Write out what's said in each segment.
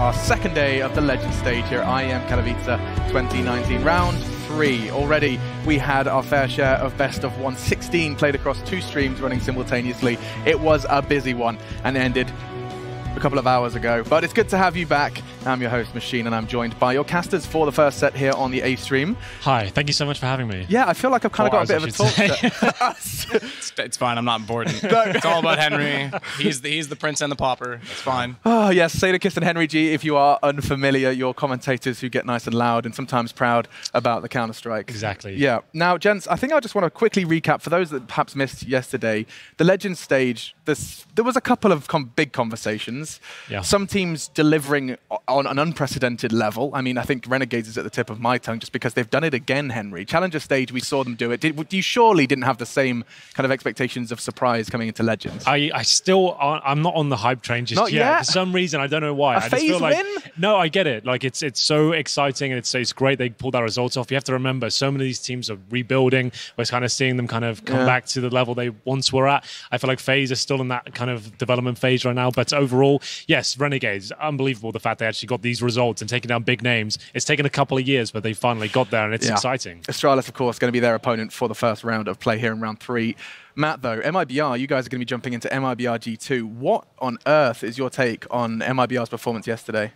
our second day of the Legend stage here at IEM Katowice 2019. Round 3. Already we had our fair share of best of 116 played across 2 streams running simultaneously. It was a busy one and ended a couple of hours ago, but it's good to have you back. I'm your host, Machine, and I'm joined by your casters for the first set here on the A stream. Hi, thank you so much for having me. Yeah, I feel like I've kind of got a bit of a talk. It's fine, I'm not important. It's all about Henry. He's the prince and the pauper. It's fine. Oh, yes, Sadokist and Henry G, if you are unfamiliar, you're commentators who get nice and loud and sometimes proud about the Counter-Strike. Exactly. Yeah. Now, gents, I think I just want to quickly recap, for those that perhaps missed yesterday, the Legend stage, there was a couple of big conversations. Yeah. Some teams delivering on an unprecedented level. I mean, I think Renegades is at the tip of my tongue just because they've done it again, Henry. Challenger stage, we saw them do it. You surely didn't have the same kind of expectations of surprise coming into Legends? I'm not on the hype train just yet. For some reason, I don't know why. I just feel like, no, I get it. Like it's so exciting and it's great they pulled that result off. You have to remember, so many of these teams are rebuilding. We're kind of seeing them kind of come back to the level they once were at. I feel like FaZe is still in that kind of development phase right now. But overall, yes, Renegades, unbelievable the fact they actually got these results and taking down big names. It's taken a couple of years, but they finally got there, and it's exciting. Astralis, of course, going to be their opponent for the first round of play here in round 3. Matt, though, MIBR, you guys are going to be jumping into MIBR G2. What on earth is your take on MIBR's performance yesterday?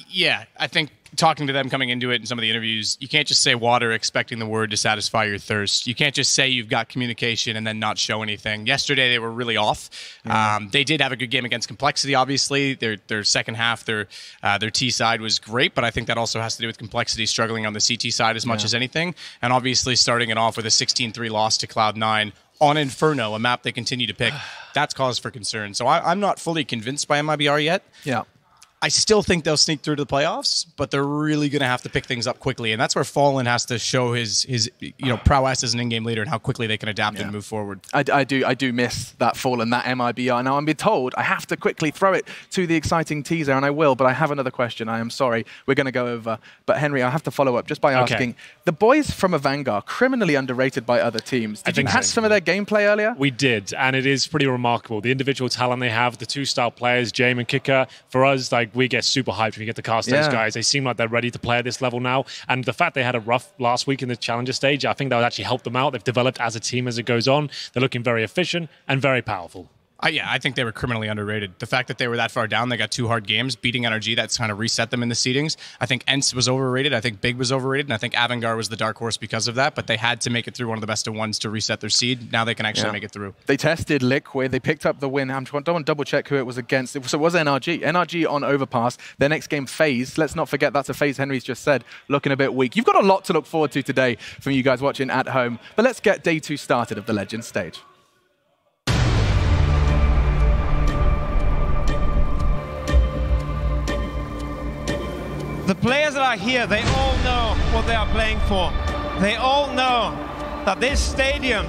Yeah, I think talking to them coming into it in some of the interviews, you can't just say water expecting the word to satisfy your thirst. You can't just say you've got communication and then not show anything. Yesterday, they were really off. They did have a good game against Complexity, obviously. Their second half, their T side was great, but I think that also has to do with Complexity struggling on the CT side as much as anything. And obviously starting it off with a 16-3 loss to Cloud9 on Inferno, a map they continue to pick, that's cause for concern. So I'm not fully convinced by MIBR yet. Yeah. I still think they'll sneak through to the playoffs, but they're really going to have to pick things up quickly, and that's where Fallen has to show his prowess as an in-game leader and how quickly they can adapt and move forward. I do miss that Fallen, that MIBR. Now I'm being told I have to quickly throw it to the exciting teaser, and I will. But I have another question. I am sorry, we're going to go over. But Henry, I have to follow up just by asking: the boys from a Vanguard, criminally underrated by other teams. Did you catch some of their gameplay earlier? We did, and it is pretty remarkable. The individual talent they have, the 2-star players, Jame and Kicker. For us, we get super hyped when we get to cast those guys. They seem like they're ready to play at this level now. And the fact they had a rough last week in the Challenger stage, I think that would actually help them out. They've developed as a team as it goes on. They're looking very efficient and very powerful. Yeah, I think they were criminally underrated. The fact that they were that far down, they got 2 hard games, beating NRG, that's kind of reset them in the seedings. I think ENCE was overrated. I think Big was overrated. And I think Avangar was the dark horse because of that. But they had to make it through one of the best of ones to reset their seed. Now they can actually make it through. They tested Liquid. They picked up the win. I don't want to double check who it was against. So it was NRG. NRG on Overpass. Their next game, FaZe. Let's not forget that's a FaZe Henry's just said, looking a bit weak. You've got a lot to look forward to today from you guys watching at home. But let's get day 2 started of the Legend stage. The players that are here, they all know what they are playing for. They all know that this stadium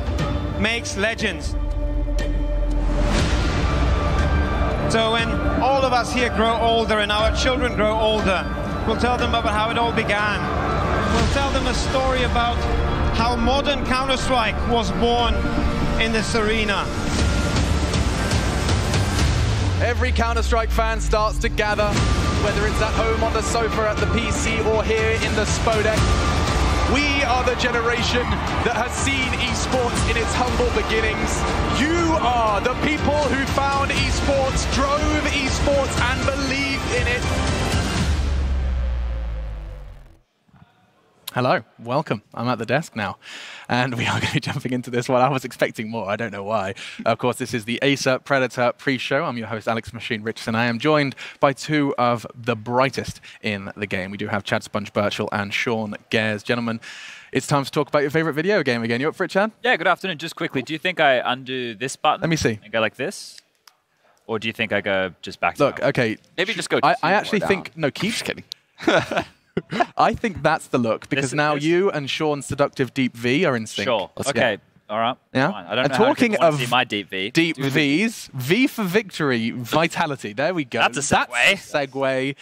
makes legends. So when all of us here grow older and our children grow older, we'll tell them about how it all began. We'll tell them a story about how modern Counter-Strike was born in this arena. Every Counter-Strike fan starts to gather, whether it's at home on the sofa at the PC or here in the Spodek. We are the generation that has seen esports in its humble beginnings. You are the people who found esports, drove esports, and believed in it. Hello, welcome. I'm at the desk now, and we are going to be jumping into this one. I was expecting more, I don't know why. Of course, this is the Acer Predator pre-show. I'm your host, Alex Machine Richardson. I am joined by 2 of the brightest in the game. We do have Chad Sponge Birchall and Sean Gares. Gentlemen, it's time to talk about your favorite video game again. You up for it, Chad? Yeah, good afternoon. Just quickly, do you think I undo this button? Let me see. And go like this? Or do you think I go just back? Look, okay. Maybe just go I actually think, no, keep kidding. I think that's the look, because now you and Sean's seductive deep V are in sync. Sure. Okay. All right. Yeah. Fine. I don't know talking how of see my deep V. Deep Vs, V for victory, vitality. There we go. That's a segue. That's a segue.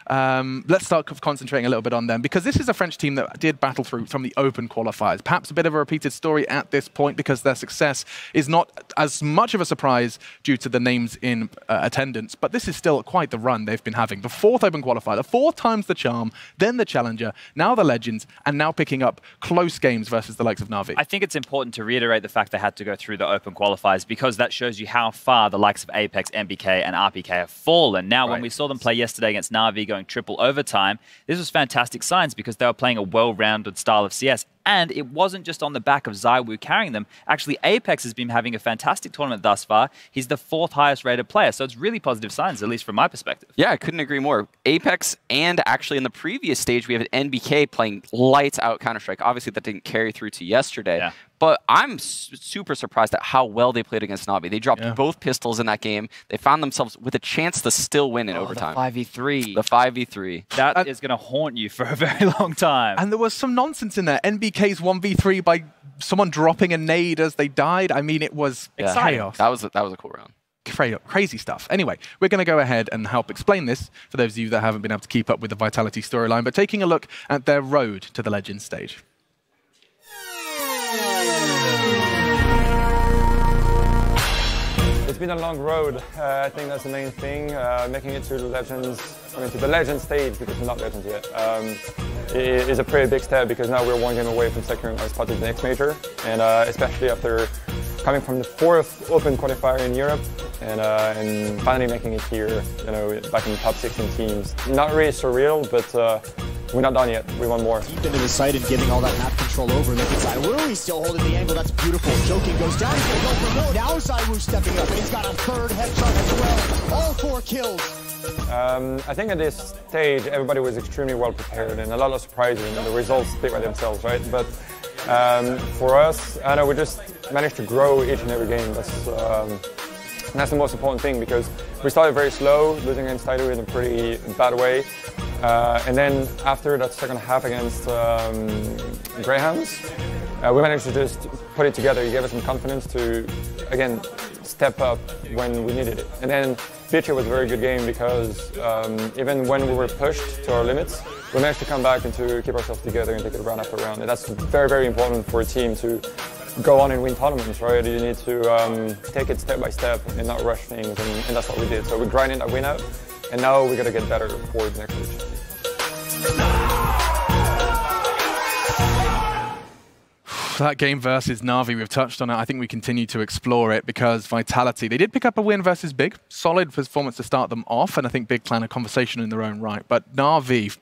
Let's start concentrating a little bit on them, because this is a French team that did battle through from the open qualifiers. Perhaps a bit of a repeated story at this point, because their success is not as much of a surprise due to the names in attendance, but this is still quite the run they've been having. The 4th open qualifier, the 4th times the Charm, then the Challenger, now the Legends, and now picking up close games versus the likes of Na'Vi. I think it's important to reiterate the fact they had to go through the open qualifiers, because that shows you how far the likes of Apex, MBK, and RPK have fallen. Now, when we saw them play yesterday against Na'Vi going triple overtime, this was fantastic signs, because they were playing a well-rounded style of CS. And it wasn't just on the back of ZywOo carrying them. Actually, Apex has been having a fantastic tournament thus far. He's the 4th highest rated player, so it's really positive signs, at least from my perspective. Yeah, I couldn't agree more. Apex, and actually in the previous stage, we have NBK playing lights out Counter-Strike. Obviously, that didn't carry through to yesterday. Yeah. But I'm super surprised at how well they played against Na'Vi. They dropped both pistols in that game. They found themselves with a chance to still win in overtime. The 5v3. The 5v3. That is going to haunt you for a very long time. And there was some nonsense in there. NBK's 1v3 by someone dropping a nade as they died. I mean, it was chaos. That was a cool round. Crazy stuff. Anyway, we're going to go ahead and help explain this for those of you that haven't been able to keep up with the Vitality storyline, but taking a look at their road to the Legends stage. It's been a long road. I think that's the main thing. Making it to the Legends, to the Legends stage, because we're not Legends yet, is a pretty big step, because now we're one game away from securing our spot to the next major, and especially after coming from the 4th open qualifier in Europe and finally making it here, back in the top 16 teams. Not really surreal, but we're not done yet. We want more. Deep into the site and getting all that map control over. Look at ZywOo. He's still holding the angle. That's beautiful. Joking goes down. He's going to go for no. Now ZywOo stepping up, and he's got a 3rd headshot as well. All 4 kills. I think at this stage, everybody was extremely well prepared, and a lot of surprises, and the results speak by themselves, right? But for us, I know we just managed to grow each and every game. That's the most important thing, because we started very slow, losing against Tidal in a pretty bad way. And then after that second half against Greyhounds, we managed to just put it together. He gave us some confidence to, again, step up when we needed it. And then Feature was a very good game, because even when we were pushed to our limits, we managed to come back and to keep ourselves together and take it round after round. And that's very, very important for a team to go on and win tournaments, right? You need to take it step by step and not rush things, and that's what we did. So we grinded that win out, and now we got to get better for the next stage. That game versus Na'Vi, we've touched on it. I think we continue to explore it, because Vitality, they did pick up a win versus Big. Solid performance to start them off, and I think Big Clan a conversation in their own right. But Na'Vi,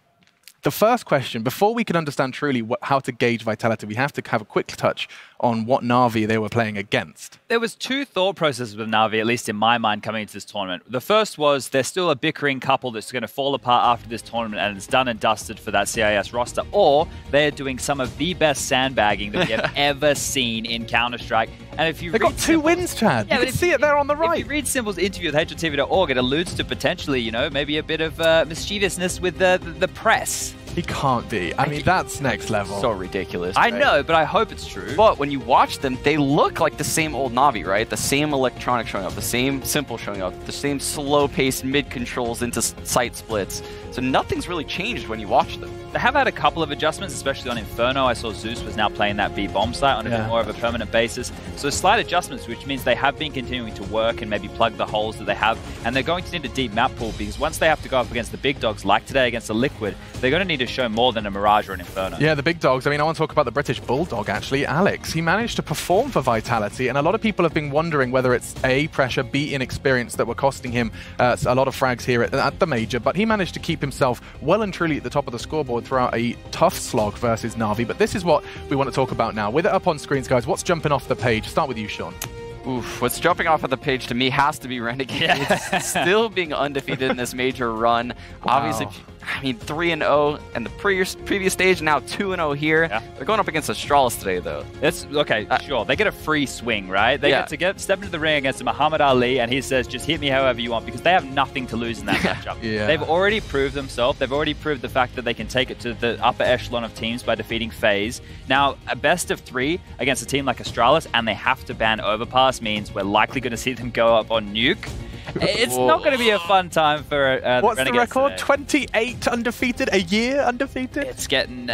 the first question, before we can understand truly how to gauge Vitality, we have to have a quick touch on what Na'Vi they were playing against. There was 2 thought processes with Na'Vi, at least in my mind, coming into this tournament. The first was they're still a bickering couple that's going to fall apart after this tournament, and it's done and dusted for that CIS roster, or they're doing some of the best sandbagging that we have ever seen in Counter-Strike. And if you they got 2 wins, Chad. Yeah, you can see it there on the right. If you read Symbol's interview with HLTV.org, it alludes to potentially, maybe a bit of mischievousness with the press. He can't be. I mean, that's next level. So ridiculous. I know, but I hope it's true. But when you watch them, they look like the same old Na'Vi, right? The same electronic showing up, the same simple showing up, the same slow-paced mid-controls into site splits. So nothing's really changed when you watch them. They have had a couple of adjustments, especially on Inferno. I saw Zeus was now playing that B-bomb site on a bit more of a permanent basis. So slight adjustments, which means they have been continuing to work and maybe plug the holes that they have. And they're going to need a deep map pool, because once they have to go up against the big dogs, like today against the Liquid, they're going to need to show more than a Mirage or an Inferno. Yeah, the big dogs. I mean, I want to talk about the British Bulldog, actually. Alex, he managed to perform for Vitality, and a lot of people have been wondering whether it's A, pressure, B, inexperience that were costing him a lot of frags here at the major, but he managed to keep himself well and truly at the top of the scoreboard throughout a tough slog versus Na'Vi. But this is what we want to talk about now. With it up on screens, guys, what's jumping off the page? Start with you, Sean. Oof, what's jumping off of the page to me has to be Renegades. Still being undefeated in this major run. Wow. Obviously, I mean, 3-0 in the previous stage, now 2-0 here. Yeah. They're going up against Astralis today, though. That's okay, sure. They get a free swing, right? They get to step into the ring against Muhammad Ali, and he says, just hit me however you want, because they have nothing to lose in that matchup. They've already proved themselves. They've already proved the fact that they can take it to the upper echelon of teams by defeating FaZe. Now, a best of 3 against a team like Astralis, and they have to ban Overpass, means we're likely going to see them go up on Nuke. It's not going to be a fun time for What's the record? Today. 28 undefeated? A year undefeated? It's getting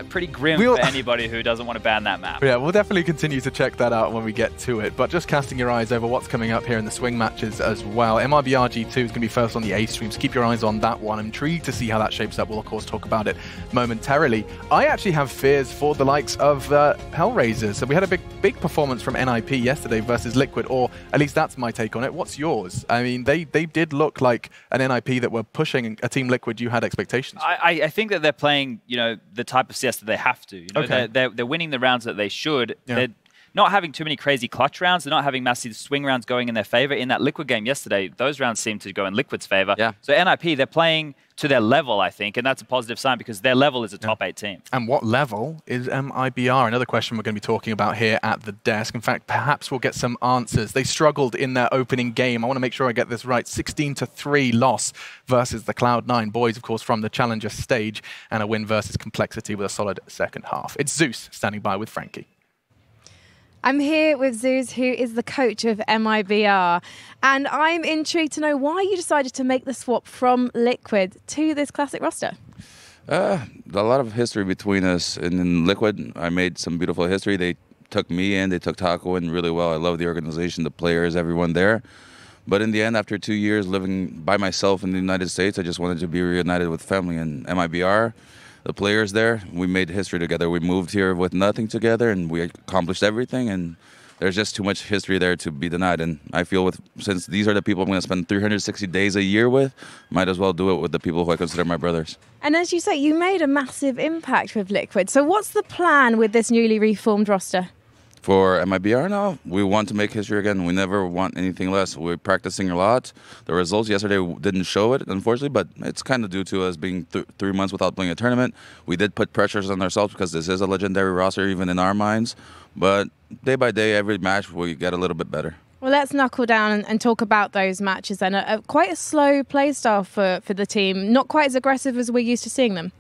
pretty grim for anybody who doesn't want to ban that map. Yeah, we'll definitely continue to check that out when we get to it. But just casting your eyes over what's coming up here in the swing matches as well. MIBR G2 is going to be first on the A streams. Keep your eyes on that one. I'm intrigued to see how that shapes up. We'll, of course, talk about it momentarily. I actually have fears for the likes of Hellraisers. So we had a big performance from NIP yesterday versus Liquid, or at least that's my take on it. What's yours? I mean, they did look like an NIP that were pushing a Team Liquid you had expectations for. I think that they're playing, the type of CS that they have to. Okay. They're winning the rounds that they should. Yeah. They're not having too many crazy clutch rounds. They're not having massive swing rounds going in their favor. In that Liquid game yesterday, those rounds seemed to go in Liquid's favor. Yeah. So NIP, they're playing to their level, I think, and that's a positive sign because their level is a top 8 team. And what level is MIBR? Another question we're going to be talking about here at the desk. In fact, perhaps we'll get some answers. They struggled in their opening game. I want to make sure I get this right. 16-3 loss versus the Cloud9 boys, of course, from the Challenger stage, and a win versus Complexity with a solid second half. It's Zeus standing by with Frankie. I'm here with Zeus, who is the coach of MIBR, and I'm intrigued to know why you decided to make the swap from Liquid to this classic roster. A lot of history between us. And in Liquid, I made some beautiful history. They took me in, they took Taco in really well. I love the organization, the players, everyone there. But in the end, after 2 years living by myself in the United States, I just wanted to be reunited with family. And MIBR, the players there, we made history together. We moved here with nothing together, and we accomplished everything. And there's just too much history there to be denied. And I feel since these are the people I'm going to spend 360 days a year with, might as well do it with the people who I consider my brothers. And as you say, you made a massive impact with Liquid. So what's the plan with this newly reformed roster? For MIBR now, we want to make history again. We never want anything less. We're practicing a lot. The results yesterday didn't show it, unfortunately, but it's kind of due to us being 3 months without playing a tournament. We did put pressures on ourselves because this is a legendary roster, even in our minds. But day by day, every match, we get a little bit better. Well, let's knuckle down and talk about those matches then. Quite a slow play style for the team, not quite as aggressive as we're used to seeing them.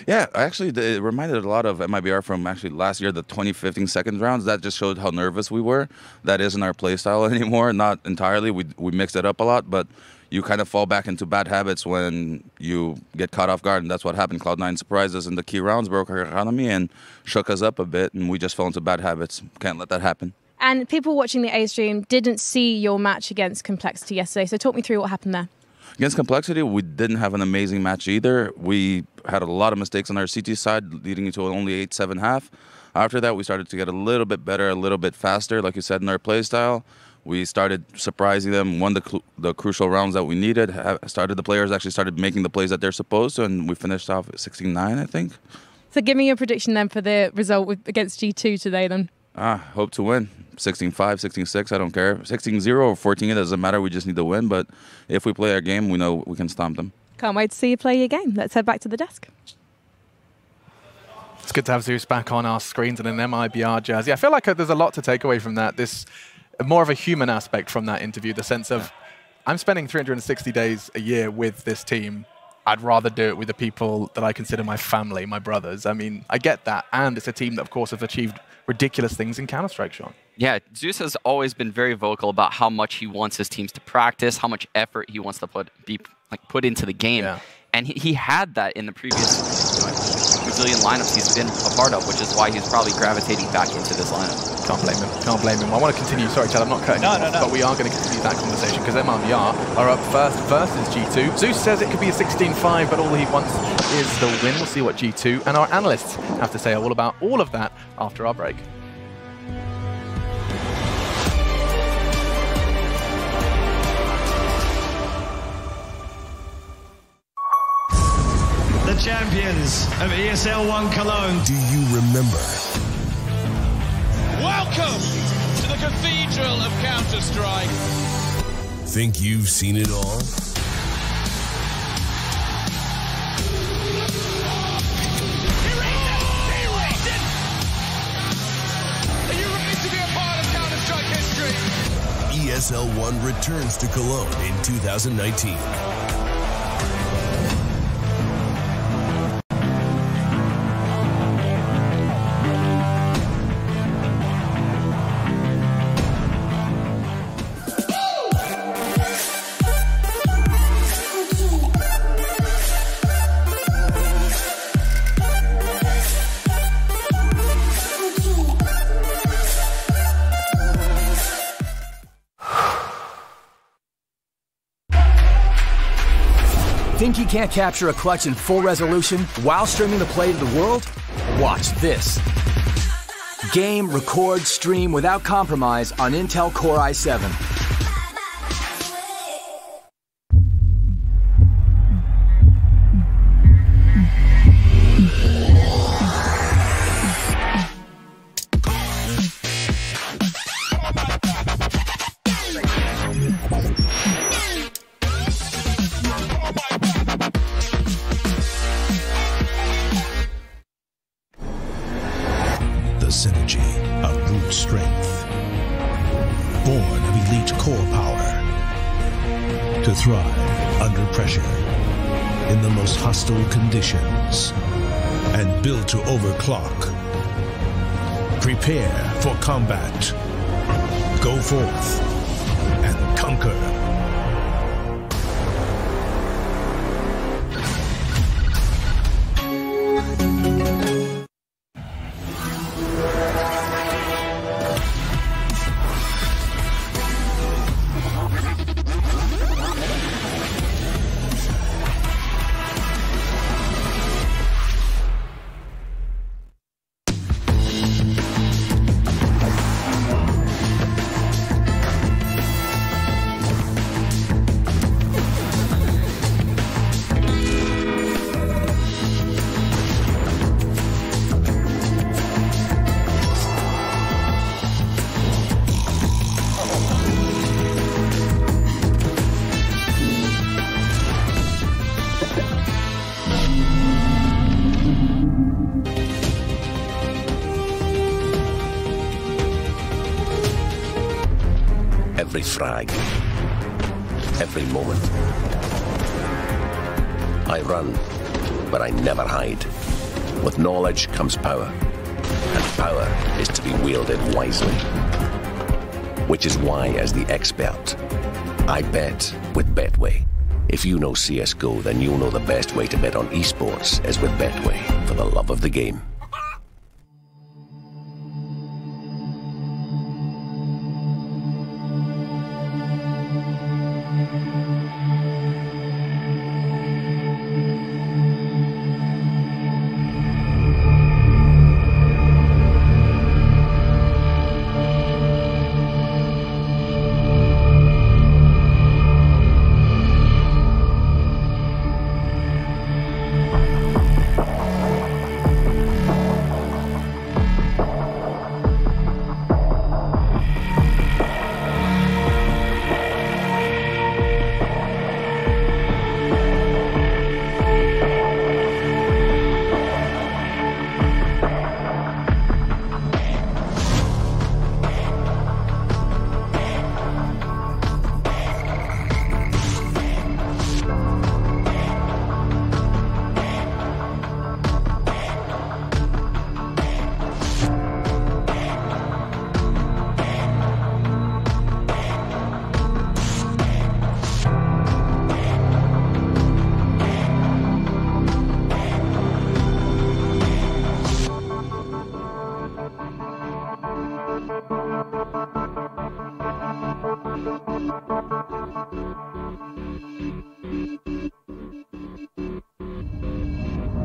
Yeah, actually, it reminded a lot of MIBR from actually last year, the 2015 second rounds. That just showed how nervous we were. That isn't our play style anymore, not entirely. We mixed it up a lot, but you kind of fall back into bad habits when you get caught off guard, and that's what happened. Cloud9 surprised us in the key rounds, broke our economy, and shook us up a bit, and we just fell into bad habits. Can't let that happen. And people watching the A stream didn't see your match against Complexity yesterday, so talk me through what happened there. Against Complexity, we didn't have an amazing match either. We had a lot of mistakes on our CT side, leading into only 8-7 half. After that, we started to get a little bit better, a little bit faster, like you said, in our play style. We started surprising them, won the crucial rounds that we needed. The players actually started making the plays that they're supposed to, and we finished off at 16-9, I think. So give me your prediction then for the result against G2 today then. Hope to win. 16-5, 16-6, I don't care. 16-0 or 14, it doesn't matter. We just need to win. But if we play our game, we know we can stomp them. Can't wait to see you play your game. Let's head back to the desk. It's good to have Zeus back on our screens and an MIBR jersey. I feel like there's a lot to take away from that. This more of a human aspect from that interview, the sense of I'm spending 360 days a year with this team. I'd rather do it with the people that I consider my family, my brothers. I mean, I get that. And it's a team that, of course, have achieved ridiculous things in Counter-Strike, Sean. Yeah, Zeus has always been very vocal about how much he wants his teams to practice, how much effort he wants to put into the game. Yeah. And he had that in the previous Brazilian lineups he's been a part of, which is why he's probably gravitating back into this lineup. Can't blame him. Can't blame him. I want to continue. Sorry, Chad, I'm not cutting you off, but we are going to continue that conversation because MIBR are up first versus G2. Zeus says it could be a 16-5, but all he wants is the win. We'll see what G2 and our analysts have to say all about all of that after our break. The champions of ESL 1 Cologne. Do you remember? Welcome to the Cathedral of Counter-Strike. Think you've seen it all? Are you ready to be a part of Counter-Strike history? ESL 1 returns to Cologne in 2019. Think he can't capture a clutch in full resolution while streaming the play to the world? Watch this. Game, record, stream without compromise on Intel Core i7. The synergy of brute strength, born of elite core power, to thrive under pressure in the most hostile conditions, and built to overclock. Prepare for combat. Go forth and conquer. Every frag, every moment. I run, but I never hide. With knowledge comes power, and power is to be wielded wisely. Which is why, as the expert, I bet with Betway. If you know CSGO, then you'll know the best way to bet on esports is with Betway, for the love of the game.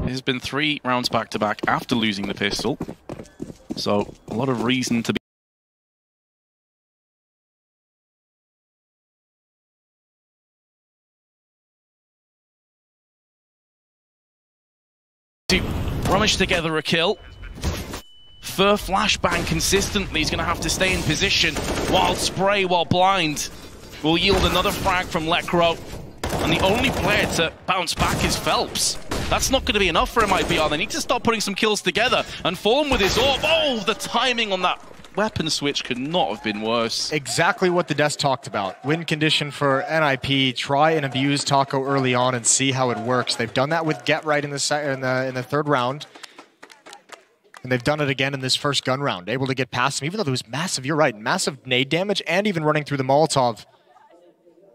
It has been 3 rounds back-to-back after losing the pistol, so a lot of reason to be to rummage together a kill. Fur flashbang consistently. He's going to have to stay in position. Wild spray while blind will yield another frag from Lekro. And the only player to bounce back is Phelps. That's not going to be enough for MIBR. They need to start putting some kills together. And Fallen with his orb. Oh, the timing on that weapon switch could not have been worse. Exactly what the desk talked about. Win condition for NIP. Try and abuse Taco early on and see how it works. They've done that with Get Right in the third round. And they've done it again in this first gun round. Able to get past him, even though there was massive, you're right, massive nade damage and even running through the Molotov.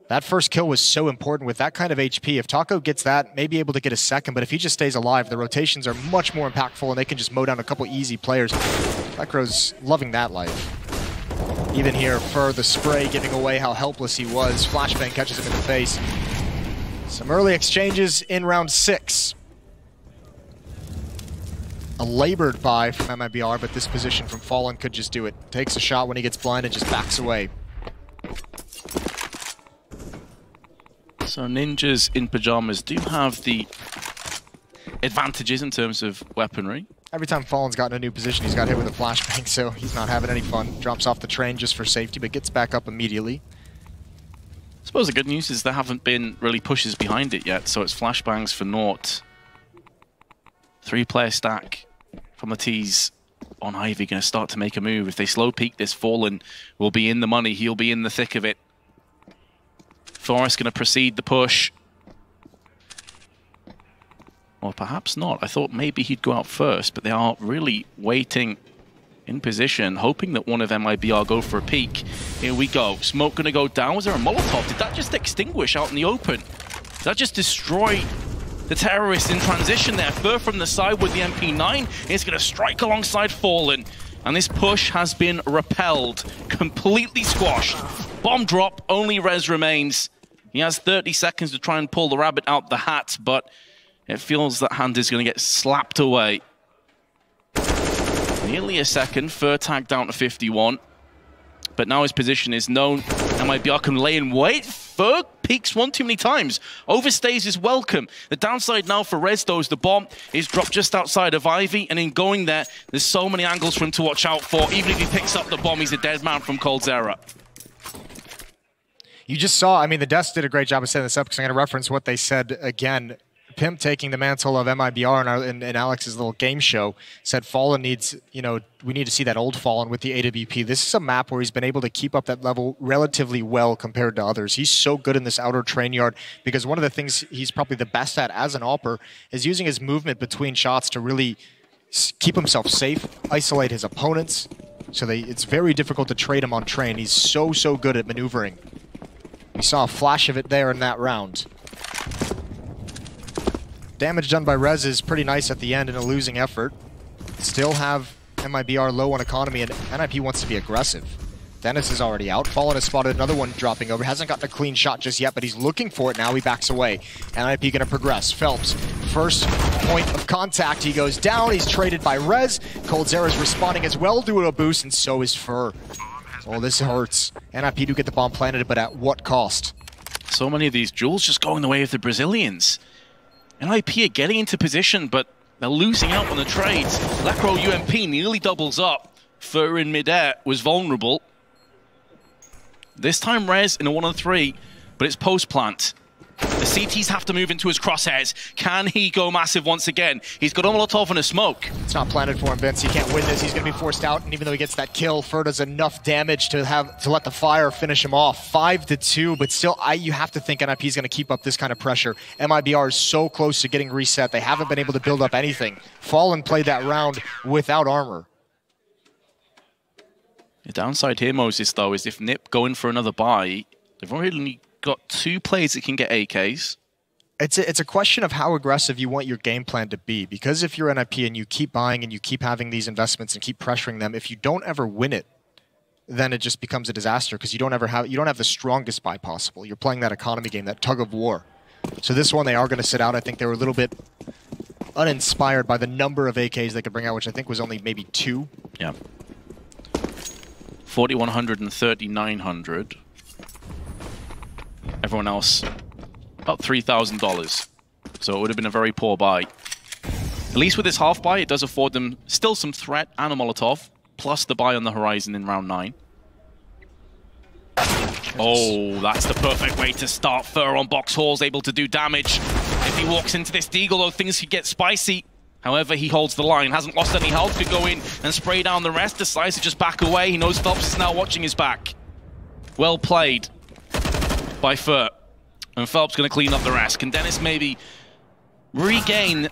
That first kill was so important with that kind of HP. If Taco gets that, maybe able to get a second, but if he just stays alive, the rotations are much more impactful and they can just mow down a couple easy players. Lekro's loving that life. Even here, for the spray, giving away how helpless he was. Flashbang catches him in the face. Some early exchanges in round 6. A labored buy from MIBR, but this position from Fallen could just do it. Takes a shot when he gets blind and just backs away. So ninjas in pajamas do have the advantages in terms of weaponry. Every time Fallen's gotten a new position, he's got hit with a flashbang, so he's not having any fun. Drops off the train just for safety, but gets back up immediately. I suppose the good news is there haven't been really pushes behind it yet, so it's flashbangs for naught. 3-player stack from the T's on Ivy going to start to make a move. If they slow peek this, Fallen will be in the money. He'll be in the thick of it. Forrest going to proceed the push. Or perhaps not. I thought maybe he'd go out first, but they are really waiting in position, hoping that one of MIBR go for a peek. Here we go. Smoke going to go down. Was there a Molotov? Did that just extinguish out in the open? Did that just destroy the terrorists in transition there? Fur from the side with the MP9 is going to strike alongside Fallen. And this push has been repelled. Completely squashed. Bomb drop. Only Rez remains. He has 30 seconds to try and pull the rabbit out the hat, but it feels that hand is going to get slapped away. Nearly a second. Fur tagged down to 51. But now his position is known. MIBR can lay in wait. Fur peeks one too many times. Overstays his welcome. The downside now for Rez, though, is the bomb is dropped just outside of Ivy. And in going there, there's so many angles for him to watch out for. Even if he picks up the bomb, he's a dead man from Coldzera. You just saw, I mean, the Deaths did a great job of setting this up because I'm going to reference what they said again. Pimp taking the mantle of MIBR in Alex's little game show said Fallen needs, you know, we need to see that old Fallen with the AWP. This is a map where he's been able to keep up that level relatively well compared to others. He's so good in this outer train yard because one of the things he's probably the best at as an AWPer is using his movement between shots to really keep himself safe, isolate his opponents. So it's very difficult to trade him on train. He's so good at maneuvering. We saw a flash of it there in that round. Damage done by Rez is pretty nice at the end in a losing effort. Still have MIBR low on economy, and NIP wants to be aggressive. Dennis is already out. Fallen has spotted another one dropping over. Hasn't gotten a clean shot just yet, but he's looking for it now. He backs away. NIP going to progress. Phelps, first point of contact. He goes down. He's traded by Rez. Coldzera is responding as well, doing a boost, and so is Fur. Oh, this hurts. NIP do get the bomb planted, but at what cost? So many of these duels just going the way of the Brazilians. NIP are getting into position, but they're losing out on the trades. Lacro UMP nearly doubles up. Fur in midair was vulnerable. This time Rez in a 1-on-3, but it's post-plant. The CTs have to move into his crosshairs. Can he go massive once again? He's got a Molotov and a smoke. It's not planted for him, Vince. He can't win this. He's going to be forced out, and even though he gets that kill, Fur does enough damage to let the fire finish him off. 5-2, but still, you have to think NIP is going to keep up this kind of pressure. MIBR is so close to getting reset. They haven't been able to build up anything. Fallen played that round without armor. The downside here, Moses, though, is if NIP go in for another buy, they've already got 2 players that can get AKs. It's a question of how aggressive you want your game plan to be. Because if you're NIP and you keep buying and you keep having these investments and keep pressuring them, if you don't ever win it, then it just becomes a disaster because you don't have the strongest buy possible. You're playing that economy game, that tug of war. So this one they are going to sit out. I think they were a little bit uninspired by the number of AKs they could bring out, which I think was only maybe 2. Yeah. 4,100 and 3,900. Everyone else, about $3,000. So it would have been a very poor buy. At least with this half buy, it does afford them still some threat and a Molotov, plus the buy on the horizon in round 9. Oh, that's the perfect way to start. Fur on box halls, able to do damage. If he walks into this deagle, though, things could get spicy. However, he holds the line, hasn't lost any health, could go in and spray down the rest, decides to just back away. He knows Phelps is now watching his back. Well played by Fur. And Phelps going to clean up the rest. Can Dennis maybe regain,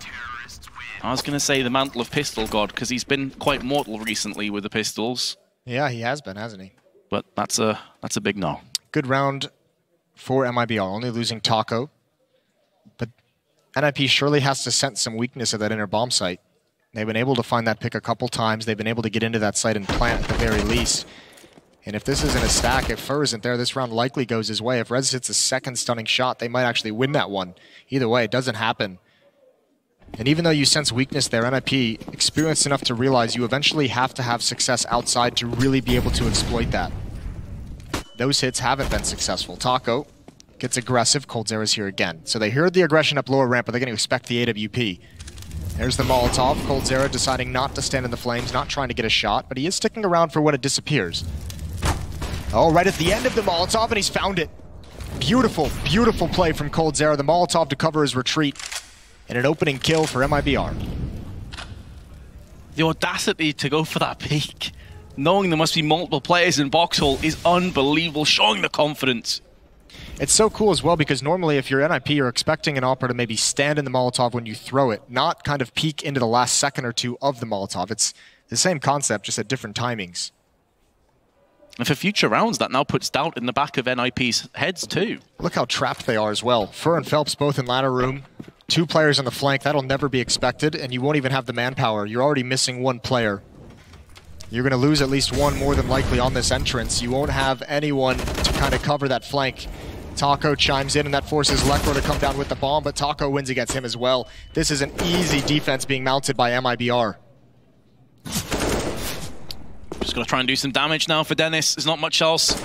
I was going to say, the mantle of Pistol God, because he's been quite mortal recently with the pistols. Yeah, he has been, hasn't he? But that's a big no. Good round for MIBR, only losing Taco. But NIP surely has to sense some weakness at that inner bomb site. They've been able to find that pick a couple times. They've been able to get into that site and plant at the very least. And if this isn't a stack, if Fur isn't there, this round likely goes his way. If Rez hits a second stunning shot, they might actually win that one. Either way, it doesn't happen. And even though you sense weakness there, NIP experienced enough to realize you eventually have to have success outside to really be able to exploit that. Those hits haven't been successful. Taco gets aggressive. coldzera's here again. So they heard the aggression up lower ramp, but they're going to expect the AWP. There's the Molotov. coldzera deciding not to stand in the flames, not trying to get a shot, but he is sticking around for when it disappears. Oh, right at the end of the Molotov, and he's found it. Beautiful, beautiful play from coldzera. The Molotov to cover his retreat. And an opening kill for MIBR. The audacity to go for that peek, knowing there must be multiple players in Boxhole, is unbelievable, showing the confidence. It's so cool as well because normally if you're NIP, you're expecting an Opera to maybe stand in the Molotov when you throw it, not kind of peek into the last second or two of the Molotov. It's the same concept, just at different timings. And for future rounds, that now puts doubt in the back of NIP's heads too. Look how trapped they are as well. Fur and Phelps both in ladder room. 2 players on the flank, that'll never be expected, and you won't even have the manpower. You're already missing 1 player. You're going to lose at least 1 more than likely on this entrance. You won't have anyone to kind of cover that flank. Taco chimes in, and that forces Lekro to come down with the bomb, but Taco wins against him as well. This is an easy defense being mounted by MIBR. Just going to try and do some damage now for Dennis. There's not much else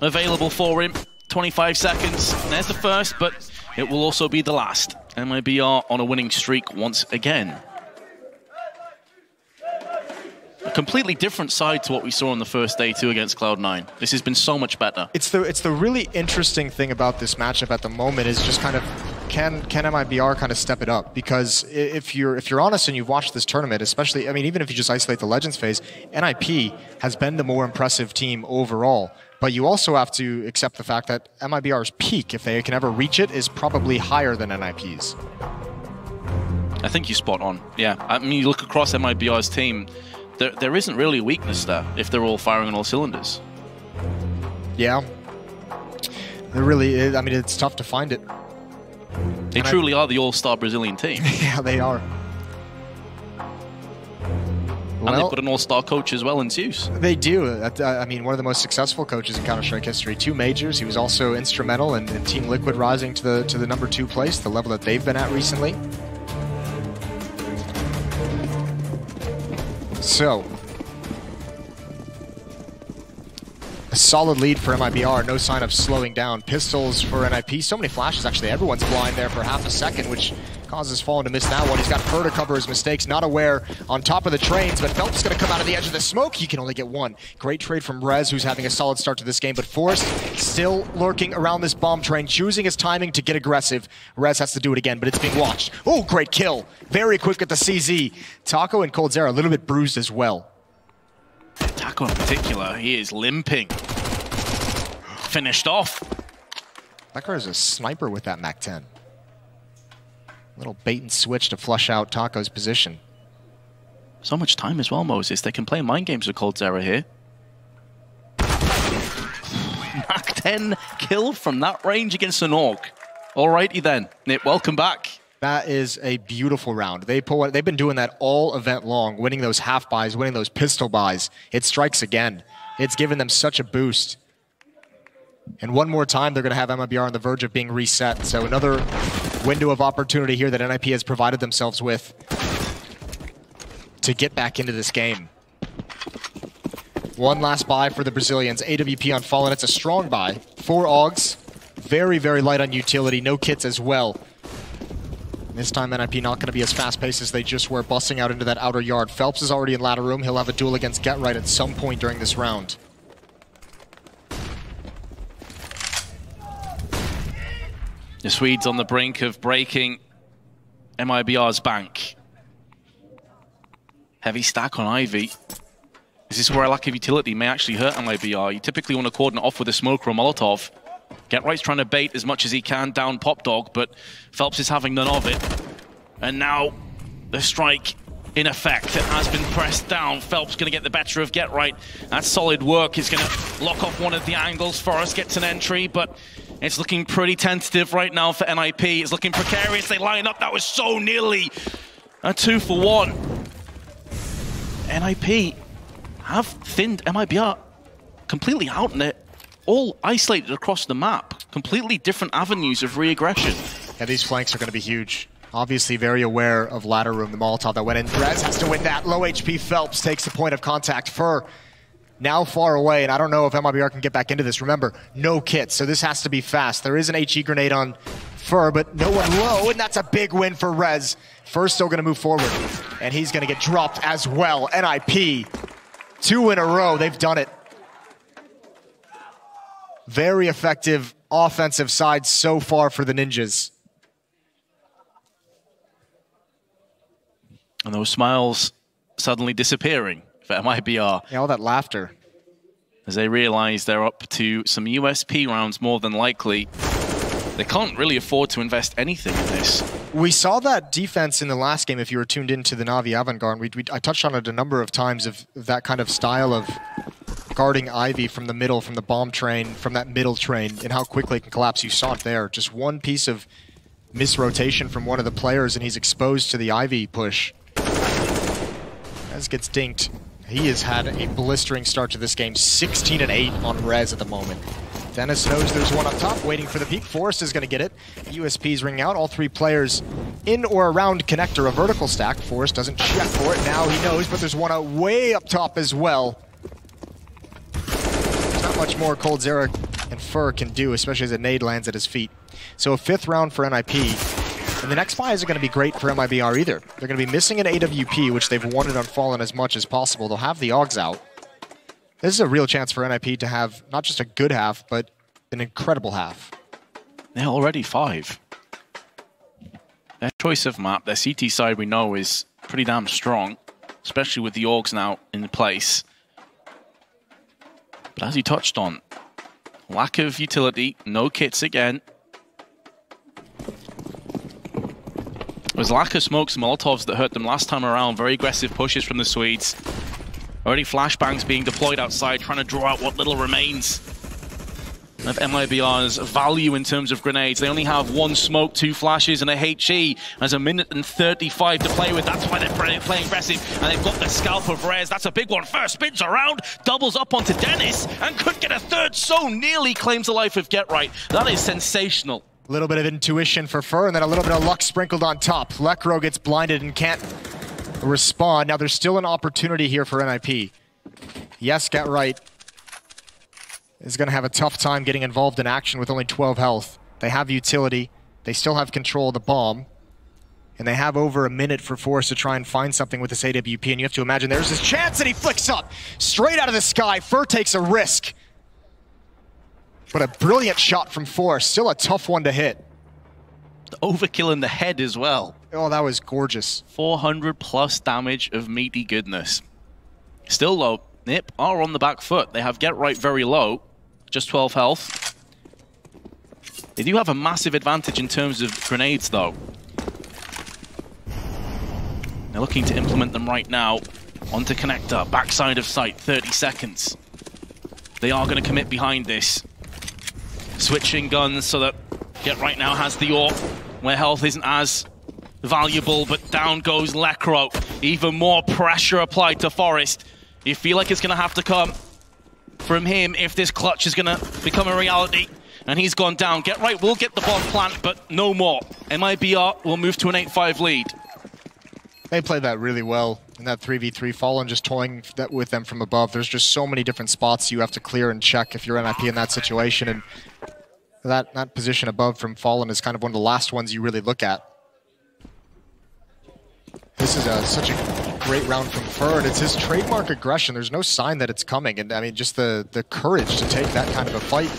available for him. 25 seconds. There's the first, but it will also be the last. MIBR on a winning streak once again. A completely different side to what we saw on the first day too against Cloud9. This has been so much better. It's the really interesting thing about this matchup at the moment is just kind of can MIBR kind of step it up? Because if you're honest and you've watched this tournament, especially, I mean, even if you just isolate the Legends phase, NIP has been the more impressive team overall. But you also have to accept the fact that MIBR's peak, if they can ever reach it, is probably higher than NIP's. I think you're spot on. Yeah, I mean, you look across MIBR's team, there isn't really a weakness there if they're all firing on all cylinders. Yeah. There really is. I mean, it's tough to find it. They truly are the all-star Brazilian team. Yeah, they are. And they've got an all-star coach as well in Zeus. They do. I mean, one of the most successful coaches in Counter-Strike history. 2 majors. He was also instrumental in Team Liquid rising to the #2 place, the level that they've been at recently. So, a solid lead for MIBR, no sign of slowing down. Pistols for NIP, so many flashes actually. Everyone's blind there for half a second, which causes Fallen to miss that one. He's got Fur to cover his mistakes, not aware on top of the trains, but Phelps is going to come out of the edge of the smoke. He can only get 1. Great trade from Rez, who's having a solid start to this game, but Forrest still lurking around this bomb train, choosing his timing to get aggressive. Rez has to do it again, but it's being watched. Oh, great kill. Very quick at the CZ. Taco and coldzera a little bit bruised as well. Taco in particular, he is limping. Finished off. That guy is a sniper with that MAC-10. Little bait and switch to flush out Taco's position. So much time as well, Moses. They can play mind games with coldzera here. MAC-10 kill from that range against an Orc. Alrighty then. Nip, welcome back. That is a beautiful round. They've been doing that all event long, winning those half buys, winning those pistol buys. It strikes again. It's given them such a boost. And one more time, they're going to have MIBR on the verge of being reset. So another window of opportunity here that NIP has provided themselves with to get back into this game. One last buy for the Brazilians. AWP on Fallen. It's a strong buy. 4 AUGs. Very, very light on utility. No kits as well. This time NIP not going to be as fast-paced as they just were, busting out into that outer yard. Phelps is already in ladder room. He'll have a duel against Get Right at some point during this round. The Swedes on the brink of breaking MIBR's bank. Heavy stack on Ivy. This is where a lack of utility may actually hurt MIBR. You typically want to coordinate off with a smoke or a Molotov. Get Right's trying to bait as much as he can down Pop Dog, but Phelps is having none of it. And now the strike in effect. It has been pressed down. Phelps going to get the better of Get Right. That's solid work. He's going to lock off one of the angles. Forrest gets an entry, but it's looking pretty tentative right now for NIP. It's looking precarious. They line up. That was so nearly a 2-for-1. NIP have thinned MIBR completely out, and they're all isolated across the map. Completely different avenues of re-aggression. Yeah, these flanks are going to be huge. Obviously very aware of ladder room, the Molotov that went in. Rez has to win that. Low HP Phelps takes the point of contact. Fur now far away, and I don't know if MIBR can get back into this. Remember, no kit, so this has to be fast. There is an HE grenade on Fur, but no one low, and that's a big win for Rez. Fur's still going to move forward, and he's going to get dropped as well. NIP, 2 in a row, they've done it. Very effective offensive side so far for the Ninjas. And those smiles suddenly disappearing for MIBR. Yeah, all that laughter. As they realize they're up to some USP rounds more than likely. They can't really afford to invest anything in this. We saw that defense in the last game, if you were tuned into the Na'Vi Avant-Garde. I touched on it a number of times of that kind of style of guarding Ivy from the middle, from the bomb train, from that middle train, and how quickly it can collapse. You saw it there. Just one piece of misrotation from one of the players, and he's exposed to the Ivy push. Rez gets dinked. He has had a blistering start to this game. 16-8 on Rez at the moment. Dennis knows there's one up top waiting for the peek. Forrest is going to get it. USP's ringing out. All 3 players in or around connector, a vertical stack. Forrest doesn't check for it. Now he knows, but there's one out way up top as well. There's not much more Coldzera and Fur can do, especially as a nade lands at his feet. So a 5th round for NIP. And the next buy isn't going to be great for MIBR either. They're going to be missing an AWP, which they've wanted on Fallen as much as possible. They'll have the AUGs out. This is a real chance for NIP to have not just a good half, but an incredible half. They're already 5. Their choice of map, their CT side we know is pretty damn strong, especially with the AUGs now in place. But as you touched on, lack of utility, no kits again. It was lack of smokes and Molotovs that hurt them last time around. Very aggressive pushes from the Swedes. Already flashbangs being deployed outside, trying to draw out what little remains of MIBR's value in terms of grenades. They only have 1 smoke, 2 flashes, and a HE. There's 1:35 to play with. That's why they're playing aggressive. And they've got the scalp of Rez. That's a big one. First spins around, doubles up onto Dennis, and could get a 3rd. So nearly claims the life of Get Right. That is sensational. A little bit of intuition for Fur, and then a little bit of luck sprinkled on top. Lekro gets blinded and can't respond. Now there's still an opportunity here for NIP. Yes, Get Right is going to have a tough time getting involved in action with only 12 health. They have utility. They still have control of the bomb. And they have over a minute for Forrest to try and find something with this AWP. And you have to imagine there's this chance that he flicks up straight out of the sky. Fur takes a risk. But a brilliant shot from Forrest. Still a tough one to hit. The overkill in the head as well. Oh, that was gorgeous. 400 plus damage of meaty goodness. Still low. Nip are on the back foot. They have Get Right very low. Just 12 health. They do have a massive advantage in terms of grenades, though. They're looking to implement them right now. Onto connector. Backside of sight. 30 seconds. They are going to commit behind this. Switching guns so that Get Right now has the AWP, where health isn't as valuable, but down goes Lekro. Even more pressure applied to Forrest. You feel like it's going to have to come from him if this clutch is going to become a reality. And he's gone down. Get Right will get the bomb plant, but no more. MIBR will move to an 8-5 lead. They played that really well in that 3v3. Fallen just toying that with them from above. There's just so many different spots you have to clear and check if you're NIP in that situation. And that position above from Fallen is kind of one of the last ones you really look at. This is such a great round from Fur, and it's his trademark aggression. There's no sign that it's coming, and I mean, just the courage to take that kind of a fight.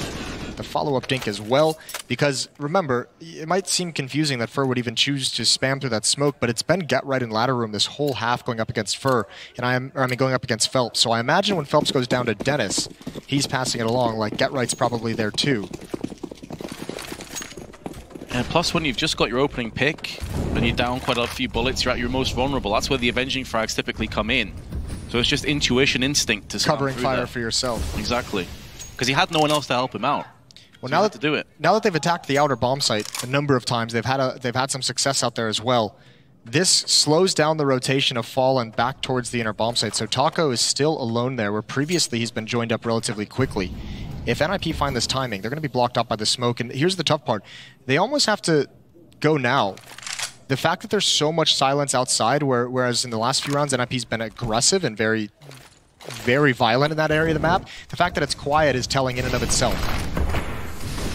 The follow-up dink as well, because remember, it might seem confusing that Fur would even choose to spam through that smoke, but it's been Get Right in ladder room this whole half going up against Fur, and going up against Phelps. So I imagine when Phelps goes down to Dennis, he's passing it along like Get Right's probably there too. And plus, when you've just got your opening pick, and you're down quite a few bullets, you're at your most vulnerable. That's where the avenging frags typically come in. So it's just intuition, instinct to covering fire for yourself. Exactly, because he had no one else to help him out. Well, so now that they've attacked the outer bomb site a number of times, they've had some success out there as well. this slows down the rotation of Fallen back towards the inner bomb site. So Taco is still alone there, where previously he's been joined up relatively quickly. If NIP find this timing, they're going to be blocked up by the smoke. And here's the tough part. They almost have to go now. The fact that there's so much silence outside, whereas in the last few rounds, NIP's been aggressive and very, very violent in that area of the map, the fact that it's quiet is telling in and of itself.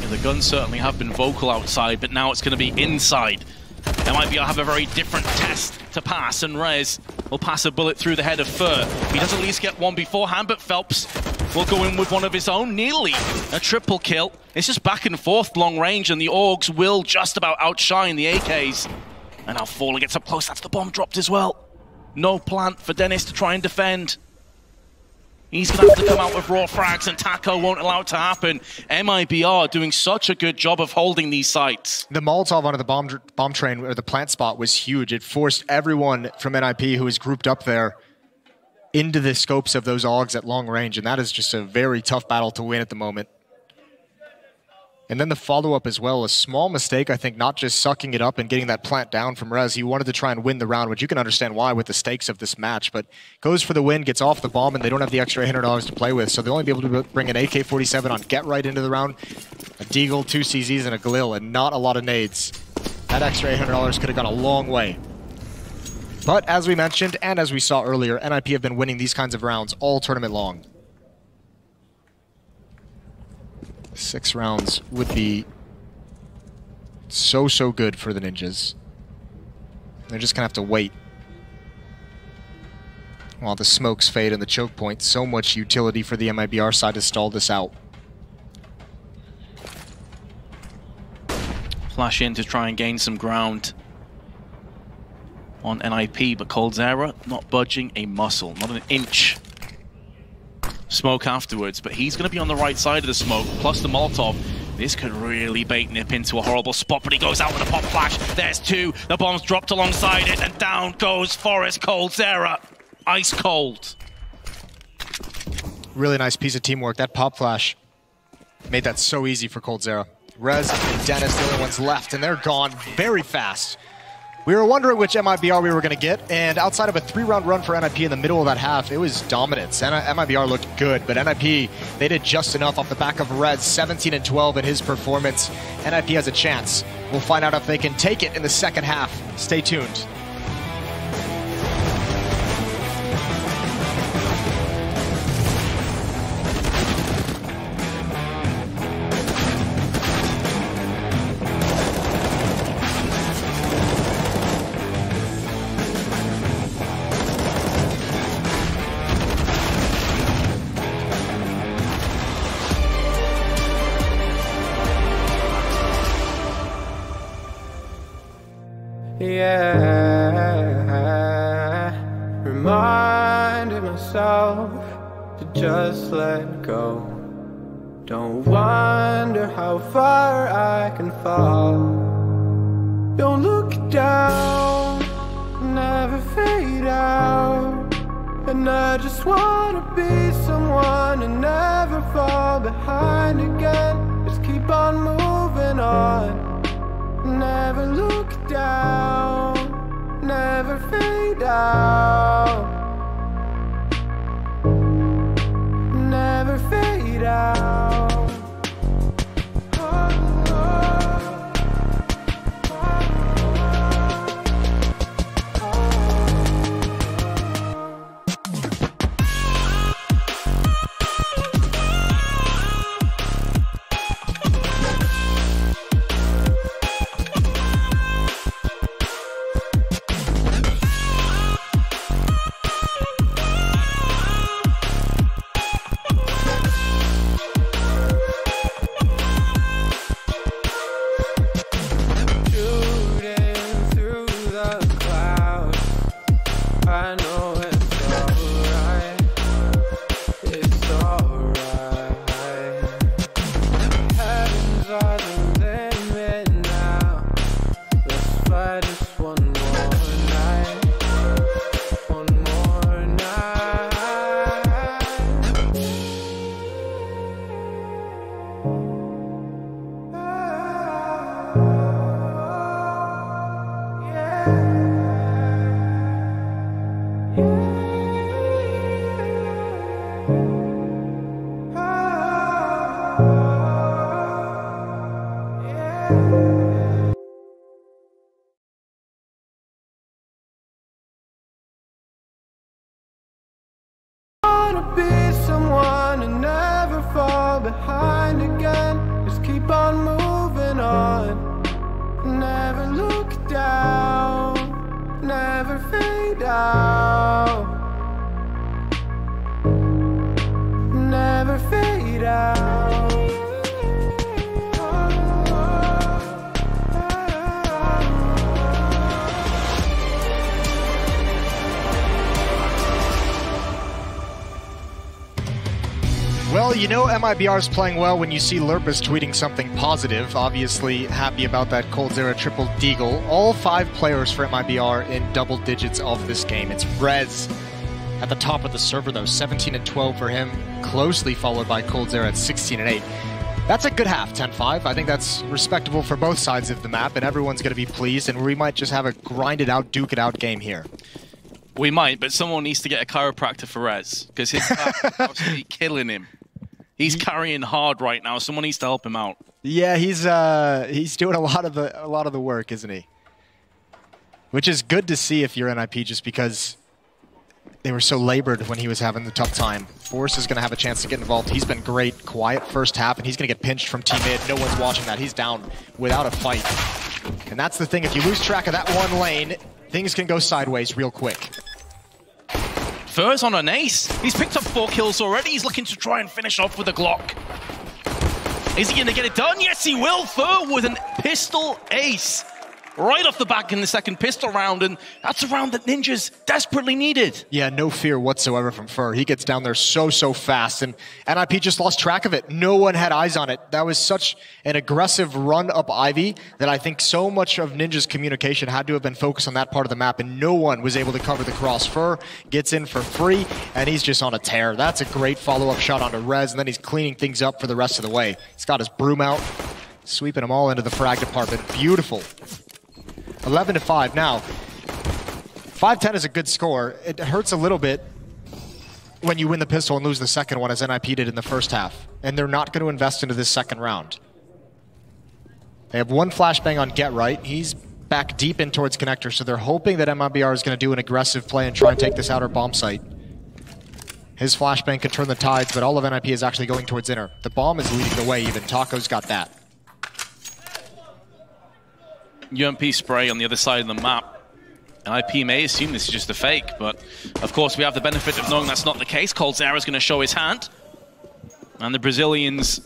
Yeah, the guns certainly have been vocal outside, but now it's going to be inside. MIBR have a very different test to pass, and Rez will pass a bullet through the head of Fur. He does at least get one beforehand, but Phelps will go in with one of his own. Nearly a triple kill. It's just back and forth long range, and the Augs will just about outshine the AKs. And now Fallen gets up close. That's the bomb dropped as well. No plant for Dennis to try and defend. He's going to have to come out with raw frags, and Taco won't allow it to happen. MIBR doing such a good job of holding these sites. The Molotov onto the bomb train, or the plant spot, was huge. It forced everyone from NIP who was grouped up there into the scopes of those Augs at long range, and that is just a very tough battle to win at the moment. And then the follow-up as well, a small mistake, I think, not just sucking it up and getting that plant down from Rez. He wanted to try and win the round, which you can understand why with the stakes of this match, but goes for the win, gets off the bomb, and they don't have the extra $800 to play with, so they'll only be able to bring an AK-47 on Get Right into the round, a Deagle, 2 CZs, and a Galil, and not a lot of nades. That extra $800 could have gone a long way. But as we mentioned, and as we saw earlier, NIP have been winning these kinds of rounds all tournament long. 6 rounds would be so good for the Ninjas. They're just gonna have to wait while the smokes fade and the choke point. So much utility for the MIBR side to stall this out. Flash in to try and gain some ground on NIP, but coldzera not budging a muscle, not an inch. Smoke afterwards, but he's going to be on the right side of the smoke, plus the Molotov. This could really bait Nip into a horrible spot, but he goes out with a pop flash. There's 2. The bomb's dropped alongside it, and down goes Forrest coldzera. Ice cold. Really nice piece of teamwork. That pop flash made that so easy for coldzera. Rez and Dennis, the only ones left, and they're gone very fast. We were wondering which MIBR we were going to get, and outside of a 3-round run for NIP in the middle of that half, it was dominance. MIBR looked good, but NIP, they did just enough off the back of Rez, 17 and 12 in his performance. NIP has a chance. We'll find out if they can take it in the second half. Stay tuned. Reminded myself to just let go. Don't wonder how far I can fall. Don't look down, never fade out. And I just wanna be someone and never fall behind again. Just keep on moving on. Never look down, never fade out. Never fade out. out. Never fade out. Well, you know MIBR is playing well when you see Lurpus tweeting something positive. Obviously happy about that coldzera triple deagle. All 5 players for MIBR in double digits of this game. It's Rez at the top of the server though, 17 and 12 for him, closely followed by coldzera at 16 and 8. That's a good half, 10-5. I think that's respectable for both sides of the map, and everyone's going to be pleased, and we might just have a grinded out, duke it out game here. We might, but someone needs to get a chiropractor for Rez, because his back is absolutely killing him. He's carrying hard right now. Someone needs to help him out. Yeah, he's doing a lot of the work, isn't he? Which is good to see if you're NIP, just because they were so labored when he was having the tough time. Force is going to have a chance to get involved. He's been great, quiet first half, and he's going to get pinched from team mid. No one's watching that. He's down without a fight. And that's the thing. If you lose track of that one lane, things can go sideways real quick. Fur's on an ace. He's picked up 4 kills already. He's looking to try and finish off with a Glock. Is he going to get it done? Yes, he will. Fur with an pistol ace. Right off the back in the second pistol round, and that's a round that Ninjas desperately needed. Yeah, no fear whatsoever from Fur. He gets down there so fast, and NIP just lost track of it. No one had eyes on it. That was such an aggressive run up Ivy that I think so much of Ninja's communication had to have been focused on that part of the map, and no one was able to cover the cross. Fur gets in for free, and he's just on a tear. That's a great follow-up shot onto Rez, and then he's cleaning things up for the rest of the way. He's got his broom out, sweeping them all into the frag department. Beautiful. 11-5 now. 5-10 is a good score. It hurts a little bit when you win the pistol and lose the second one, as NIP did in the first half. And they're not going to invest into this second round. They have 1 flashbang on Get Right. He's back deep in towards connector, so they're hoping that MIBR is going to do an aggressive play and try and take this outer bomb site. His flashbang can turn the tides, but all of NIP is actually going towards inner. The bomb is leading the way even. Taco's got that. UMP spray on the other side of the map. And IP may assume this is just a fake, but of course we have the benefit of knowing that's not the case. coldzera is going to show his hand. And the Brazilians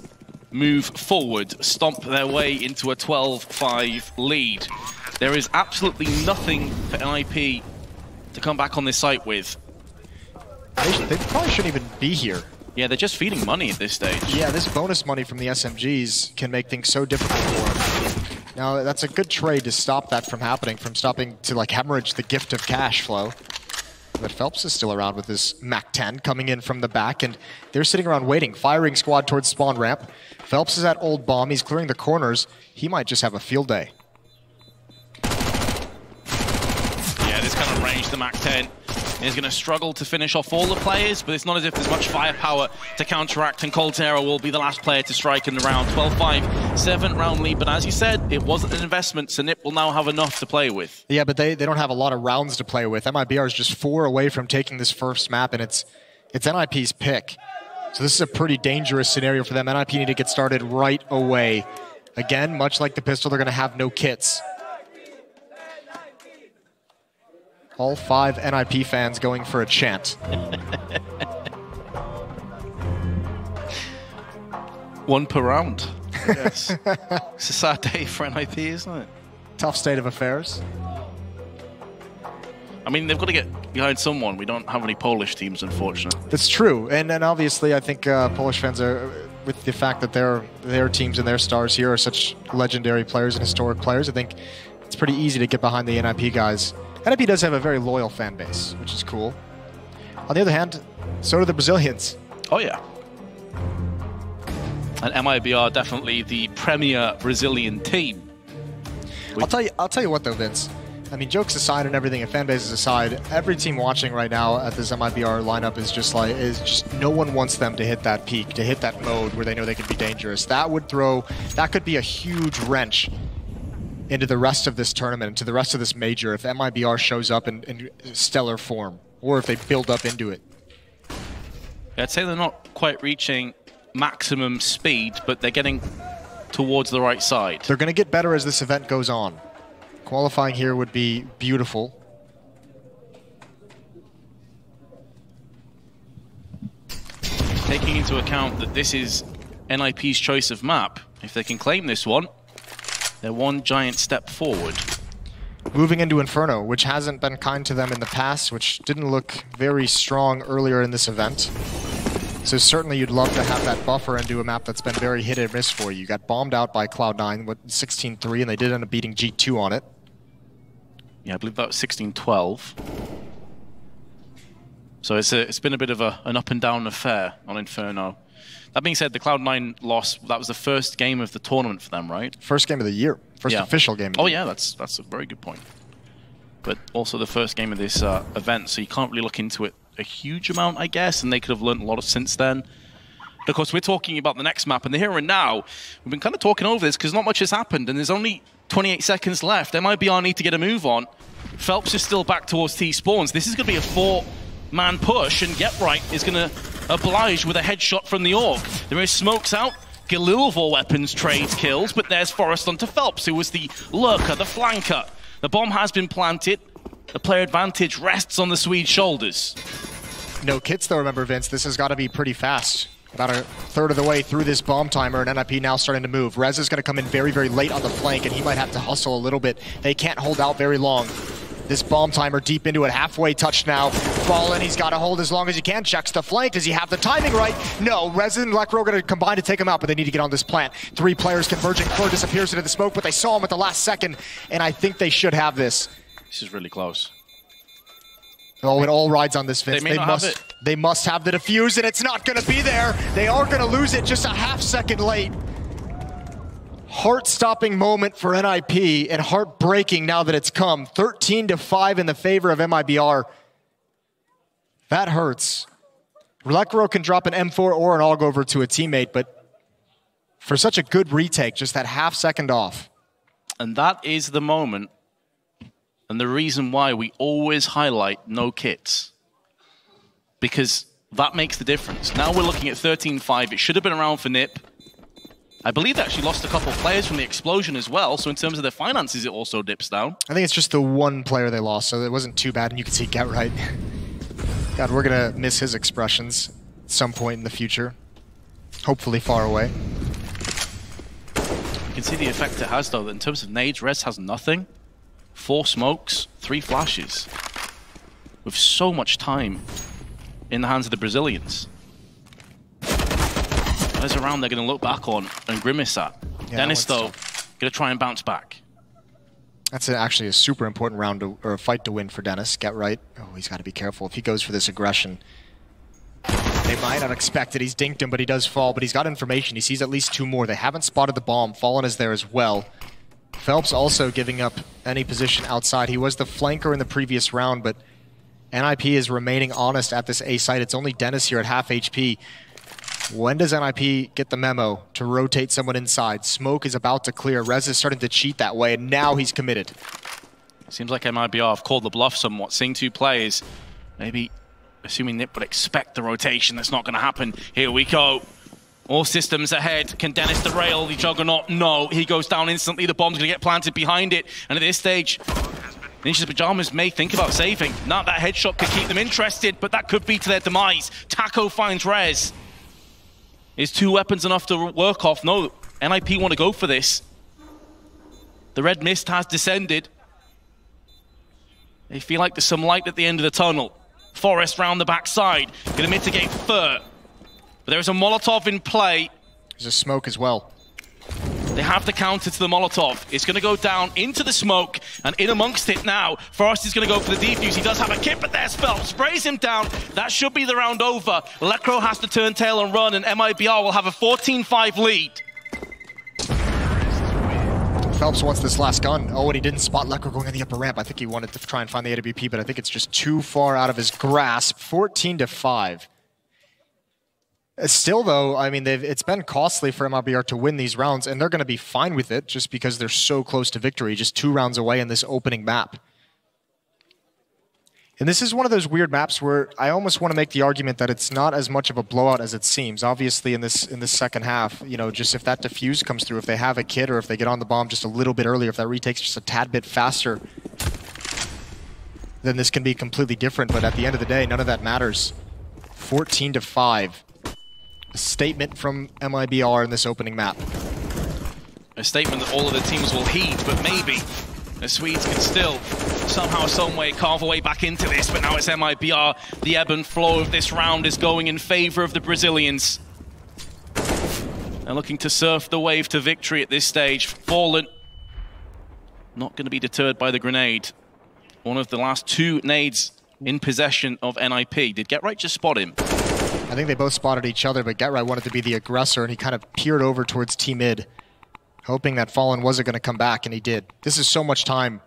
move forward, stomp their way into a 12-5 lead. There is absolutely nothing for NIP to come back on this site with. They probably shouldn't even be here. Yeah, they're just feeding money at this stage. Yeah, this bonus money from the SMGs can make things so difficult for them. Now, that's a good trade to stop that from happening, from stopping to like hemorrhage the gift of cash flow. But Phelps is still around with his MAC-10 coming in from the back, and they're sitting around waiting. Firing squad towards spawn ramp. Phelps is at old bomb. He's clearing the corners. He might just have a field day. Yeah, this kind of range, the MAC-10 is going to struggle to finish off all the players, but it's not as if there's much firepower to counteract, and coldzera will be the last player to strike in the round. 12-5, 7-round lead, but as you said, it wasn't an investment, so NIP will now have enough to play with. Yeah, but they don't have a lot of rounds to play with. MIBR is just 4 away from taking this first map, and it's NIP's pick. So this is a pretty dangerous scenario for them. NIP need to get started right away. Again, much like the pistol, they're going to have no kits. All 5 NIP fans going for a chant. One per round. Yes. It's a sad day for NIP, isn't it? Tough state of affairs. I mean, they've got to get behind someone. We don't have any Polish teams, unfortunately. That's true. And obviously, I think Polish fans are, with the fact that their teams and their stars here are such legendary players and historic players, I think it's pretty easy to get behind the NIP guys. NIP does have a very loyal fan base, which is cool. On the other hand, so do the Brazilians. Oh, yeah. And MIBR definitely the premier Brazilian team. I'll tell you what, though, Vince. I mean, jokes aside and everything, and fan bases aside, every team watching right now at this MIBR lineup is just no one wants them to hit that peak, to hit that mode where they know they can be dangerous. That could be a huge wrench into the rest of this tournament, into the rest of this major, if MIBR shows up in stellar form, or if they build up into it. Yeah, I'd say they're not quite reaching maximum speed, but they're getting towards the right side. They're going to get better as this event goes on. Qualifying here would be beautiful. taking into account that this is NIP's choice of map, if they can claim this one, they're one giant step forward. Moving into Inferno, which hasn't been kind to them in the past, which didn't look very strong earlier in this event. So certainly you'd love to have that buffer into a map that's been very hit and miss for you. You got bombed out by Cloud9 with 16-3, and they did end up beating G2 on it. Yeah, I believe that was 16-12. So it's been a bit of an up and down affair on Inferno. That being said, the Cloud9 loss, that was the first game of the tournament for them, right? First game of the year. First official game. Oh yeah, that's a very good point. But also the first game of this event, so you can't really look into it a huge amount, I guess, and they could have learned a lot since then. But of course, we're talking about the next map, and the here and now, we've been kind of talking over this because not much has happened, and there's only 28 seconds left. MIBR need to get a move on. Phelps is still back towards T-spawns. This is going to be a 4-man push, and GetRight is going to oblige with a headshot from the Orc. There is smokes out. Galil of all weapons trades kills, but there's Forrest onto Phelps, who was the lurker, the flanker. The bomb has been planted. The player advantage rests on the Swede's shoulders. No kits though, remember, Vince. This has got to be pretty fast. About a third of the way through this bomb timer, and NIP now starting to move. Rez is going to come in very, very late on the flank, and he might have to hustle a little bit. They can't hold out very long. This bomb timer deep into it, halfway touched now. Fallen, he's got to hold as long as he can. Checks the flank. Does he have the timing right? No, Rez and Lekro are going to combine to take him out, but they need to get on this plant. 3 players converging. Fur disappears into the smoke, but they saw him at the last second, and I think they should have this. This is really close. Oh, it all rides on this, Vince. They must have the defuse, and it's not going to be there. They are going to lose it just a half second late. Heart-stopping moment for NIP, and heartbreaking now that it's come. 13-5 in the favor of MIBR. That hurts. Lekro can drop an M4 or an AUG over to a teammate, but for such a good retake, just that half second off. And that is the moment, and the reason why we always highlight no kits. Because that makes the difference. Now we're looking at 13-5. It should have been around for NIP. I believe they actually lost a couple of players from the explosion as well, so in terms of their finances, it also dips down. I think it's just the one player they lost, so it wasn't too bad, and you can see GetRight. God, we're going to miss his expressions at some point in the future. Hopefully far away. You can see the effect it has, though, that in terms of nades, Rez has nothing. 4 smokes, 3 flashes. With so much time in the hands of the Brazilians. There's a round they're going to look back on and grimace at. Yeah, Dennis, though, going to try and bounce back. That's actually a super important round or a fight to win for Dennis. GetRight. Oh, he's got to be careful. If he goes for this aggression, they might not expect it. He's dinked him, but he does fall. But he's got information. He sees at least 2 more. They haven't spotted the bomb. Fallen is there as well. Phelps also giving up any position outside. He was the flanker in the previous round, but NIP is remaining honest at this A site. It's only Dennis here at half HP. When does NIP get the memo to rotate someone inside? Smoke is about to clear. Rez is starting to cheat that way, and now he's committed. Seems like MIBR have called the bluff somewhat. Seeing 2 players, maybe assuming Nip would expect the rotation. That's not going to happen. Here we go. All systems ahead. Can Dennis derail the Juggernaut? No. He goes down instantly. The bomb's going to get planted behind it. And at this stage, Ninja's Pajamas may think about saving. Not that headshot could keep them interested, but that could be to their demise. Taco finds Rez. Is 2 weapons enough to work off? No, NIP want to go for this. The red mist has descended. They feel like there's some light at the end of the tunnel. Forrest round the backside, going to mitigate Fur. But there is a Molotov in play. There's a smoke as well. They have the counter to the Molotov. It's going to go down into the smoke, and in amongst it now, Forrest is going to go for the defuse. He does have a kit, but there's Phelps. Sprays him down. That should be the round over. Lekro has to turn tail and run, and MIBR will have a 14-5 lead. Phelps wants this last gun. Oh, and he didn't spot Lekro going on the upper ramp. I think he wanted to try and find the AWP, but I think it's just too far out of his grasp. 14-5. Still, though, I mean, it's been costly for MIBR to win these rounds, and they're going to be fine with it just because they're so close to victory, just 2 rounds away in this opening map. And this is one of those weird maps where I almost want to make the argument that it's not as much of a blowout as it seems. Obviously, in this second half, you know, just if that defuse comes through, if they have a kit or if they get on the bomb just a little bit earlier, if that retake's just a tad bit faster, then this can be completely different. But at the end of the day, none of that matters. 14-5. A statement from MIBR in this opening map. A statement that all of the teams will heed, but maybe the Swedes can still somehow, someway carve a way back into this, but now it's MIBR. The ebb and flow of this round is going in favor of the Brazilians. They're looking to surf the wave to victory at this stage. Fallen, not going to be deterred by the grenade. One of the last 2 nades in possession of NIP. Did GetRight just spot him? I think they both spotted each other, but GetRight wanted to be the aggressor, and he kind of peered over towards T-mid, hoping that Fallen wasn't going to come back, and he did. This is so much time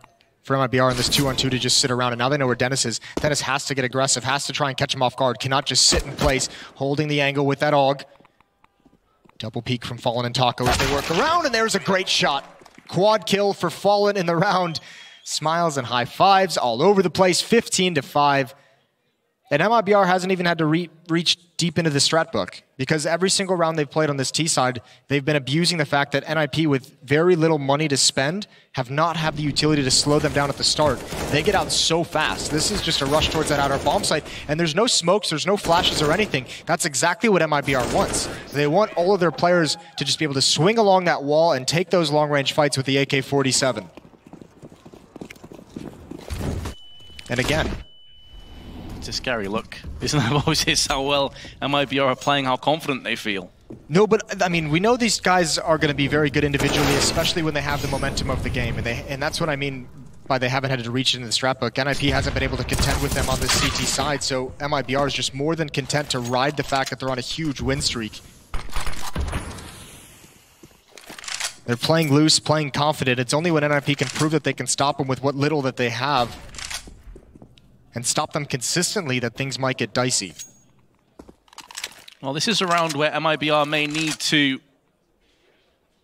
for MIBR in this 2-on-2 to just sit around, and now they know where Dennis is. Dennis has to get aggressive, has to try and catch him off guard, cannot just sit in place, holding the angle with that AUG. Double peek from Fallen and Taco as they work around, and there's a great shot. Quad kill for Fallen in the round. Smiles and high fives all over the place, 15-5. And MIBR hasn't even had to reach deep into the strat book, because every single round they've played on this T side, they've been abusing the fact that NIP, with very little money to spend, have not had the utility to slow them down at the start. They get out so fast. This is just a rush towards that outer bomb site, and there's no smokes, there's no flashes or anything. That's exactly what MIBR wants. They want all of their players to just be able to swing along that wall and take those long-range fights with the AK-47. And again, it's a scary look. Isn't that always is how well MIBR are playing, how confident they feel? No, but I mean, we know these guys are going to be very good individually, especially when they have the momentum of the game. And that's what I mean by they haven't had to reach into the strat book. NIP hasn't been able to contend with them on the CT side, so MIBR is just more than content to ride the fact that they're on a huge win streak. They're playing loose, playing confident. It's only when NIP can prove that they can stop them with what little that they have and stop them consistently that things might get dicey. Well, this is a round where MIBR may need to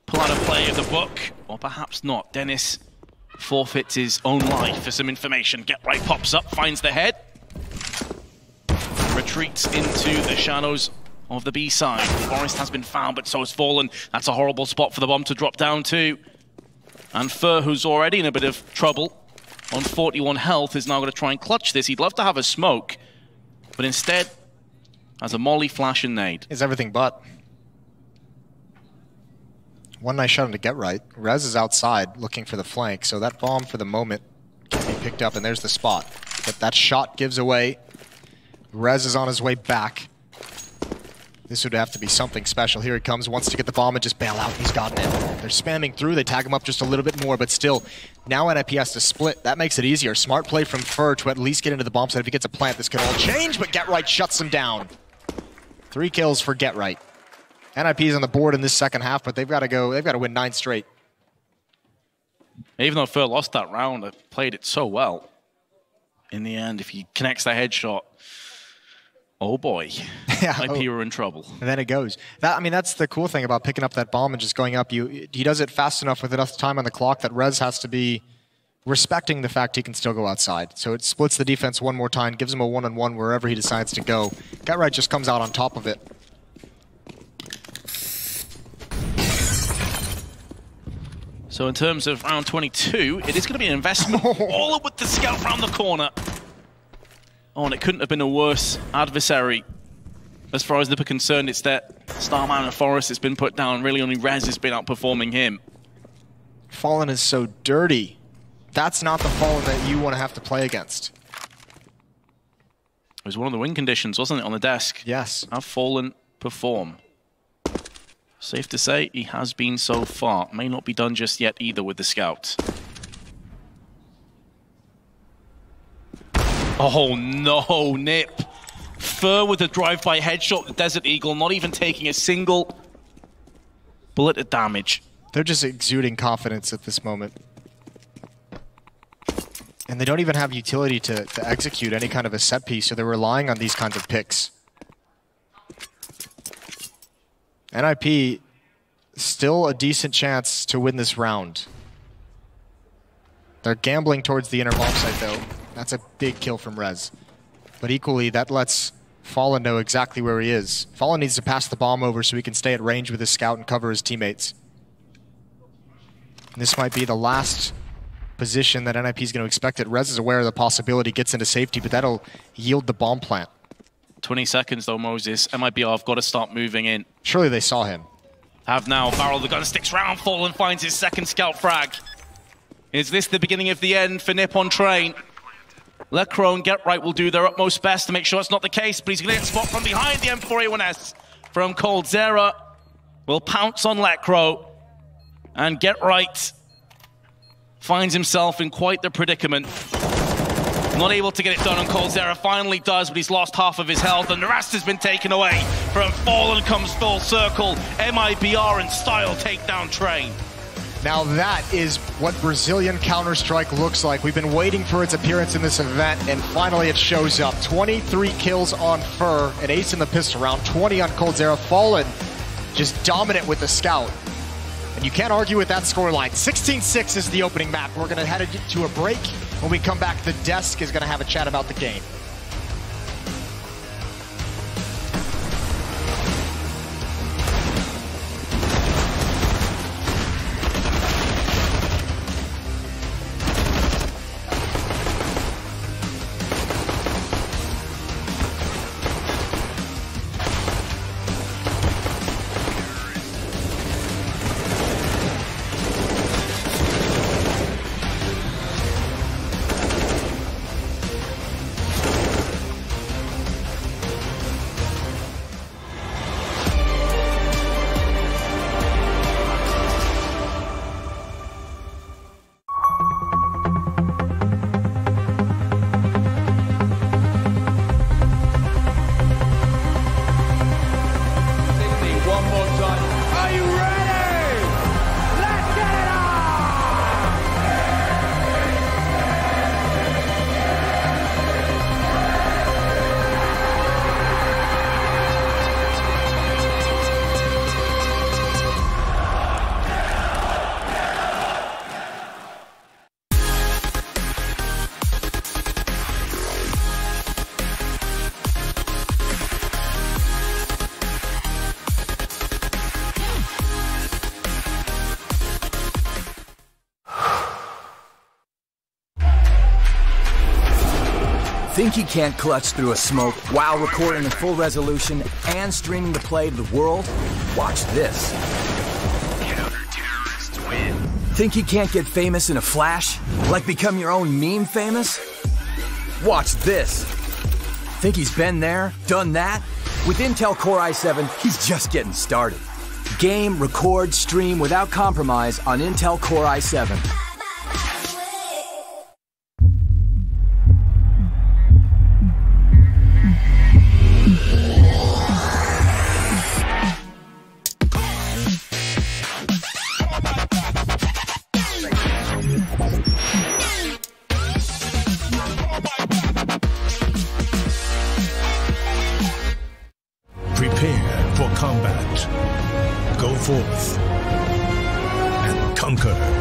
pull out a play of the book, or perhaps not. Dennis forfeits his own life for some information. GetRight pops up, finds the head, retreats into the shadows of the B side. Forest has been found, but so has Fallen. That's a horrible spot for the bomb to drop down to. And Fur, who's already in a bit of trouble, on 41 health, is now going to try and clutch this. He'd love to have a smoke, but instead has a molly, flash, and nade. Is everything but. One nice shot into GetRight. Rez is outside looking for the flank, so that bomb for the moment can be picked up, and there's the spot. But that shot gives away. Rez is on his way back. This would have to be something special. Here he comes, wants to get the bomb and just bail out. He's gotten it. They're spamming through. They tag him up just a little bit more, but still, now NIP has to split. That makes it easier. Smart play from Fur to at least get into the bomb site. If he gets a plant, this could all change, but GetRight shuts him down. 3 kills for GetRight. NIP is on the board in this second half, but they've got to go. They've got to win 9 straight. Even though Fur lost that round, they played it so well. In the end, if he connects the headshot, oh boy, yeah, IP were in trouble. And then it goes. I mean, that's the cool thing about picking up that bomb and just going up. He does it fast enough with enough time on the clock that Rez has to be respecting the fact he can still go outside. So it splits the defense one more time, gives him a one-on-one wherever he decides to go. GetRight just comes out on top of it. So in terms of round 22, it is going to be an investment all up with the scout round the corner. Oh, and it couldn't have been a worse adversary. As far as they're concerned, it's that Starman and Forest has been put down. Really only Rez has been outperforming him. Fallen is so dirty. That's not the Fallen that you want to have to play against. It was one of the win conditions, wasn't it, on the desk? Yes. Have Fallen perform. Safe to say, he has been so far. May not be done just yet either with the scout. Oh no, Nip. Fur with a drive-by headshot, the Desert Eagle, not even taking a single bullet of damage. They're just exuding confidence at this moment. And they don't even have utility to execute any kind of a set piece, so they're relying on these kinds of picks. NIP, still a decent chance to win this round. They're gambling towards the inner bomb site, though. That's a big kill from Rez. But equally, that lets Fallen know exactly where he is. Fallen needs to pass the bomb over so he can stay at range with his scout and cover his teammates. And this might be the last position that NIP is going to expect it. Rez is aware of the possibility, gets into safety, but that'll yield the bomb plant. 20 seconds though, Moses. MIBR have got to start moving in. Surely they saw him. Have now. Barrel the gun sticks round. Fallen finds his second scout frag. Is this the beginning of the end for Nippon Train? Lecro and Get Right will do their utmost best to make sure it's not the case, but he's going to get spot from behind the M4A1S from Coldzera. Will pounce on Lecro, and Get Right finds himself in quite the predicament. Not able to get it done, and Coldzera finally does, but he's lost half of his health, and the rest has been taken away. From Fallen comes full circle. MIBR in style take down Train. Now that is what Brazilian Counter-Strike looks like. We've been waiting for its appearance in this event, and finally it shows up. 23 kills on Fur, an ace in the pistol round, 20 on Coldzera. Fallen just dominant with the scout. And you can't argue with that scoreline. 16-6 is the opening map. We're going to head to a break. When we come back, the desk is going to have a chat about the game. Think you can't clutch through a smoke while recording in full resolution and streaming the play to the world? Watch this. Counter-terrorists win. Think you can't get famous in a flash? Like become your own meme famous? Watch this. Think he's been there, done that? With Intel Core i7, he's just getting started. Game, record, stream without compromise on Intel Core i7. Prepare for combat. Go forth and conquer.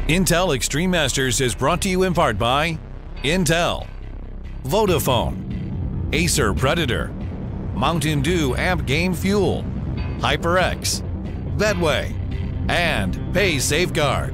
Intel Extreme Masters is brought to you in part by Intel, Vodafone, Acer Predator, Mountain Dew Amp Game Fuel, HyperX, Bedway, and Pay Safeguard.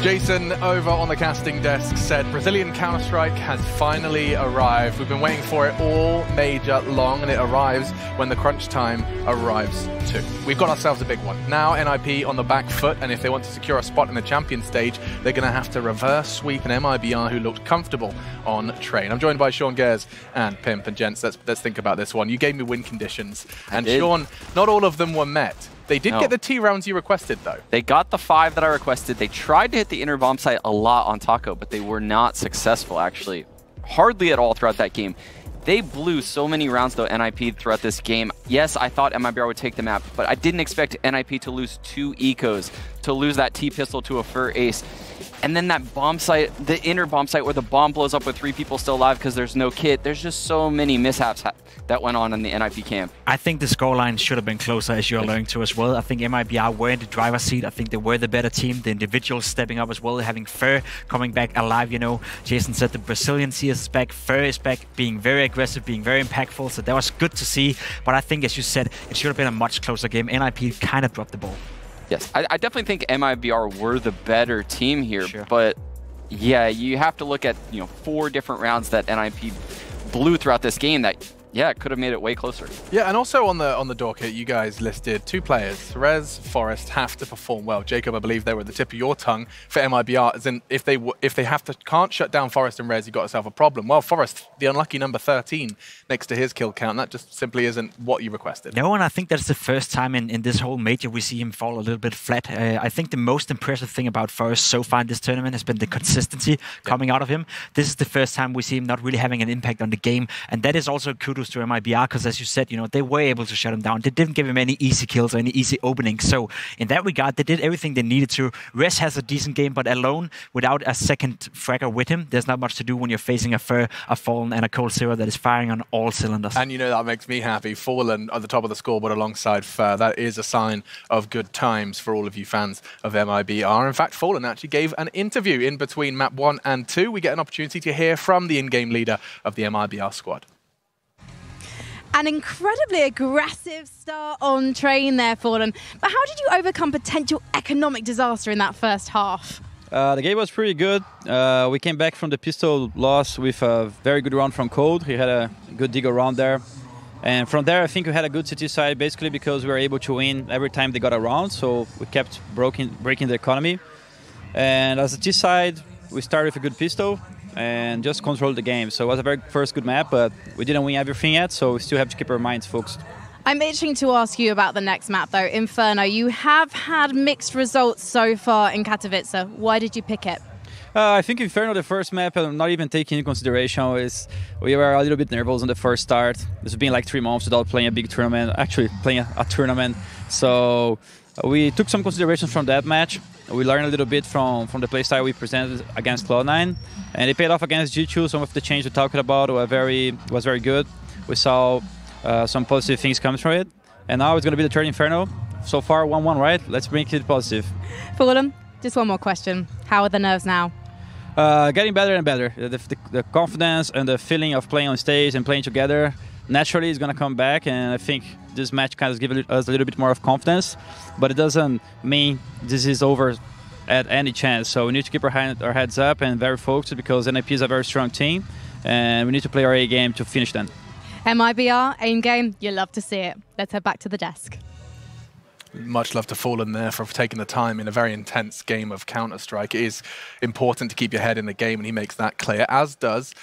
Jason over on the casting desk said Brazilian Counter-Strike has finally arrived. We've been waiting for it all major long, and it arrives when the crunch time arrives too. We've got ourselves a big one. Now NIP on the back foot, and if they want to secure a spot in the champion stage, they're going to have to reverse sweep an MIBR who looked comfortable on train. I'm joined by Sean Gers and Pimp. And gents, let's think about this one. You gave me win conditions, and Sean, not all of them were met. They did get the T rounds you requested, though. They got the 5 that I requested. They tried to hit the inner bomb site a lot on Taco, but they were not successful, actually. Hardly at all throughout that game. They blew so many rounds, though, NIP, throughout this game. Yes, I thought MIBR would take the map, but I didn't expect NIP to lose 2 ecos, to lose that T-pistol to a Fur Ace. And then that bomb site, the inner bomb site where the bomb blows up with 3 people still alive because there's no kit. There's just so many mishaps that went on in the NIP camp. I think the scoreline should have been closer, as you're alluding to as well. I think MIBR were in the driver's seat. I think they were the better team. The individuals stepping up as well, having Fur coming back alive, you know. Jason said the Brazilian CS is back, Fur is back, being very aggressive, being very impactful. So that was good to see. But I think, as you said, it should have been a much closer game. NIP kind of dropped the ball. Yes, I definitely think MIBR were the better team here, but yeah, you have to look at 4 different rounds that NIP blew throughout this game that it could have made it way closer. Yeah, and also on the docket, you guys listed 2 players. Rez, Forest have to perform well. Jacob, I believe they were at the tip of your tongue for MIBR, as in if they can't shut down Forest and Rez, you got yourself a problem. Well, Forest, the unlucky number 13 next to his kill count, that just simply isn't what you requested. No, and I think that's the first time in this whole major we see him fall a little bit flat. I think the most impressive thing about Forest so far in this tournament has been the consistency coming out of him. This is the first time we see him not really having an impact on the game, and that is also kudos to MIBR, because as you said, they were able to shut him down. They didn't give him any easy kills or any easy openings. So in that regard, they did everything they needed to. Rez has a decent game, but alone, without a second fragger with him, there's not much to do when you're facing a Fur, a Fallen, and a Cold Zero that is firing on all cylinders. And that makes me happy. Fallen at the top of the scoreboard alongside Fur. That is a sign of good times for all of you fans of MIBR. In fact, Fallen actually gave an interview in between map 1 and 2. We get an opportunity to hear from the in-game leader of the MIBR squad. An incredibly aggressive start on train there, Fallen. But how did you overcome potential economic disaster in that first half? The game was pretty good. We came back from the pistol loss with a very good round from Cold. He had a good dig around there. And from there, I think we had a good CT side, basically because we were able to win every time they got a round. So we kept breaking the economy. And as a T side, we started with a good pistol and just controlled the game. So it was a very first good map, but we didn't win everything yet, so we still have to keep our minds focused. I'm itching to ask you about the next map, though, Inferno. You have had mixed results so far in Katowice. Why did you pick it? I think Inferno, the first map, I'm not even taking into consideration, is we were a little bit nervous on the first start. It's been like 3 months without playing a big tournament, actually playing a tournament. So we took some considerations from that match. We learned a little bit from the playstyle we presented against Cloud9, and it paid off against G2. Some of the changes we talked about was very good. We saw some positive things coming from it, and now it's going to be the third Inferno. So far, 1-1, right? Let's make it positive. Fulham, just one more question. How are the nerves now? Getting better and better. The confidence and the feeling of playing on stage and playing together naturally is going to come back, and I think this match kind of gives us a little bit more of confidence, but it doesn't mean this is over at any chance. So we need to keep our heads up and very focused, because NIP is a very strong team, and we need to play our A game to finish them. MIBR, aim game, you love to see it. Let's head back to the desk. Much love to Fallen there for taking the time in a very intense game of Counter-Strike. It is important to keep your head in the game, and he makes that clear, as does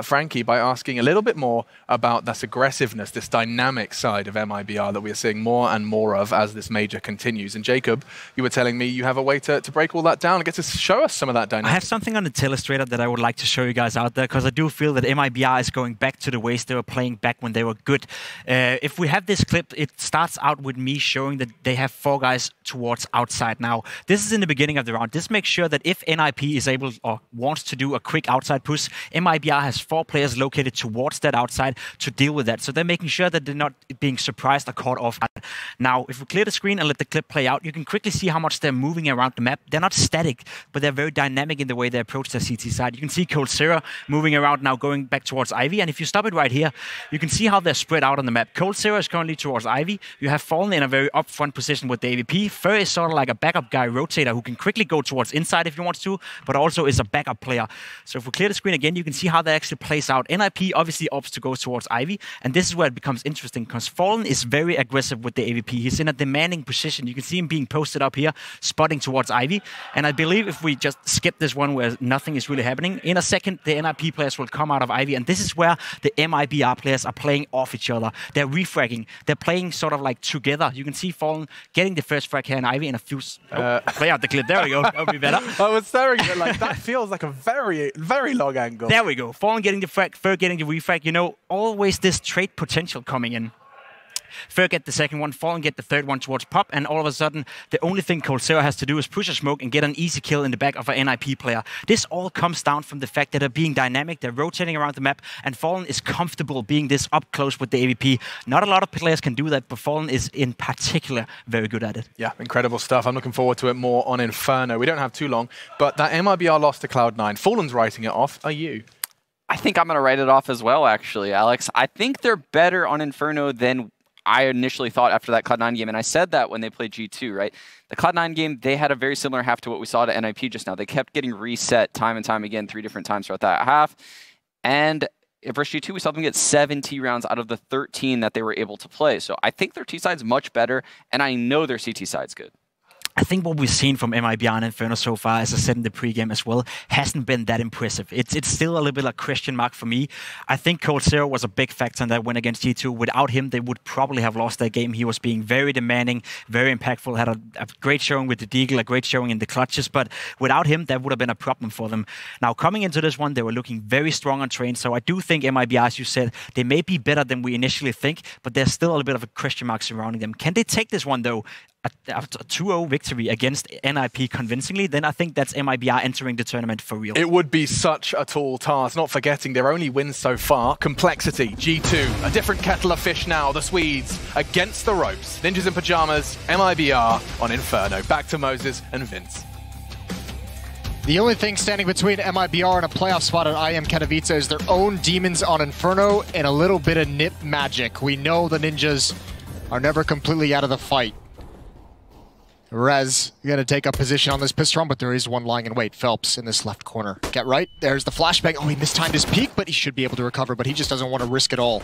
Frankie by asking a little bit more about this aggressiveness, this dynamic side of MIBR that we are seeing more and more of as this major continues. And Jacob, you were telling me you have a way to break all that down and get to show us some of that dynamic. I have something on the Telestrator that I would like to show you guys out there, because I do feel that MIBR is going back to the ways they were playing back when they were good. If we have this clip, it starts out with me showing that they have 4 guys towards outside now. This is in the beginning of the round. This makes sure that if NIP is able or wants to do a quick outside push, MIBR has 4 players located towards that outside to deal with that. So they're making sure that they're not being surprised or caught off guard. Now, if we clear the screen and let the clip play out, you can quickly see how much they're moving around the map. They're not static, but they're very dynamic in the way they approach their CT side. You can see coldzera moving around now, going back towards Ivy. And if you stop it right here, you can see how they're spread out on the map. coldzera is currently towards Ivy. You have Fallen in a very upfront position with the AVP. Fur is sort of like a backup guy rotator who can quickly go towards inside if he wants to, but also is a backup player. So if we clear the screen again, you can see how that actually plays out. NIP obviously opts to go towards Ivy, and this is where it becomes interesting, because Fallen is very aggressive with the AVP. He's in a demanding position. You can see him being posted up here, spotting towards Ivy. And I believe if we just skip this one where nothing is really happening, in a second the NIP players will come out of Ivy, and this is where the MIBR players are playing off each other. They're refragging. They're playing sort of like together. You can see Fallen getting the first frag here in Ivy in a few... play out the clip. There we go. That would be better. I was staring at it like, that feels like a very, very long angle. There we go. Fallen getting the frag, Fur getting the refrag. You know, always this trade potential coming in. Fur get the second one, Fallen get the third one towards Pop, and all of a sudden, the only thing coldzera has to do is push a smoke and get an easy kill in the back of an NIP player. This all comes down from the fact that they're being dynamic, they're rotating around the map, and Fallen is comfortable being this up close with the AVP. Not a lot of players can do that, but Fallen is in particular very good at it. Yeah, incredible stuff. I'm looking forward to it more on Inferno. We don't have too long, but that MIBR loss to Cloud9, Fallen's writing it off. Are you? I think I'm going to write it off as well, actually, Alex. I think they're better on Inferno than I initially thought after that Cloud9 game, and I said that when they played G2, right? The Cloud9 game, they had a very similar half to what we saw to NIP just now. They kept getting reset time and time again, 3 different times throughout that half. And versus G2, we saw them get 7 T rounds out of the 13 that they were able to play. So I think their T side's much better, and I know their CT side's good. I think what we've seen from MIBR and Inferno so far, as I said in the pregame as well, hasn't been that impressive. It's still a little bit like a question mark for me. I think coldzera was a big factor in that win against G2. Without him, they would probably have lost that game. He was being very demanding, very impactful, had a great showing with the Deagle, a great showing in the clutches, but without him, that would have been a problem for them. Now, coming into this one, they were looking very strong on train, so I do think MIBR, as you said, they may be better than we initially think, but there's still a little bit of a question mark surrounding them. Can they take this one, though? After a 2-0 victory against NIP convincingly, then I think that's MIBR entering the tournament for real. It would be such a tall task, not forgetting their only wins so far. Complexity, G2, a different kettle of fish now. The Swedes against the ropes. Ninjas in Pajamas, MIBR on Inferno. Back to Moses and Vince. The only thing standing between MIBR and a playoff spot at IEM Katowice is their own demons on Inferno and a little bit of nip magic. We know the Ninjas are never completely out of the fight. Rez going to take up position on this pistol, but there is one lying in wait. Phelps in this left corner. Get right. There's the flashbang. Oh, he mistimed his peek, but he should be able to recover, but he just doesn't want to risk it all.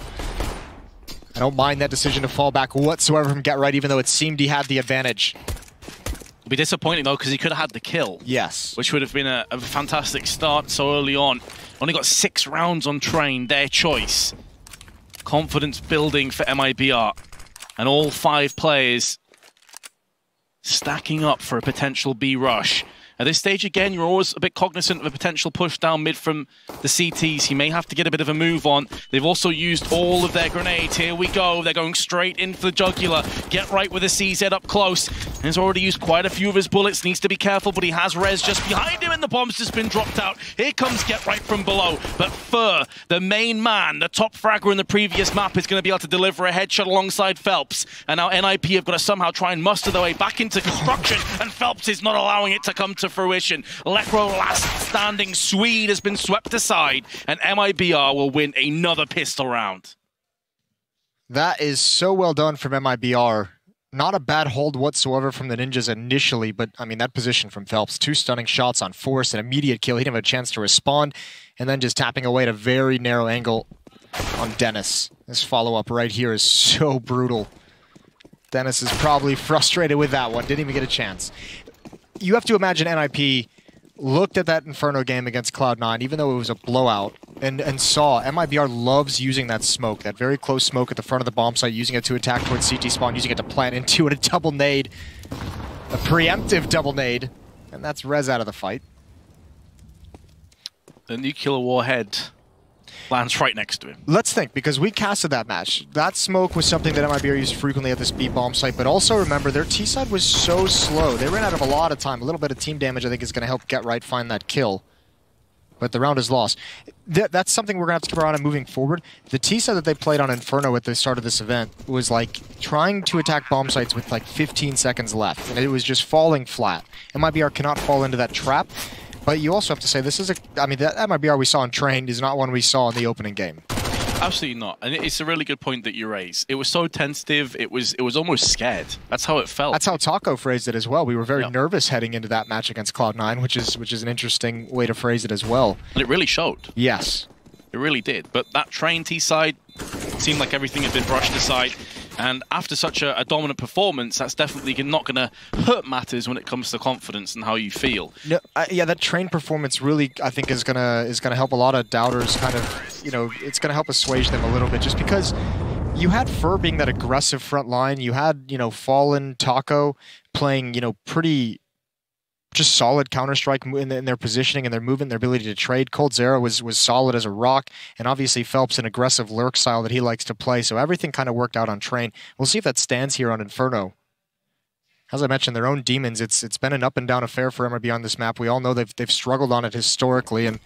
I don't mind that decision to fall back whatsoever from Get Right, even though it seemed he had the advantage. It'll be disappointing, though, because he could have had the kill. Yes. Which would have been a fantastic start so early on. Only got 6 rounds on train, their choice. Confidence building for MIBR. And all 5 players stacking up for a potential B rush. At this stage, again, you're always a bit cognizant of a potential push down mid from the CTs. He may have to get a bit of a move on. They've also used all of their grenades. Here we go. They're going straight in for the jugular. Get right with the CZ up close. He's already used quite a few of his bullets. Needs to be careful, but he has Rez just behind him, and the bomb's just been dropped out. Here comes Get Right from below. But Fur, the main man, the top fragger in the previous map, is going to be able to deliver a headshot alongside Phelps. And now NIP have got to somehow try and muster their way back into construction, and Phelps is not allowing it to come to fruition. Lekro, last standing Swede, has been swept aside, and MIBR will win another pistol round. That is so well done from MIBR. Not a bad hold whatsoever from the Ninjas initially, but I mean, that position from Phelps, 2 stunning shots on Force, an immediate kill. He didn't have a chance to respond, and then just tapping away at a very narrow angle on Dennis. This follow-up right here is so brutal. Dennis is probably frustrated with that one. Didn't even get a chance. You have to imagine NIP looked at that Inferno game against Cloud9, even though it was a blowout, and saw, MIBR loves using that smoke, that very close smoke at the front of the bomb site, using it to attack towards CT spawn, using it to plant into it, a double nade. A preemptive double nade. And that's Rez out of the fight. The nuclear warhead lands right next to him. Let's think, because we casted that match. That smoke was something that MIBR used frequently at this B bomb site, but also remember, their T side was so slow. They ran out of a lot of time. A little bit of team damage, I think, is going to help Get Right find that kill. But the round is lost. That's something we're going to have to keep our eye on moving forward. The T side that they played on Inferno at the start of this event was like trying to attack bomb sites with like 15 seconds left, and it was just falling flat. MIBR cannot fall into that trap, but you also have to say this is I mean, that MIBR we saw in Train is not one we saw in the opening game. Absolutely not. And it's a really good point that you raise. It was so tentative, it was almost scared. That's how it felt. That's how Taco phrased it as well. We were very nervous heading into that match against Cloud9, which is an interesting way to phrase it as well. And it really showed. Yes. It really did. But that Train T side seemed like everything had been brushed aside. And after such a dominant performance, that's definitely not going to hurt matters when it comes to confidence and how you feel. No, yeah, that Train performance really, I think, is gonna help a lot of doubters. Kind of, you know, it's gonna help assuage them a little bit, just because you had Fur being that aggressive front line. You had, you know, Fallen, Taco playing, you know, pretty just solid Counter-Strike in their positioning and their movement, their ability to trade. Cold Zero was solid as a rock, and obviously Phelps an aggressive lurk style that he likes to play, so everything kind of worked out on Train. We'll see if that stands here on Inferno. As I mentioned, their own demons, it's been an up and down affair for MIBR on this map. We all know they've struggled on it historically and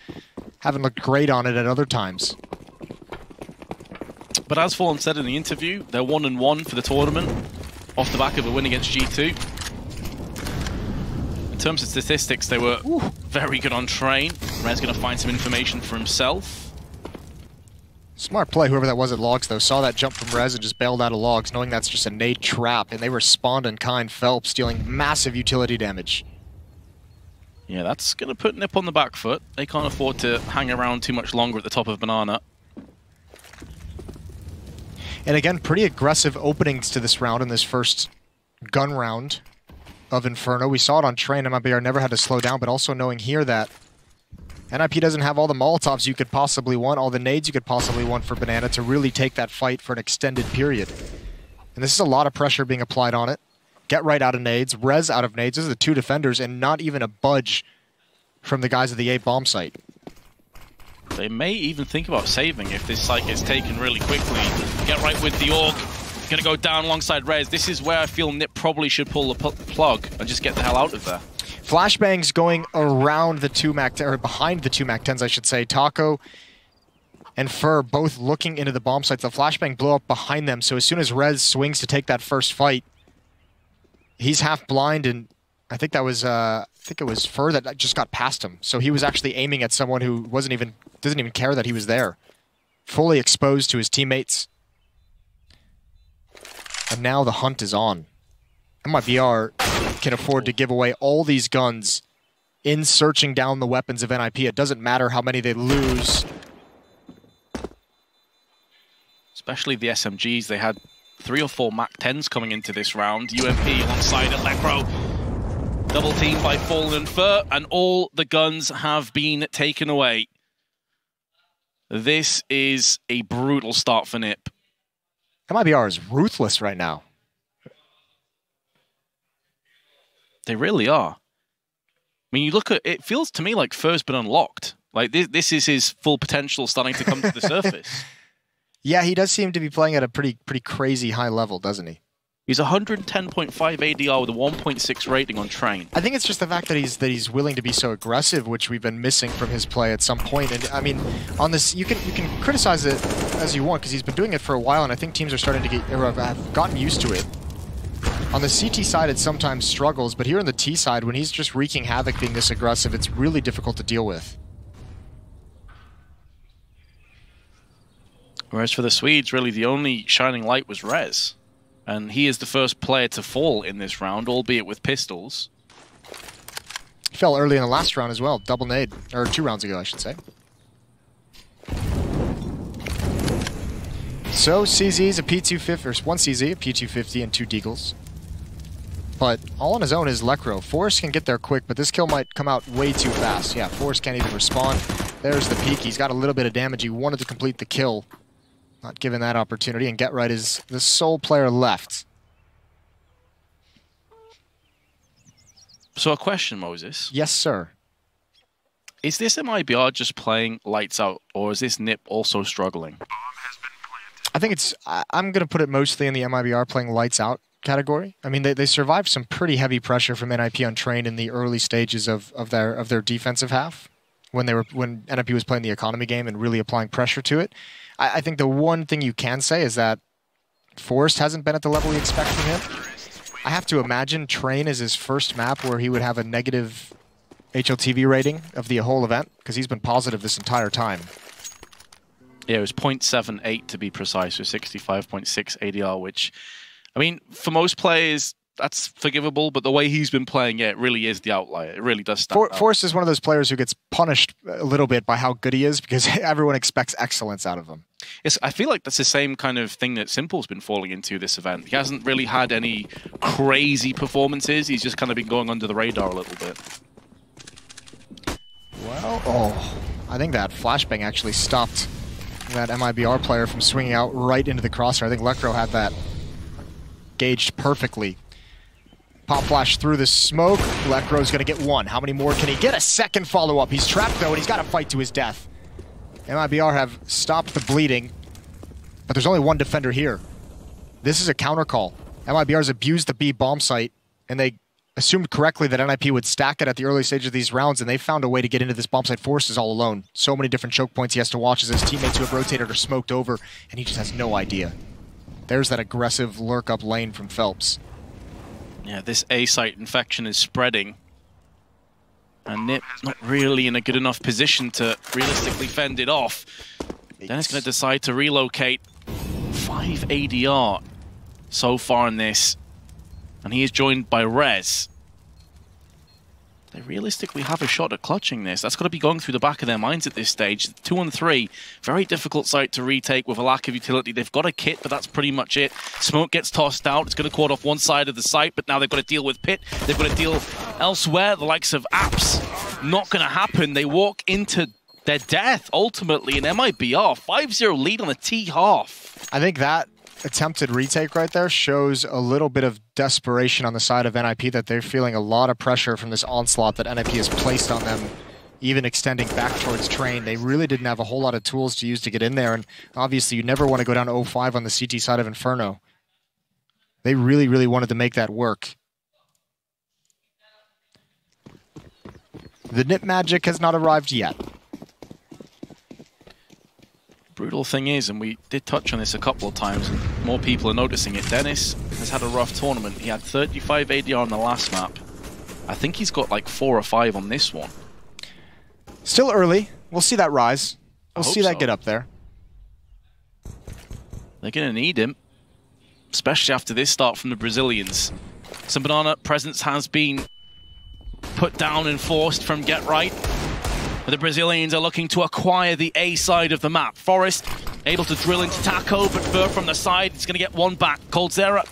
haven't looked great on it at other times. But as Fallen said in the interview, they're 1-1 for the tournament off the back of a win against G2. In terms of statistics, they were very good on Train. Red's going to find some information for himself. Smart play, whoever that was at Logs, though. Saw that jump from Rez and just bailed out of Logs, knowing that's just a nade trap, and they respond in kind. Phelps dealing massive utility damage. Yeah, that's going to put Nip on the back foot. They can't afford to hang around too much longer at the top of Banana. And again, pretty aggressive openings to this round in this first gun round of Inferno. We saw it on Train. MIBR never had to slow down, but also knowing here that NIP doesn't have all the Molotovs you could possibly want, all the nades you could possibly want for Banana to really take that fight for an extended period. And this is a lot of pressure being applied on it. Get Right out of nades, Rez out of nades. Those are the two defenders, and not even a budge from the guys at the A bomb site. They may even think about saving if this site gets taken really quickly. Get Right with the Orc. Gonna go down alongside Rez. This is where I feel Nip probably should pull the plug and just get the hell out of there. Flashbangs going around the two Mac, or behind the two Mac-10s, I should say. Taco and Fur both looking into the bomb sites. The flashbang blew up behind them, so as soon as Rez swings to take that first fight, he's half blind, and I think that was I think it was Fur that just got past him. So he was actually aiming at someone who doesn't even care that he was there. Fully exposed to his teammates. And now the hunt is on. MIBR can afford to give away all these guns in searching down the weapons of NIP. It doesn't matter how many they lose. Especially the SMGs. They had 3 or 4 Mac-10s coming into this round. UMP alongside Elecro. Double team by Fallen and Fur, and all the guns have been taken away. This is a brutal start for Nip. MIBR is ruthless right now. They really are. I mean, you look at it, feels to me like Fur's been unlocked. Like this is his full potential starting to come to the surface. Yeah, he does seem to be playing at a pretty crazy high level, doesn't he? He's 110.5 ADR with a 1.6 rating on Train. I think it's just the fact that he's willing to be so aggressive, which we've been missing from his play at some point. And I mean, on this, you can criticize it as you want because he's been doing it for a while, and I think teams are starting to have gotten used to it. On the CT side, it sometimes struggles, but here on the T side, when he's just wreaking havoc being this aggressive, it's really difficult to deal with. Whereas for the Swedes, really the only shining light was Rez. And he is the first player to fall in this round, albeit with pistols. He fell early in the last round as well, double nade, or 2 rounds ago, I should say. So CZ's a P250, or 1 CZ, a P250, and 2 Deagles. But all on his own is Lecro. Forrest can get there quick, but this kill might come out way too fast. Yeah, Forrest can't even respond. There's the peek. He's got a little bit of damage. He wanted to complete the kill. Not given that opportunity, and Get Right is the sole player left. So a question, Moses. Yes, sir. Is this MIBR just playing lights out, or is this NIP also struggling? I think it's, I'm going to put it mostly in the MIBR playing lights out category. I mean, they survived some pretty heavy pressure from NIP Untrained in the early stages of their defensive half when NIP was playing the economy game and really applying pressure to it. I think the one thing you can say is that Forrest hasn't been at the level we expect from him. I have to imagine Train is his first map where he would have a negative HLTV rating of the whole event, because he's been positive this entire time. Yeah, it was 0.78 to be precise, with 65.6 ADR, which, I mean, for most players, that's forgivable, but the way he's been playing, yeah, it really is the outlier. It really does stand out. Forrest is one of those players who gets punished a little bit by how good he is, because everyone expects excellence out of him. I feel like that's the same kind of thing that Simple's been falling into this event. He hasn't really had any crazy performances. He's just kind of been going under the radar a little bit. Well, oh, I think that flashbang actually stopped that MIBR player from swinging out right into the crosshair. I think Lecro had that gauged perfectly. Pop flash through the smoke. Lecro's going to get one. How many more can he get? A second follow-up. He's trapped, though, and he's got to fight to his death. MIBR have stopped the bleeding, but there's only one defender here. This is a counter call. MIBR's abused the B bomb site, and they assumed correctly that NIP would stack it at the early stage of these rounds, and they found a way to get into this bomb site. Forrest is all alone. So many different choke points he has to watch as his teammates who have rotated are smoked over, and he just has no idea. There's that aggressive lurk up lane from Phelps. Yeah, this A-site infection is spreading. And NIP not really in a good enough position to realistically fend it off. Dennis going to decide to relocate. 5 ADR so far in this. And he is joined by Rez. They realistically have a shot at clutching this. That's got to be going through the back of their minds at this stage. 2 on 3. Very difficult site to retake with a lack of utility. They've got a kit, but that's pretty much it. Smoke gets tossed out. It's going to quad off one side of the site, but now they've got to deal with Pit. They've got to deal elsewhere. The likes of Apps. Not going to happen. They walk into their death, ultimately, in MIBR. 5-0 lead on the T half. I think that attempted retake right there shows a little bit of desperation on the side of NIP, that they're feeling a lot of pressure from this onslaught that NIP has placed on them, even extending back towards Train. They really didn't have a whole lot of tools to use to get in there, and obviously you never want to go down 0-5 on the CT side of Inferno. They really, really wanted to make that work. The NIP magic has not arrived yet. Brutal thing is, and we did touch on this a couple of times, and more people are noticing it, Dennis has had a rough tournament. He had 35 ADR on the last map. I think he's got like 4 or 5 on this one. Still early. We'll see that rise. We'll see that get up there. They're going to need him, especially after this start from the Brazilians. Some banana presence has been put down and forced from Get Right. The Brazilians are looking to acquire the A side of the map. Forrest able to drill into Taco, but Fur from the side, it's going to get one back. Coldzera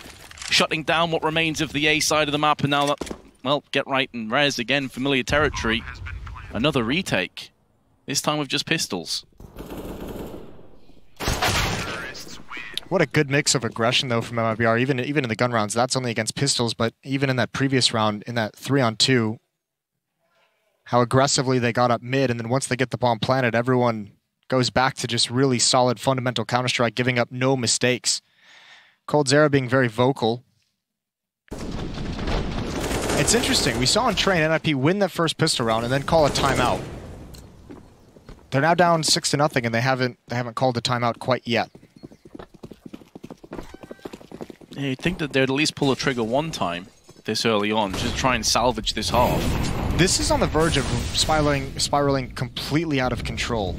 shutting down what remains of the A side of the map, and now that, well, Get Right and Rez, again, familiar territory. Another retake, this time with just pistols. What a good mix of aggression, though, from MIBR, even in the gun rounds. That's only against pistols, but even in that previous round, in that 3-on-2, how aggressively they got up mid, and then once they get the bomb planted, everyone goes back to just really solid fundamental Counter-Strike, giving up no mistakes. Coldzera being very vocal. It's interesting. We saw on Train NIP win that first pistol round and then call a timeout. They're now down 6-0, and they haven't called a timeout quite yet. Yeah, you'd think that they'd at least pull a trigger one time this early on, just try and salvage this half. This is on the verge of spiraling completely out of control.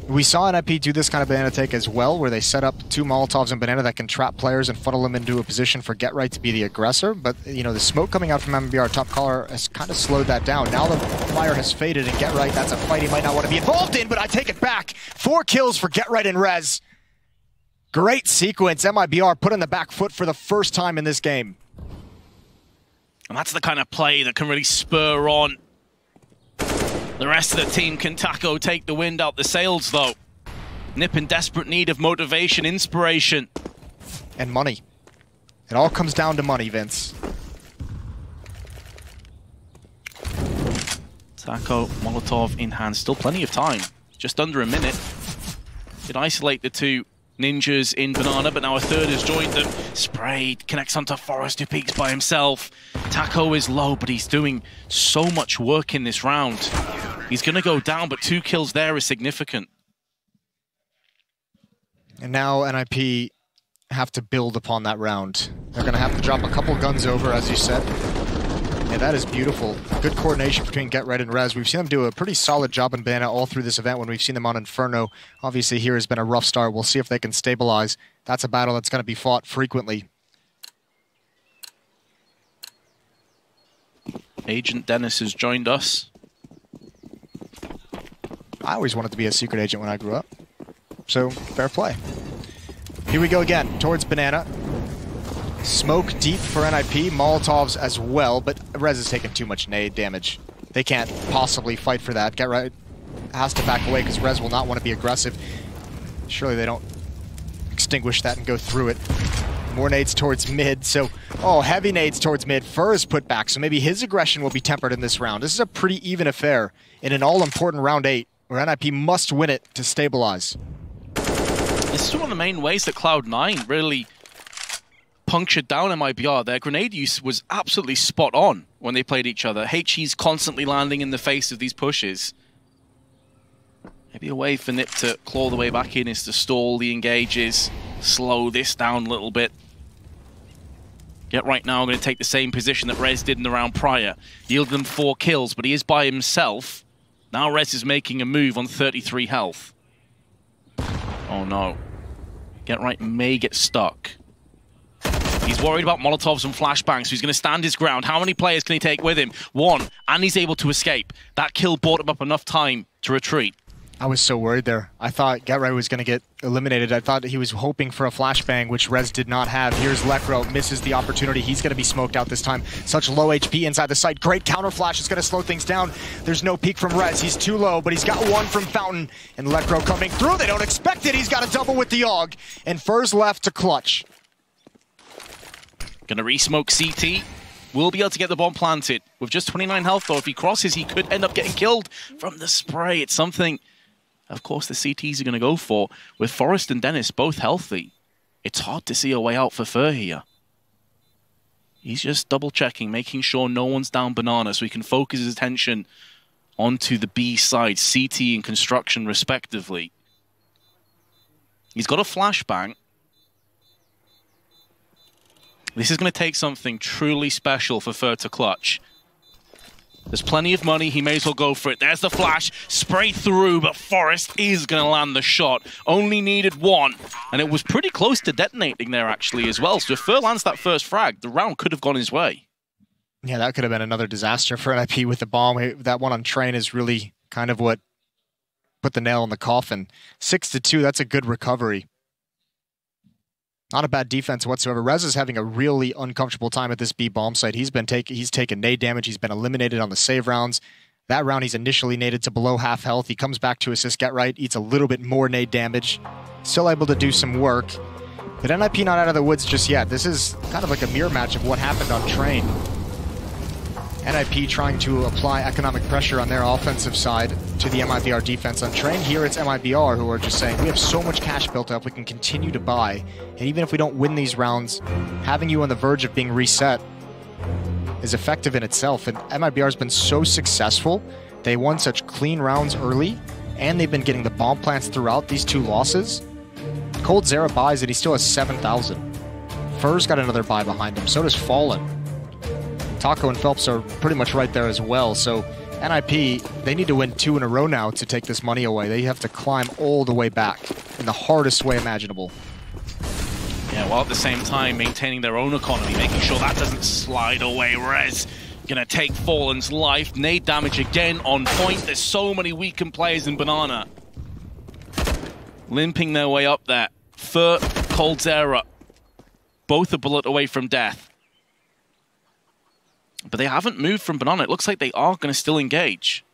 We saw NIP do this kind of banana take as well, where they set up 2 Molotovs and banana that can trap players and funnel them into a position for Get Right to be the aggressor. But, you know, the smoke coming out from MIBR top caller has kind of slowed that down. Now the fire has faded, and Get Right, that's a fight he might not want to be involved in, but I take it back. 4 kills for Get Right and Rez. Great sequence. MIBR put on the back foot for the first time in this game. And that's the kind of play that can really spur on The rest of the team, can Taco take the wind out the sails, though? Nip in desperate need of motivation, inspiration. And money. It all comes down to money, Vince. Taco, Molotov in hand. Still plenty of time. Just under a minute. Could isolate the two ninjas in Banana, but now a third has joined them. Spray connects onto Forrest, who peeks by himself. Taco is low, but he's doing so much work in this round. He's going to go down, but 2 kills there is significant. And now NIP have to build upon that round. They're going to have to drop a couple guns over, as you said. Yeah, that is beautiful. Good coordination between Get Right and Rez. We've seen them do a pretty solid job in Banana all through this event when we've seen them on Inferno. Obviously, here has been a rough start. We'll see if they can stabilize. That's a battle that's going to be fought frequently. Agent Dennis has joined us. I always wanted to be a secret agent when I grew up. So, fair play. Here we go again, towards Banana. Smoke deep for NIP, Molotovs as well, but Rez is taking too much nade damage. They can't possibly fight for that. Get Right has to back away because Rez will not want to be aggressive. Surely they don't extinguish that and go through it. More nades towards mid, so... Oh, heavy nades towards mid. Fur is put back, so maybe his aggression will be tempered in this round. This is a pretty even affair in an all-important round 8, where NIP must win it to stabilize. This is one of the main ways that Cloud9 really punctured down MIBR. Their grenade use was absolutely spot on when they played each other. HE's constantly landing in the face of these pushes. Maybe a way for Nip to claw the way back in is to stall the engages, slow this down a little bit. Get Right now going to take the same position that Rez did in the round prior. Yield them 4 kills, but he is by himself. Now Rez is making a move on 33 health. Oh no. Get Right may get stuck. He's worried about Molotovs and flashbangs, so he's going to stand his ground. How many players can he take with him? 1, and he's able to escape. That kill bought him up enough time to retreat. I was so worried there. I thought Get Right was going to get eliminated. I thought he was hoping for a flashbang, which Rez did not have. Here's Lekro, misses the opportunity. He's going to be smoked out this time. Such low HP inside the site. Great counter flash is going to slow things down. There's no peek from Rez. He's too low, but he's got 1 from Fountain. And Lekro coming through. They don't expect it. He's got a double with the AUG. And Fur's left to clutch. Gonna re-smoke CT. Will be able to get the bomb planted. With just 29 health, though, if he crosses, he could end up getting killed from the spray. It's something, of course, the CTs are going to go for. With Forrest and Dennis both healthy, it's hard to see a way out for Fur here. He's just double-checking, making sure no one's down Banana so he can focus his attention onto the B side, CT and Construction, respectively. He's got a flashbang. This is going to take something truly special for Fur to clutch. There's plenty of money, he may as well go for it. There's the flash, sprayed through, but Forrest is going to land the shot. Only needed 1, and it was pretty close to detonating there, actually, as well. So if Fur lands that first frag, the round could have gone his way. Yeah, that could have been another disaster for NIP with the bomb. That one on Train is really kind of what put the nail in the coffin. 6-2, that's a good recovery. Not a bad defense whatsoever. Rez is having a really uncomfortable time at this B bomb site. He's taken nade damage. He's been eliminated on the save rounds. That round he's initially naded to below half health. He comes back to assist Get Right, eats a little bit more nade damage. Still able to do some work. But NIP not out of the woods just yet. This is kind of like a mirror match of what happened on Train. NIP trying to apply economic pressure on their offensive side to the MIBR defense on Train. Here it's MIBR who are just saying, we have so much cash built up, we can continue to buy. And even if we don't win these rounds, having you on the verge of being reset is effective in itself. And MIBR has been so successful. They won such clean rounds early, and they've been getting the bomb plants throughout these 2 losses. Cold Zera buys it, he still has 7,000. Fur's got another buy behind him, so does Fallen. Taco and Phelps are pretty much right there as well, so NIP, they need to win 2 in a row now to take this money away. They have to climb all the way back in the hardest way imaginable. Yeah, while at the same time maintaining their own economy, making sure that doesn't slide away. Rez gonna take Fallen's life. Nade damage again on point. There's so many weakened players in Banana. Limping their way up there. Fur, Cold Zera, both a bullet away from death. But they haven't moved from Banana. It looks like they are going to still engage.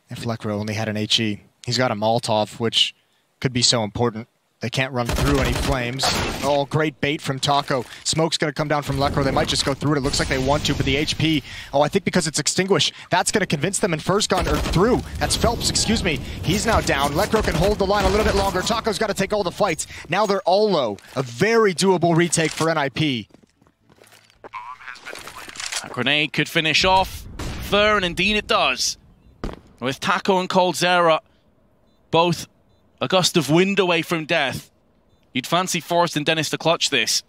If Lekro only had an HE. He's got a Molotov, which could be so important. They can't run through any flames. Oh, great bait from Taco. Smoke's going to come down from Lekro. They might just go through it. It looks like they want to, but the HP... Oh, I think because it's extinguished, that's going to convince them in first gun, or through. That's Phelps, excuse me. He's now down. Lekro can hold the line a little bit longer. Taco's got to take all the fights. Now they're all low. A very doable retake for NIP. A grenade could finish off Fur, and indeed it does. With Taco and coldzera both a gust of wind away from death, you'd fancy Forrest and Dennis to clutch this.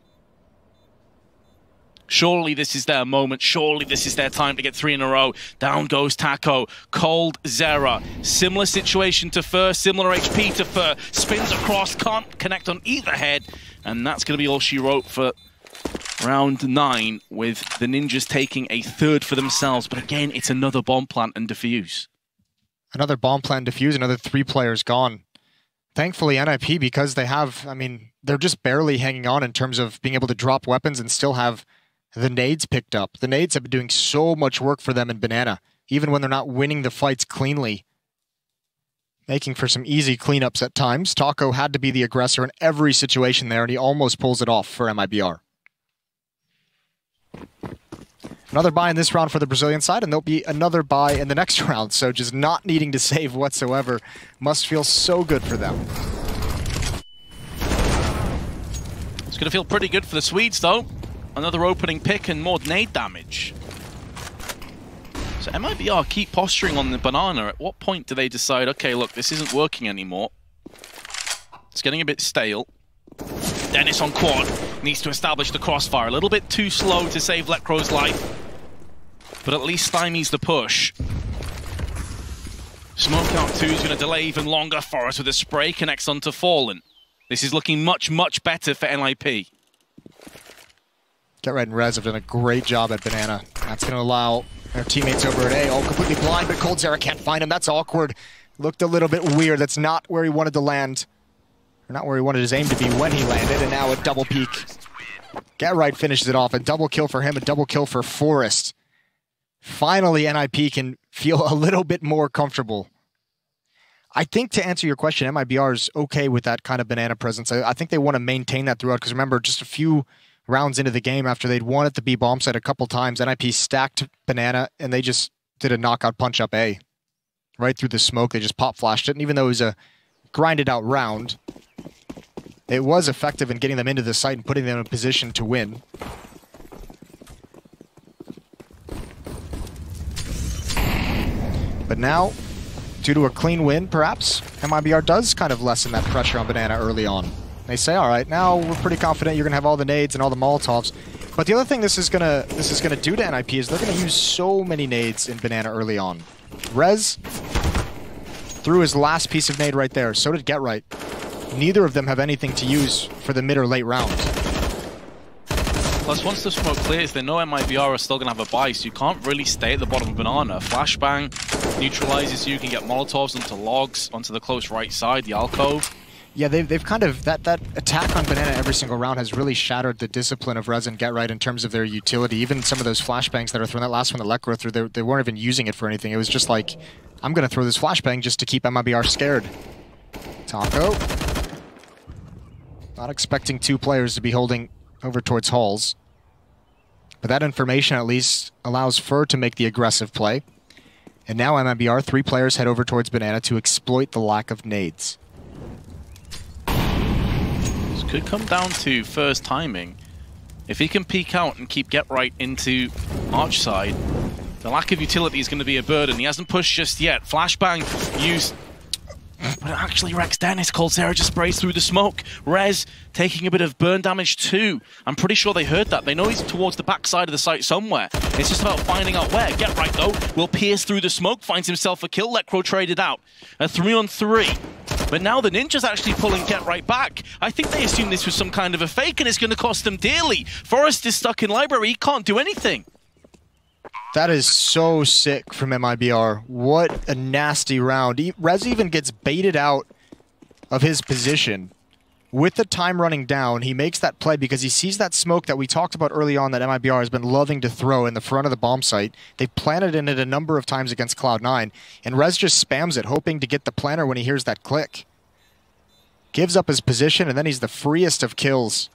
Surely this is their moment. Surely this is their time to get 3 in a row. Down goes Taco. coldzera. Similar situation to Fur. Similar HP to Fur. Spins across. Can't connect on either head. And that's going to be all she wrote for round 9, with the Ninjas taking a 3rd for themselves. But again, it's another bomb plant and defuse. Another bomb plant and defuse. Another 3 players gone. Thankfully, NIP, because they have, I mean, they're just barely hanging on in terms of being able to drop weapons and still have the nades picked up. The nades have been doing so much work for them in Banana, even when they're not winning the fights cleanly. Making for some easy cleanups at times. Taco had to be the aggressor in every situation there, and he almost pulls it off for MIBR. Another buy in this round for the Brazilian side, and there'll be another buy in the next round, so just not needing to save whatsoever must feel so good for them. It's going to feel pretty good for the Swedes, though. Another opening pick and more nade damage. So MIBR keep posturing on the banana. At what point do they decide, okay, look, this isn't working anymore? It's getting a bit stale. Dennis on quad needs to establish the crossfire. A little bit too slow to save Lekro's life, but at least stymies the push. Smokeout 2 is going to delay even longer. Forrest with a spray connects onto Fallen. This is looking much, much better for NIP. Get Right and Rez have done a great job at Banana. That's going to allow their teammates over at A. Oh, completely blind, but coldzera can't find him. That's awkward. Looked a little bit weird. That's not where he wanted to land. Or not where he wanted his aim to be when he landed, and now a double peek. Get Right finishes it off. A double kill for him, a double kill for Forrest. Finally, NIP can feel a little bit more comfortable. I think, to answer your question, MIBR is okay with that kind of Banana presence. I think they want to maintain that throughout, because remember, just a few rounds into the game after they'd won at the B bomb site a couple times, NIP stacked Banana, and they just did a knockout punch up A. Right through the smoke, they just pop flashed it, and even though it was a grinded out round, it was effective in getting them into the site and putting them in a position to win. But now, due to a clean win, perhaps, MIBR does kind of lessen that pressure on Banana early on. They say, all right, now we're pretty confident you're going to have all the nades and all the Molotovs. But the other thing this is gonna do to NIP is they're going to use so many nades in Banana early on. Rez threw his last piece of nade right there. So did Get Right. Neither of them have anything to use for the mid or late round. Plus, once the smoke clears, they know MIBR are still going to have a buy, so you can't really stay at the bottom of Banana. Flashbang neutralizes you, can get Molotovs onto logs, onto the close right side, the alcove. Yeah, they've kind of, that attack on Banana every single round has really shattered the discipline of Rez and Get Right in terms of their utility. Even some of those flashbangs that are thrown, that last one that Lekro threw, they weren't even using it for anything. It was just like, I'm going to throw this flashbang just to keep MIBR scared. Taco. Not expecting 2 players to be holding over towards halls. But that information at least allows Fur to make the aggressive play. And now MIBR, 3 players head over towards Banana to exploit the lack of nades. This could come down to Fur's timing. If he can peek out and keep Get Right into Arch side, the lack of utility is going to be a burden. He hasn't pushed just yet. Flashbang used, but it actually wrecks Dennis. coldzera just sprays through the smoke. Rez taking a bit of burn damage too. I'm pretty sure they heard that. They know he's towards the back side of the site somewhere. It's just about finding out where. Get Right, though, will pierce through the smoke, finds himself a kill. Lekro traded out. A 3-on-3. But now the Ninja's actually pulling Get Right back. I think they assumed this was some kind of a fake, and it's going to cost them dearly. Forrest is stuck in library. He can't do anything. That is so sick from MIBR. What a nasty round. Rez even gets baited out of his position With the time running down, he makes that play because he sees that smoke that we talked about early on that MIBR has been loving to throw in the front of the bomb site. They've planted in it a number of times against Cloud9, and Rez just spams it, hoping to get the planter when he hears that click. Gives up his position, and then he's the freest of kills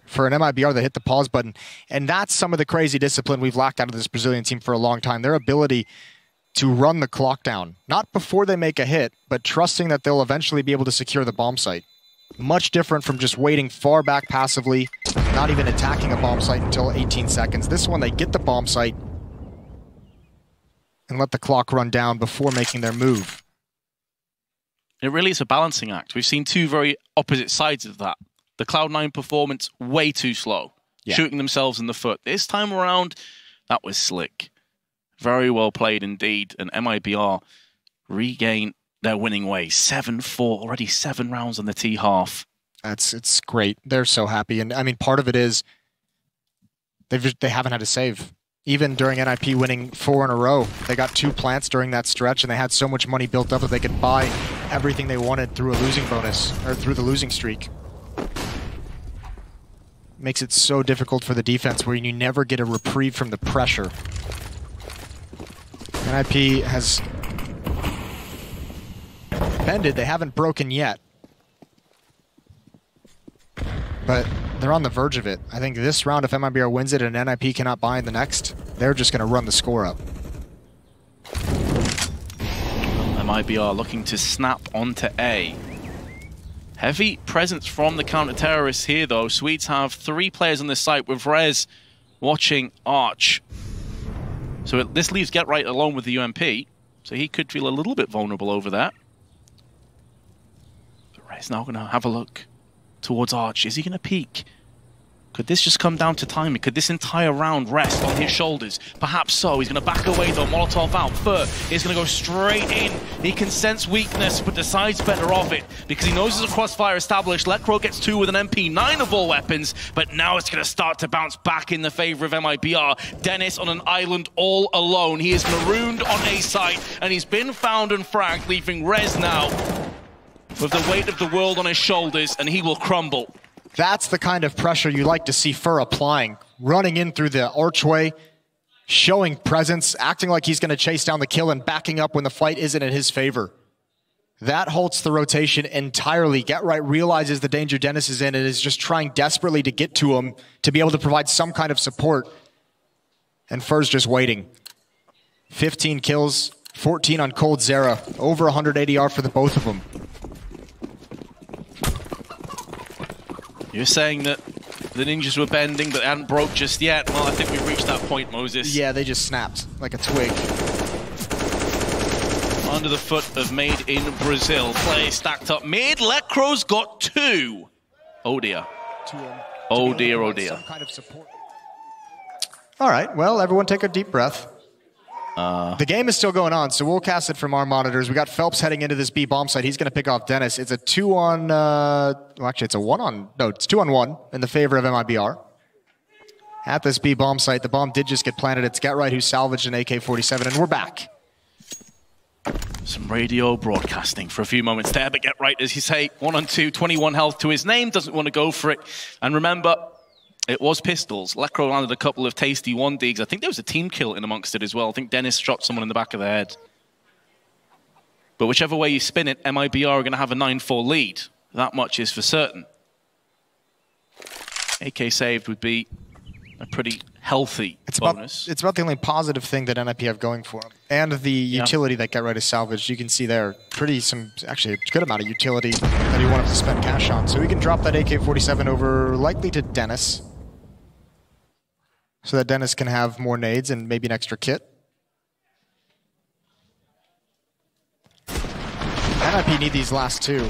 for an MIBR that hit the pause button. And that's some of the crazy discipline we've lacked out of this Brazilian team for a long time. Their ability to run the clock down, not before they make a hit, but trusting that they'll eventually be able to secure the bomb site. Much different from just waiting far back passively, not even attacking a bomb site until 18 seconds. This one, they get the bomb site and let the clock run down before making their move. It really is a balancing act. We've seen two very opposite sides of that. The Cloud9 performance, way too slow, shooting themselves in the foot. This time around, that was slick. Very well played indeed, and MIBR regain their winning way. 7-4, already 7 rounds on the T half. It's great. They're so happy. And I mean, part of it is they haven't had to save. Even during NIP winning 4 in a row, they got 2 plants during that stretch, and they had so much money built up that they could buy everything they wanted through a losing bonus, or through the losing streak. Makes it so difficult for the defense where you never get a reprieve from the pressure. NIP has bended. They haven't broken yet. But they're on the verge of it. I think this round, if MIBR wins it and NIP cannot buy in the next, they're just going to run the score up. MIBR looking to snap onto A. Heavy presence from the counter-terrorists here, though. Swedes have 3 players on this site, with Rez watching Arch. So this leaves Get Right alone with the UMP, so he could feel a little bit vulnerable over that. But Rez now going to have a look towards Arch. Is he going to peek? Could this just come down to timing? Could this entire round rest on his shoulders? Perhaps so. He's going to back away though. Molotov out. Fur is going to go straight in. He can sense weakness, but decides better of it because he knows there's a crossfire established. Lekro gets 2 with an MP9 of all weapons, but now it's going to start to bounce back in the favor of MIBR. Dennis on an island all alone. He is marooned on A site, and he's been found and fragged, leaving Rez now with the weight of the world on his shoulders, and he will crumble. That's the kind of pressure you like to see Fur applying. Running in through the archway, showing presence, acting like he's going to chase down the kill and backing up when the fight isn't in his favor. That halts the rotation entirely. Get Right realizes the danger Dennis is in and is just trying desperately to get to him to be able to provide some kind of support. And Fur's just waiting. 15 kills, 14 on Cold Zera. Over 100 ADR for the both of them. You're saying that the ninjas were bending, but they hadn't broke just yet. Well, I think we've reached that point, Moses. Yeah, they just snapped like a twig. Under the foot of Made in Brazil. Play stacked up mid. Lekro's got 2. Oh dear. Oh dear, oh dear. Some kind of support. All right, well, everyone take a deep breath. The game is still going on, so we'll cast it from our monitors. We got Phelps heading into this B bomb site. He's going to pick off Dennis. It's a 2-on... well, actually, it's a 1-on... No, it's 2-on-1 in the favor of MIBR. At this B bomb site, the bomb did just get planted. It's Get Right who salvaged an AK-47, and we're back. Some radio broadcasting for a few moments there, but Get Right, as you say, 1-on-2, 21 health to his name, doesn't want to go for it. And remember, it was pistols. Lekro landed a couple of tasty 1-digs. I think there was a team kill in amongst it as well. I think Dennis shot someone in the back of the head. But whichever way you spin it, MIBR are going to have a 9-4 lead. That much is for certain. AK saved would be a pretty healthy bonus. It's about the only positive thing that NIP have going for them. And the utility that Get Right is salvaged. You can see there, actually a good amount of utility that he wanted to spend cash on. So we can drop that AK-47 over likely to Dennis. So that Dennis can have more nades and maybe an extra kit. NIP need these last 2.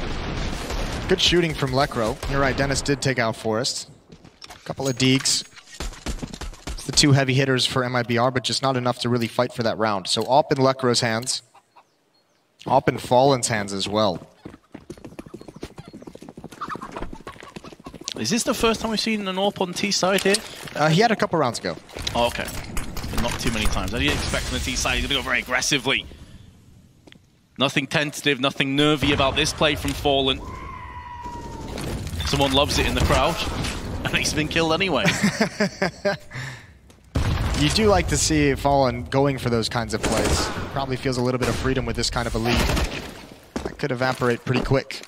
Good shooting from Lekro. You're right, Dennis did take out Forrest. A couple of deeks. It's the 2 heavy hitters for MIBR, but just not enough to really fight for that round. So Op in Lekro's hands. Op in Fallen's hands as well. Is this the first time we've seen an AWP on T side here? He had a couple rounds ago. Oh, okay. Not too many times. I didn't expect on the T side he's going to go very aggressively. Nothing tentative, nothing nervy about this play from Fallen. Someone loves it in the crowd, and he's been killed anyway. You do like to see Fallen going for those kinds of plays. Probably feels a little bit of freedom with this kind of a lead. That could evaporate pretty quick.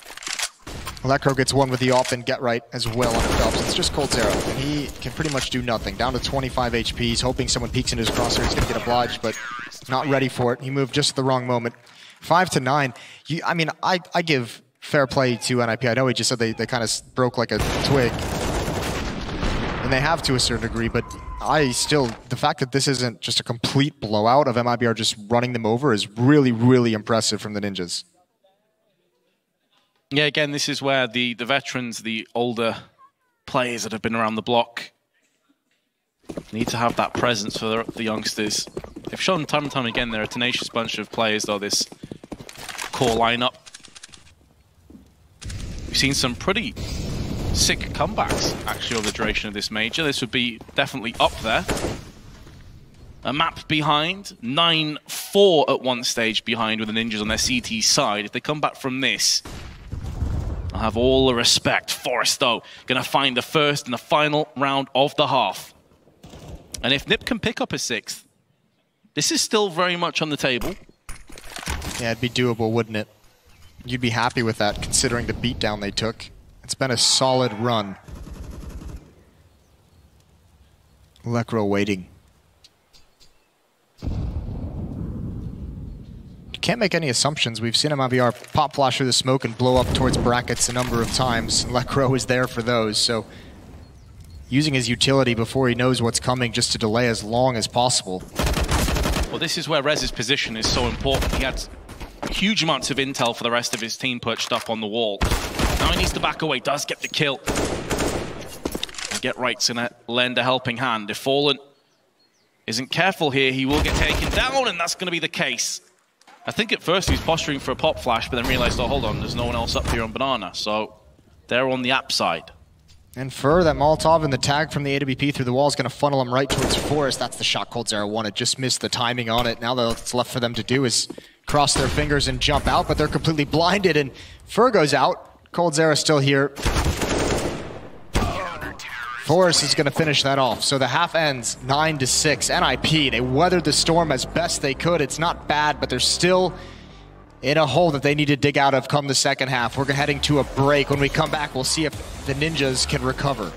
Electro gets one with the off and get right as well on Phelps. It's just coldzera, and he can pretty much do nothing. Down to 25 HP. He's hoping someone peeks into his crosshair. He's going to get obliged, but not ready for it. He moved just at the wrong moment. 5-9. I mean, I give fair play to NIP. I know he just said they kind of broke like a twig. And they have to a certain degree, but the fact that this isn't just a complete blowout of MIBR just running them over is really, really impressive from the Ninjas. Yeah, again, this is where the veterans, the older players that have been around the block, need to have that presence for the youngsters. They've shown time and time again they're a tenacious bunch of players, though, this core lineup. We've seen some pretty sick comebacks, actually, over the duration of this major. This would be definitely up there. A map behind, 9-4 at one stage behind with the Ninjas on their CT side. If they come back from this, I'll have all the respect. Forest, though, going to find the first and the final round of the half. And if Nip can pick up a 6th, this is still very much on the table. Yeah, it'd be doable, wouldn't it? You'd be happy with that, considering the beatdown they took. It's been a solid run. Lekro waiting. You can't make any assumptions. We've seen MIBR pop flash through the smoke and blow up towards brackets a number of times. Lekro is there for those, so using his utility before he knows what's coming just to delay as long as possible. Well, this is where Rez's position is so important. He had huge amounts of intel for the rest of his team perched up on the wall. Now he needs to back away, does get the kill. And Get Right's gonna lend a helping hand. If Fallen isn't careful here, he will get taken down, and that's gonna be the case. I think at first he was posturing for a pop flash, but then realized, oh, hold on, there's no one else up here on Banana. So they're on the app side. And Fur, that Molotov and the tag from the AWP through the wall is going to funnel him right towards Forest. That's the shot coldzera wanted. Just missed the timing on it. Now what's left for them to do is cross their fingers and jump out, but they're completely blinded, and Fur goes out. coldzera still here. Forest is going to finish that off. So the half ends 9-6. NIP, they weathered the storm as best they could. It's not bad, but they're still in a hole that they need to dig out of come the second half. We're heading to a break. When we come back, we'll see if the Ninjas can recover.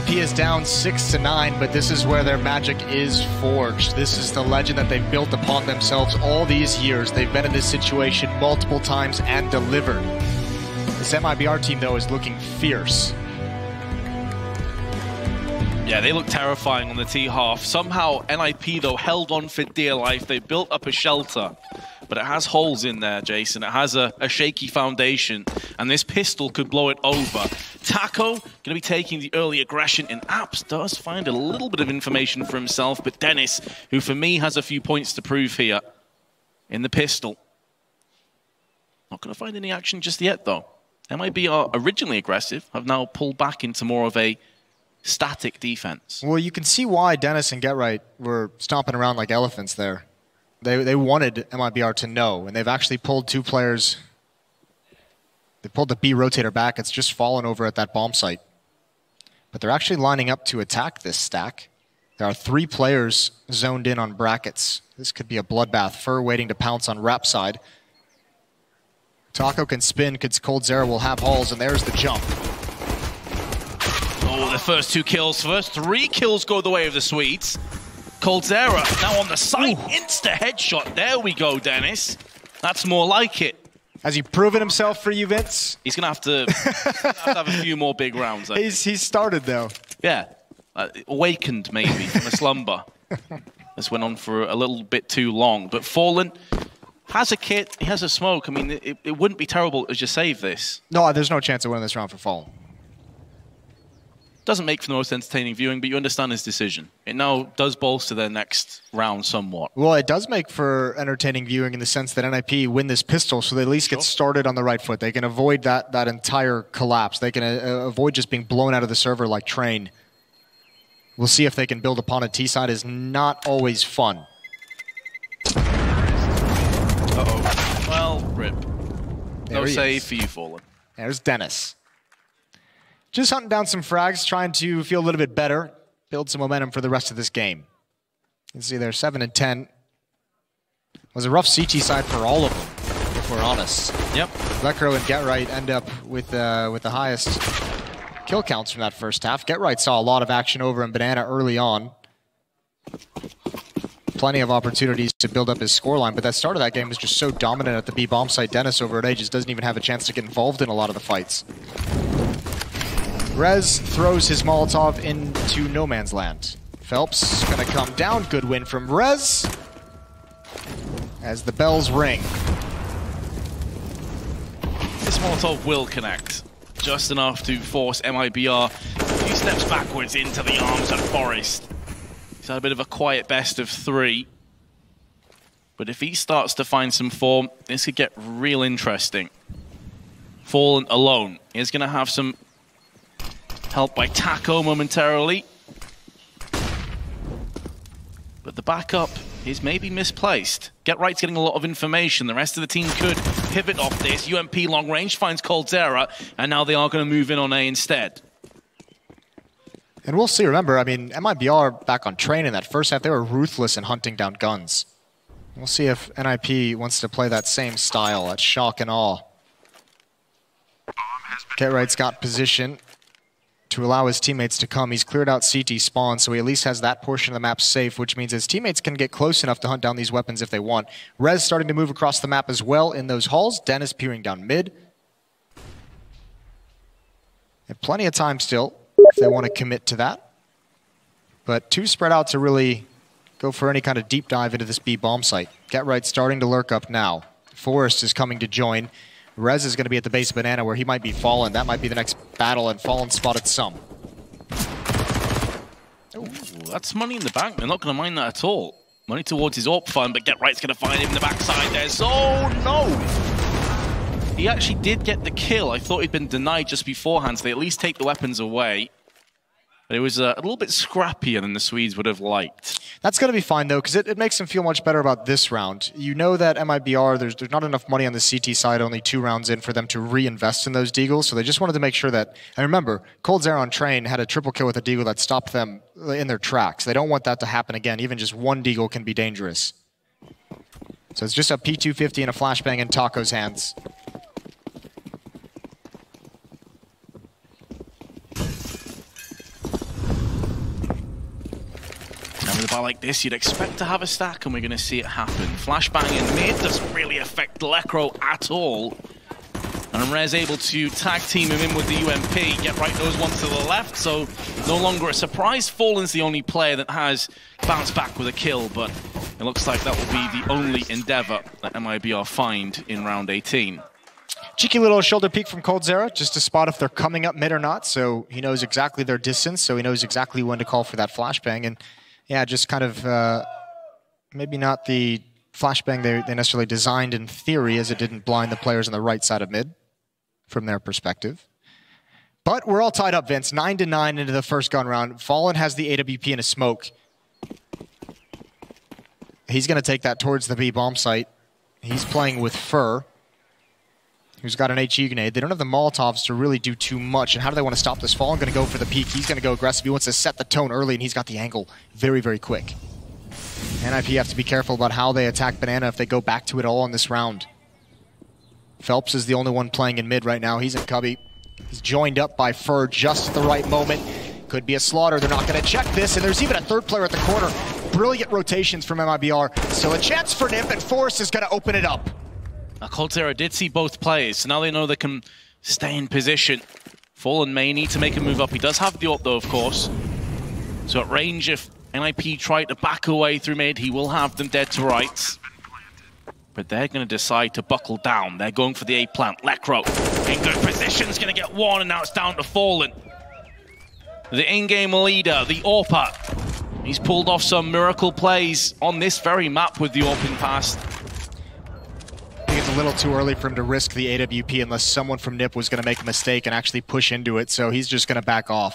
MIP is down 6-9, but this is where their magic is forged. This is the legend that they've built upon themselves all these years. They've been in this situation multiple times and delivered. This MIBR team, though, is looking fierce. Yeah, they look terrifying on the T-half. Somehow, NIP, though, held on for dear life. They built up a shelter, but it has holes in there, Jason. It has a shaky foundation, and this pistol could blow it over. Taco going to be taking the early aggression, and Apps does find a little bit of information for himself, but Dennis, who for me has a few points to prove here in the pistol. Not going to find any action just yet, though. MIB are originally aggressive, have now pulled back into more of a static defense. Well, you can see why Dennis and GetRight were stomping around like elephants there. They wanted MIBR to know, and they've actually pulled 2 players. They pulled the B rotator back. It's just fallen over at that bomb site. But they're actually lining up to attack this stack. There are 3 players zoned in on brackets. This could be a bloodbath. Fur waiting to pounce on Rap side. Taco can spin, because coldzera will have hauls, and there's the jump. Oh, the first 2 kills. First 3 kills go the way of the Swedes. coldzera now on the side. Insta headshot. There we go, Dennis. That's more like it. Has he proven himself for you, Vince? He's going to have to have a few more big rounds. He's started, though. Yeah. Awakened, maybe, from a slumber. This went on for a little bit too long. But Fallen has a kit. He has a smoke. I mean, it wouldn't be terrible as you save this. No, there's no chance of winning this round for Fallen. Doesn't make for the most entertaining viewing, but you understand his decision. It now does bolster their next round somewhat. Well, it does make for entertaining viewing in the sense that NIP win this pistol, so they at least get started on the right foot. They can avoid that entire collapse. They can avoid just being blown out of the server like Train. We'll see if they can build upon it. T-side is not always fun. Uh-oh. Well, rip. No save for you, Fallen. There's Dennis. Just hunting down some frags, trying to feel a little bit better, build some momentum for the rest of this game. You can see they're 7-10. It was a rough CT side for all of them, if we're honest. Yep. Lekro and GetRight end up with the highest kill counts from that first half. GetRight saw a lot of action over in Banana early on. Plenty of opportunities to build up his scoreline, but that start of that game was just so dominant at the B bomb site. Dennis over at A just doesn't even have a chance to get involved in a lot of the fights. Rez throws his Molotov into no man's land. Phelps gonna come down. Good win from Rez as the bells ring. This Molotov will connect. Just enough to force MIBR a few steps backwards into the arms of Forest. He's had a bit of a quiet best of 3. But if he starts to find some form, this could get real interesting. Fallen alone. He's gonna have some help by Taco momentarily. But the backup is maybe misplaced. GetRight's getting a lot of information. The rest of the team could pivot off this. UMP long range finds coldzera, and now they are going to move in on A instead. And we'll see. Remember, I mean, MIBR back on Train in that first half, they were ruthless in hunting down guns. We'll see if NIP wants to play that same style, that shock and awe. GetRight's got position to allow his teammates to come. He's cleared out CT spawn, so he at least has that portion of the map safe, which means his teammates can get close enough to hunt down these weapons if they want. Rez starting to move across the map as well in those halls. Dennis peering down mid. And plenty of time still if they want to commit to that. But too spread out to really go for any kind of deep dive into this B bomb site. GetRight starting to lurk up now. Forrest is coming to join. Rez is going to be at the base of Banana where he might be Fallen. That might be the next battle, and Fallen spotted some. Ooh, that's money in the bank. They're not going to mind that at all. Money towards his AWP fund, but GetRight's going to find him in the backside there. Oh, no! He actually did get the kill. I thought he'd been denied just beforehand, so they at least take the weapons away. But it was a little bit scrappier than the Swedes would have liked. That's going to be fine, though, because it makes them feel much better about this round. You know that MIBR, there's not enough money on the CT side, only 2 rounds in for them to reinvest in those deagles, so they just wanted to make sure that... And remember, coldzera on Train had a triple kill with a deagle that stopped them in their tracks. They don't want that to happen again. Even just 1 deagle can be dangerous. So it's just a P250 and a flashbang in Taco's hands. profile like this, you'd expect to have a stack, and we're going to see it happen. Flashbang in mid doesn't really affect Lekro at all. And Rez able to tag team him in with the UMP. Get right knows one to the left, so no longer a surprise. Fallen's the only player that has bounced back with a kill, but it looks like that will be the only endeavor that MIBR find in round 18. Cheeky little shoulder peek from coldzera, just to spot if they're coming up mid or not, so he knows exactly their distance, so he knows exactly when to call for that flashbang. And yeah, just kind of maybe not the flashbang they necessarily designed in theory, as it didn't blind the players on the right side of mid from their perspective. But we're all tied up, Vince. 9-9 into the first gun round. Fallen has the AWP and a smoke. He's going to take that towards the B bomb site. He's playing with Fur, who's got an HE grenade. They don't have the Molotovs to really do too much. And how do they want to stop this? Fallen going to go for the peak. He's going to go aggressive. He wants to set the tone early, and he's got the angle very, very quick. NIP have to be careful about how they attack Banana if they go back to it all in this round. Phelps is the only one playing in mid right now. He's in cubby. He's joined up by Fur just at the right moment. Could be a slaughter. They're not going to check this, and there's even a third player at the corner. Brilliant rotations from MIBR. Still a chance for Nip, and Forrest is going to open it up. Now, coldzera did see both players, so now they know they can stay in position. Fallen may need to make a move up. He does have the AWP, though, of course. So at range, if NIP try to back away through mid, he will have them dead to rights. But they're going to decide to buckle down. They're going for the A plant. Lekro in good position is going to get one, and now it's down to Fallen. The in-game leader, the AWPer. He's pulled off some miracle plays on this very map with the AWP in past. I think it's a little too early for him to risk the AWP unless someone from NIP was going to make a mistake and actually push into it, so he's just going to back off.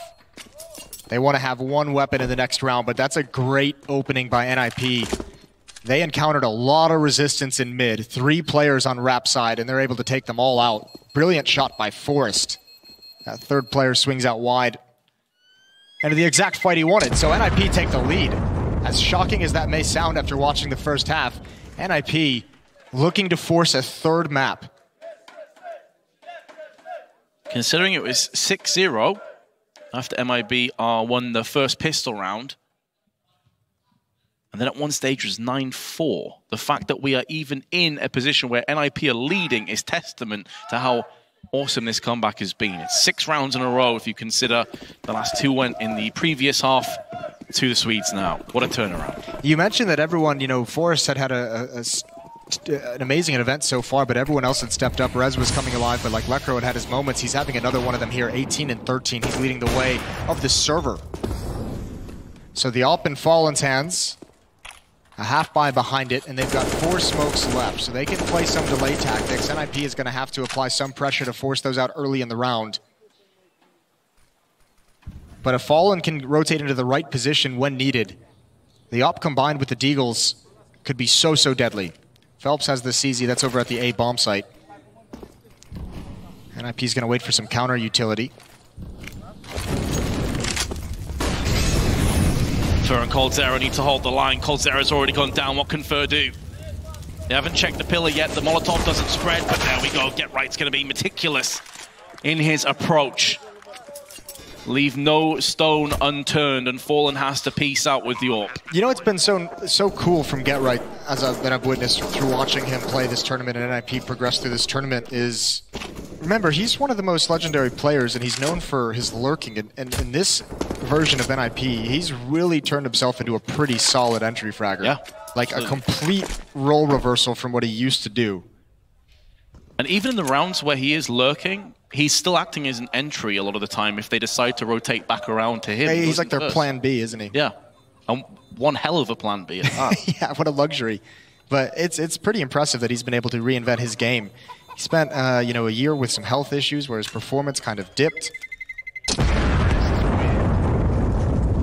They want to have one weapon in the next round, but that's a great opening by NIP. They encountered a lot of resistance in mid. 3 players on Rap side, and they're able to take them all out. Brilliant shot by Forrest. That third player swings out wide. And the exact fight he wanted, so NIP take the lead. As shocking as that may sound after watching the first half, NIP looking to force a third map. Considering it was 6-0 after MIBR won the first pistol round, and then at one stage it was 9-4. The fact that we are even in a position where NIP are leading is testament to how awesome this comeback has been. It's 6 rounds in a row if you consider the last 2 went in the previous half to the Swedes now. What a turnaround. You mentioned that everyone, you know, Forrest had an amazing event so far, but everyone else had stepped up. Rez was coming alive, but like Lekro had his moments. He's having another one of them here, 18 and 13. He's leading the way of the server. So the AWP in Fallen's hands. A half buy behind it, and they've got 4 smokes left, so they can play some delay tactics. NIP is going to have to apply some pressure to force those out early in the round. But if Fallen can rotate into the right position when needed, the AWP combined with the Deagles could be so deadly. Phelps has the CZ, that's over at the A bomb site. NIP is going to wait for some counter utility. Fur and coldzera need to hold the line. coldzera's already gone down. What can Fur do? They haven't checked the pillar yet. The Molotov doesn't spread, but there we go. Get Right's going to be meticulous in his approach. Leave no stone unturned, and Fallen has to peace out with the AWP. You know, it's been so cool from Get Right, as I've witnessed through watching him play this tournament and NIP progress through this tournament, is, remember, he's one of the most legendary players, and he's known for his lurking. And in this version of NIP, he's really turned himself into a pretty solid entry fragger. Yeah, like a complete role reversal from what he used to do. And even in the rounds where he is lurking, he's still acting as an entry a lot of the time if they decide to rotate back around to him. Hey, he's like their plan B, isn't he? Yeah. And one hell of a plan B at that. Yeah, what a luxury. But it's pretty impressive that he's been able to reinvent his game. He spent you know, a year with some health issues where his performance kind of dipped.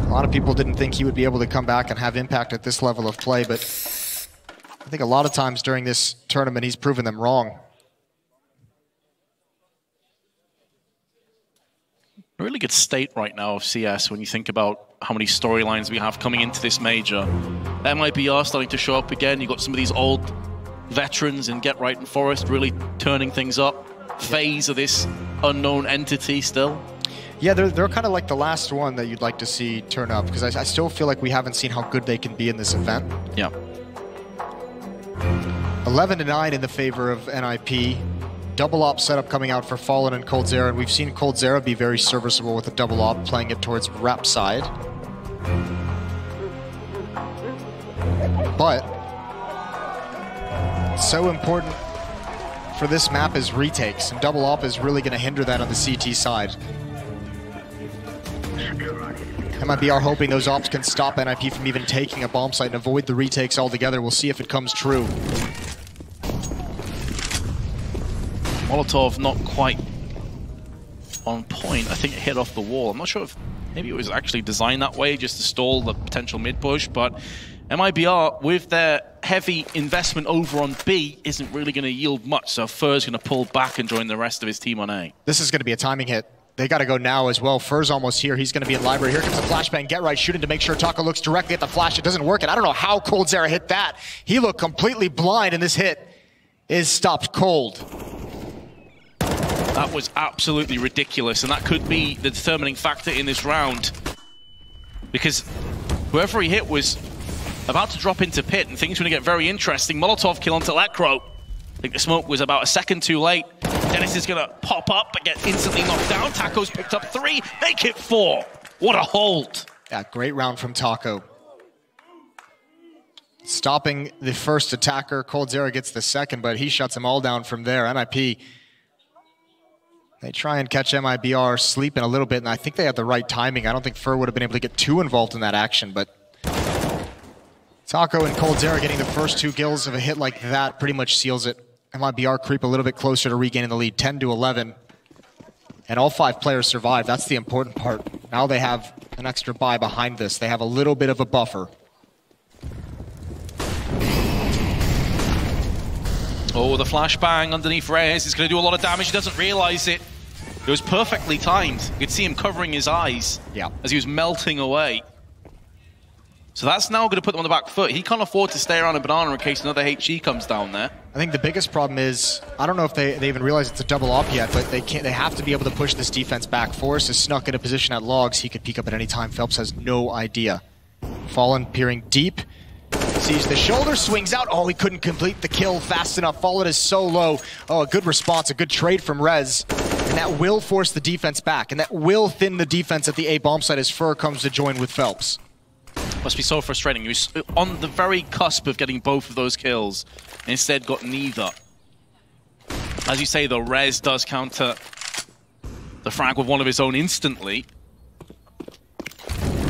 A lot of people didn't think he would be able to come back and have impact at this level of play, but I think a lot of times during this tournament he's proven them wrong. A really good state right now of CS when you think about how many storylines we have coming into this major. MIBR starting to show up again. You've got some of these old veterans in Get Right and Forest really turning things up. FaZe of this unknown entity still. Yeah, they're kind of like the last one that you'd like to see turn up, because I still feel like we haven't seen how good they can be in this event. Yeah. 11-9 in the favor of NIP. Double op setup coming out for Fallen and coldzera, and we've seen coldzera be very serviceable with a double op, playing it towards rep side. But so important for this map is retakes, and double op is really going to hinder that on the CT side. MIBR hoping those ops can stop NIP from even taking a bomb site and avoid the retakes altogether. We'll see if it comes true. Molotov not quite on point. I think it hit off the wall. I'm not sure if maybe it was actually designed that way just to stall the potential mid push, but MIBR, with their heavy investment over on B, isn't really going to yield much, so Fur's going to pull back and join the rest of his team on A. This is going to be a timing hit. They got to go now as well. Fur's almost here. He's going to be in library. Here comes the flashbang. Get right, shooting to make sure Taco looks directly at the flash. It doesn't work, and I don't know how coldzera hit that. He looked completely blind, and this hit is stopped cold. That was absolutely ridiculous, and that could be the determining factor in this round. Because whoever he hit was about to drop into pit, and things were going to get very interesting. Molotov kill onto Lekro. I think the smoke was about a second too late. Dennis is going to pop up and get instantly knocked down. Taco's picked up 3, make it 4. What a hold. Yeah, great round from Taco. Stopping the first attacker. coldzera gets the second, but he shuts them all down from there. NIP, they try and catch MIBR sleeping a little bit, and I think they had the right timing. I don't think Fur would have been able to get too involved in that action, but Taco and coldzera getting the first 2 kills of a hit like that pretty much seals it. MIBR creep a little bit closer to regaining the lead, 10-11. And all 5 players survive. That's the important part. Now they have an extra buy behind this. They have a little bit of a buffer. Oh, the flashbang underneath Reyes is going to do a lot of damage. He doesn't realize it. It was perfectly timed. You could see him covering his eyes as he was melting away. So that's now going to put them on the back foot. He can't afford to stay around a banana in case another HE comes down there. I think the biggest problem is, I don't know if they even realize it's a double op yet, but they have to be able to push this defense back. Forrest is snuck in a position at logs. He could peek up at any time. Phelps has no idea. Fallen peering deep. Sees the shoulder, swings out. Oh, he couldn't complete the kill fast enough. Fallen is so low. Oh, a good response, a good trade from Rez. And that will force the defense back, and that will thin the defense at the A bomb site as Fur comes to join with Phelps. Must be so frustrating. He was on the very cusp of getting both of those kills, and instead got neither. As you say, the Rez does counter the frag with one of his own instantly.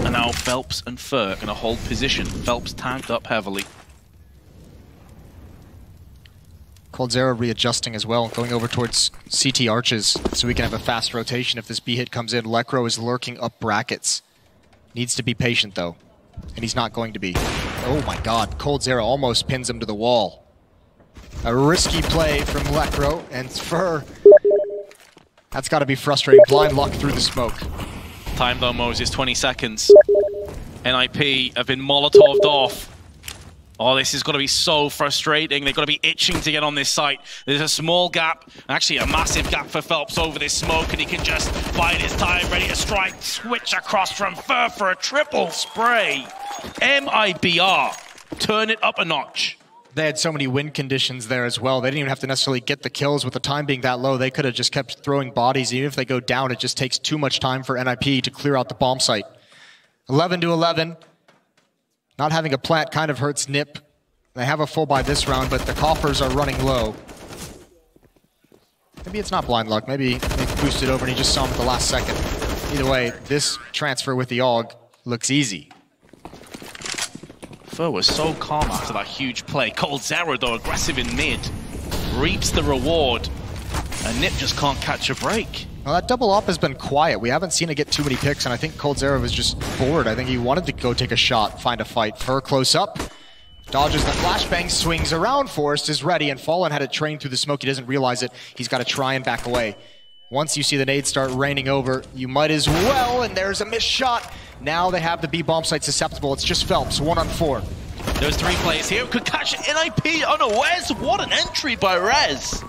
And now Phelps and Fur going to hold position. Phelps tagged up heavily. coldzera readjusting as well, going over towards CT arches so we can have a fast rotation if this B hit comes in. Lekro is lurking up brackets. Needs to be patient though, and he's not going to be. Oh my god, coldzera almost pins him to the wall. A risky play from Lekro, and Fur, that's got to be frustrating. Blind luck through the smoke. Time though, Moses, 20 seconds. NIP have been Molotov'd off. Oh, this is going to be so frustrating. They've got to be itching to get on this site. There's a small gap, actually a massive gap for Phelps over this smoke, and he can just bide his time, ready to strike. Switch across from Fur for a triple spray. MIBR, turn it up a notch. They had so many win conditions there as well. They didn't even have to necessarily get the kills with the time being that low. They could have just kept throwing bodies. Even if they go down, it just takes too much time for NIP to clear out the bomb site. 11-11. Not having a plant kind of hurts NIP. They have a full buy this round, but the coffers are running low. Maybe it's not blind luck. Maybe they boosted over and he just saw him at the last second. Either way, this transfer with the AUG looks easy. Fur was so calm after that huge play. coldzera, though, aggressive in mid. Reaps the reward. And NIP just can't catch a break. Well, that double op has been quiet. We haven't seen it get too many picks, and I think coldzera was just bored. I think he wanted to go take a shot, find a fight. Fur close up. Dodges the flashbang, swings around. Forrest is ready, and Fallen had it trained through the smoke. He doesn't realize it. He's got to try and back away. Once you see the nades start raining over, you might as well, and there's a missed shot. Now they have the B bomb site susceptible. It's just Phelps, 1-on-4. There's 3 players here who could catch NIP unawares. What an entry by Rez.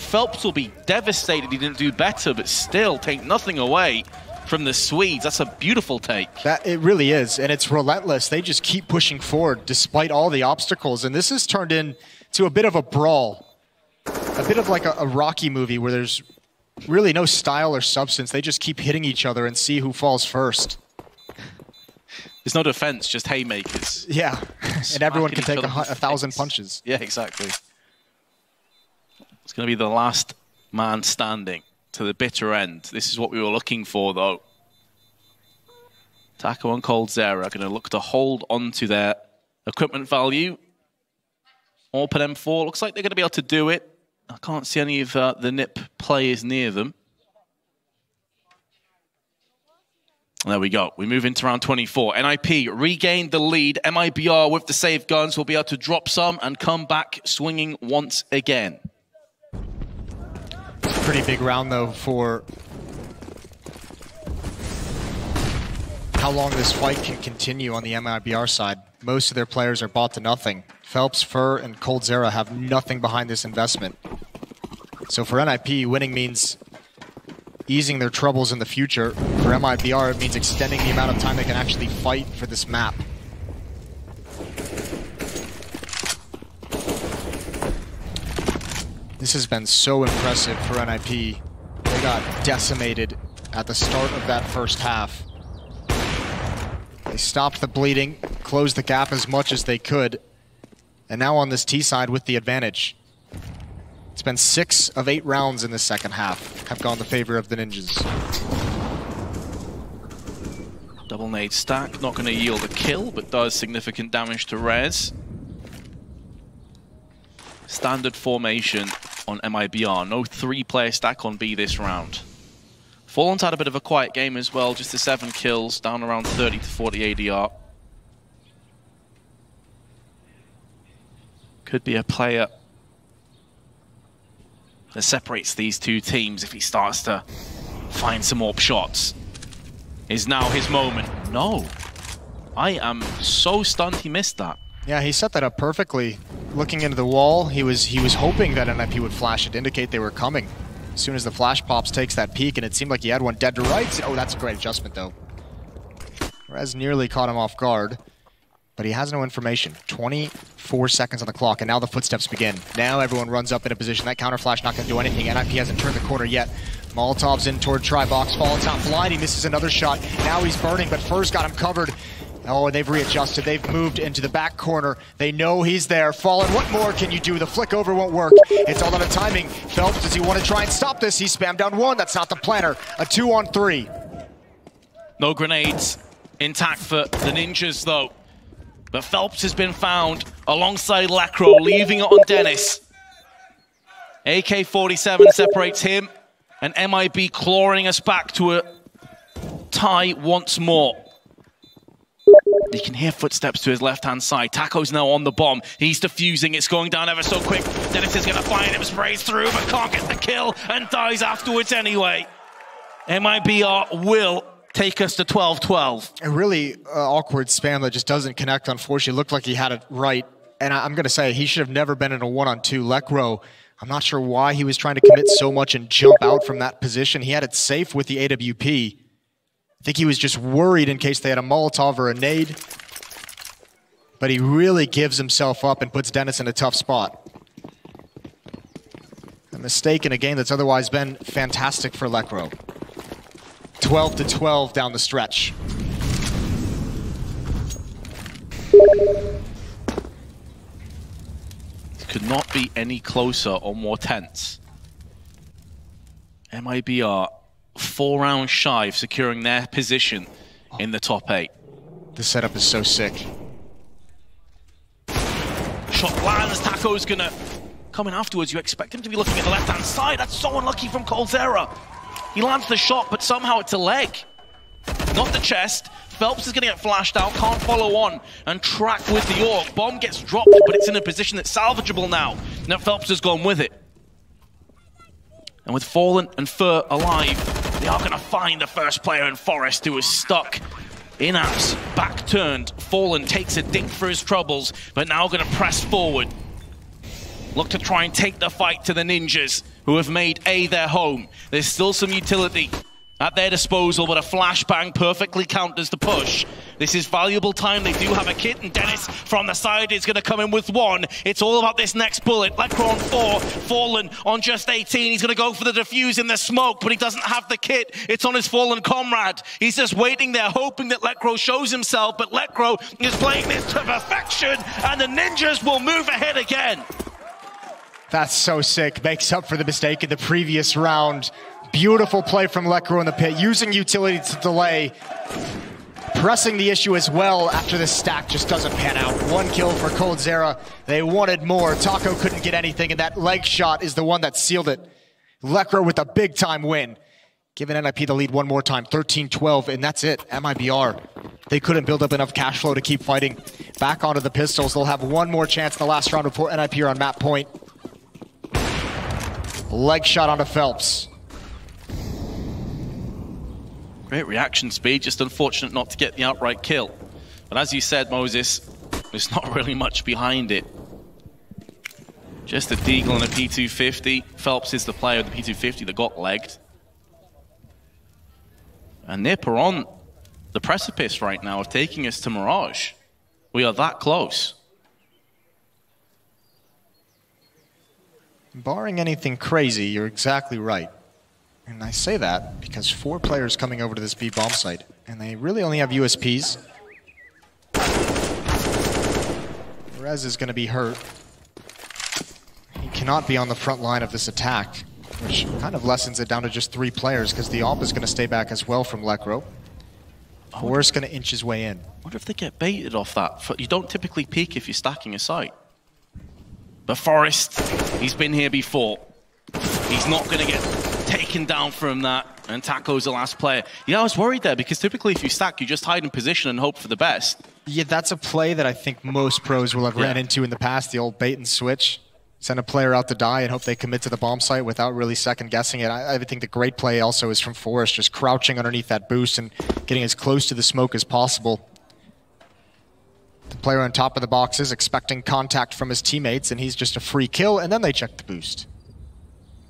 Phelps will be devastated he didn't do better, but still take nothing away from the Swedes. That's a beautiful take. It really is, and it's relentless. They just keep pushing forward despite all the obstacles, and this has turned into a bit of a brawl. A bit of like a Rocky movie where there's really no style or substance. They just keep hitting each other and see who falls first. There's no defense, just haymakers. Yeah, and everyone can take 1,000 punches. Yeah, exactly. It's going to be the last man standing to the bitter end. This is what we were looking for, though. Taco and coldzera are going to look to hold on to their equipment value. Open M4, looks like they're going to be able to do it. I can't see any of the NIP players near them. There we go. We move into round 24. NIP regained the lead. MIBR with the save guns will be able to drop some and come back swinging once again. It's a pretty big round, though, for how long this fight can continue on the MIBR side. Most of their players are bought to nothing. Phelps, Fur, and coldzera have nothing behind this investment. So for NIP, winning means easing their troubles in the future. For MIBR, it means extending the amount of time they can actually fight for this map. This has been so impressive for NIP. They got decimated at the start of that first half. They stopped the bleeding, closed the gap as much as they could, and now on this T side with the advantage. It's been 6 of 8 rounds in the second half have gone in the favor of the Ninjas. Double nade stack, not going to yield a kill, but does significant damage to Rez. Standard formation on MIBR, no 3-player stack on B this round. Fallen's had a bit of a quiet game as well, just the 7 kills, down around 30 to 40 ADR. Could be a player that separates these two teams if he starts to find some more shots. Is now his moment. No. I am so stunned he missed that. Yeah, he set that up perfectly. Looking into the wall, he was hoping that NIP would flash it to indicate they were coming. As soon as the flash pops, takes that peek, and it seemed like he had one dead to rights. Oh, that's a great adjustment, though. Rez nearly caught him off guard, but he has no information. 24 seconds on the clock, and now the footsteps begin. Now everyone runs up in a position. That counter flash not going to do anything. NIP hasn't turned the corner yet. Molotov's in toward Tri-Box. Fallen's not blind. He misses another shot. Now he's burning, but Fur's got him covered. Oh, they've readjusted. They've moved into the back corner. They know he's there. Fallen, what more can you do? The flick over won't work. It's all out of timing. Phelps, does he want to try and stop this? He spammed down 1. That's not the planner. A 2-on-3. No grenades intact for the Ninjas, though. But Phelps has been found alongside Lacro, leaving it on Dennis. AK-47 separates him, and MIB clawing us back to a tie once more. You can hear footsteps to his left-hand side. Taco's now on the bomb. He's defusing. It's going down ever so quick. Dennis is going to find him, sprays through, but can't get the kill and dies afterwards anyway. MIBR will take us to 12-12. A really awkward spam that just doesn't connect, unfortunately. Looked like he had it right. And I'm going to say he should have never been in a 1-on-2. Lecro, I'm not sure why he was trying to commit so much and jump out from that position. He had it safe with the AWP. I think he was just worried in case they had a Molotov or a nade. But he really gives himself up and puts Dennis in a tough spot. A mistake in a game that's otherwise been fantastic for Lecro. 12-12 down the stretch. Could not be any closer or more tense. MIBR 4 rounds shy of securing their position in the top 8. The setup is so sick. Shot lands, Taco's gonna come in afterwards. You expect him to be looking at the left-hand side. That's so unlucky from coldzera. He lands the shot, but somehow it's a leg. Not the chest. Phelps is gonna get flashed out, can't follow on and track with the AWP. Bomb gets dropped, but it's in a position that's salvageable now. Now Phelps has gone with it. And with Fallen and Fur alive, they are going to find the first player in Forest who is stuck in apps. Back turned. Fallen takes a dink for his troubles, but now going to press forward. Look to try and take the fight to the Ninjas. who have made A their home. There's still some utility at their disposal, but a flashbang perfectly counters the push. This is valuable time. They do have a kit, and Dennis from the side is going to come in with one. It's all about this next bullet. Lekr on 4, Fallen on just 18. He's going to go for the defuse in the smoke, but he doesn't have the kit. It's on his fallen comrade. He's just waiting there, hoping that Lekr shows himself, but Lekr is playing this to perfection, and the Ninjas will move ahead again. That's so sick. Makes up for the mistake in the previous round. Beautiful play from Lekr in the pit, using utility to delay. Pressing the issue as well after the stack just doesn't pan out. 1 kill for coldzera. They wanted more. Taco couldn't get anything, and that leg shot is the one that sealed it. Lekr with a big-time win. Giving NIP the lead one more time, 13-12, and that's it. MIBR. They couldn't build up enough cash flow to keep fighting. Back onto the pistols. They'll have one more chance in the last round before NIP are on map point. Leg shot onto Phelps. Great reaction speed, just unfortunate not to get the outright kill. But as you said, Moses, there's not really much behind it. Just a deagle and a P250. Phelps is the player of the P250 that got legged. And Nip are on the precipice right now of taking us to Mirage. We are that close. Barring anything crazy, you're exactly right. And I say that because 4 players coming over to this B bomb site, and they really only have USPs. Rez is going to be hurt. He cannot be on the front line of this attack, which kind of lessens it down to just 3 players because the AWP is going to stay back as well from Lekr. Forrest's going to inch his way in. I wonder if they get baited off that. You don't typically peek if you're stacking a site. But Forrest, he's been here before. He's not going to get taken down from that, and Taco's the last player. Yeah, I was worried there, because typically if you stack, you just hide in position and hope for the best. Yeah, that's a play that I think most pros will have ran into in the past, the old bait and switch. Send a player out to die and hope they commit to the bomb site without really second-guessing it. I think the great play also is from Forrest, just crouching underneath that boost and getting as close to the smoke as possible. The player on top of the box is expecting contact from his teammates, and he's just a free kill, and then they check the boost,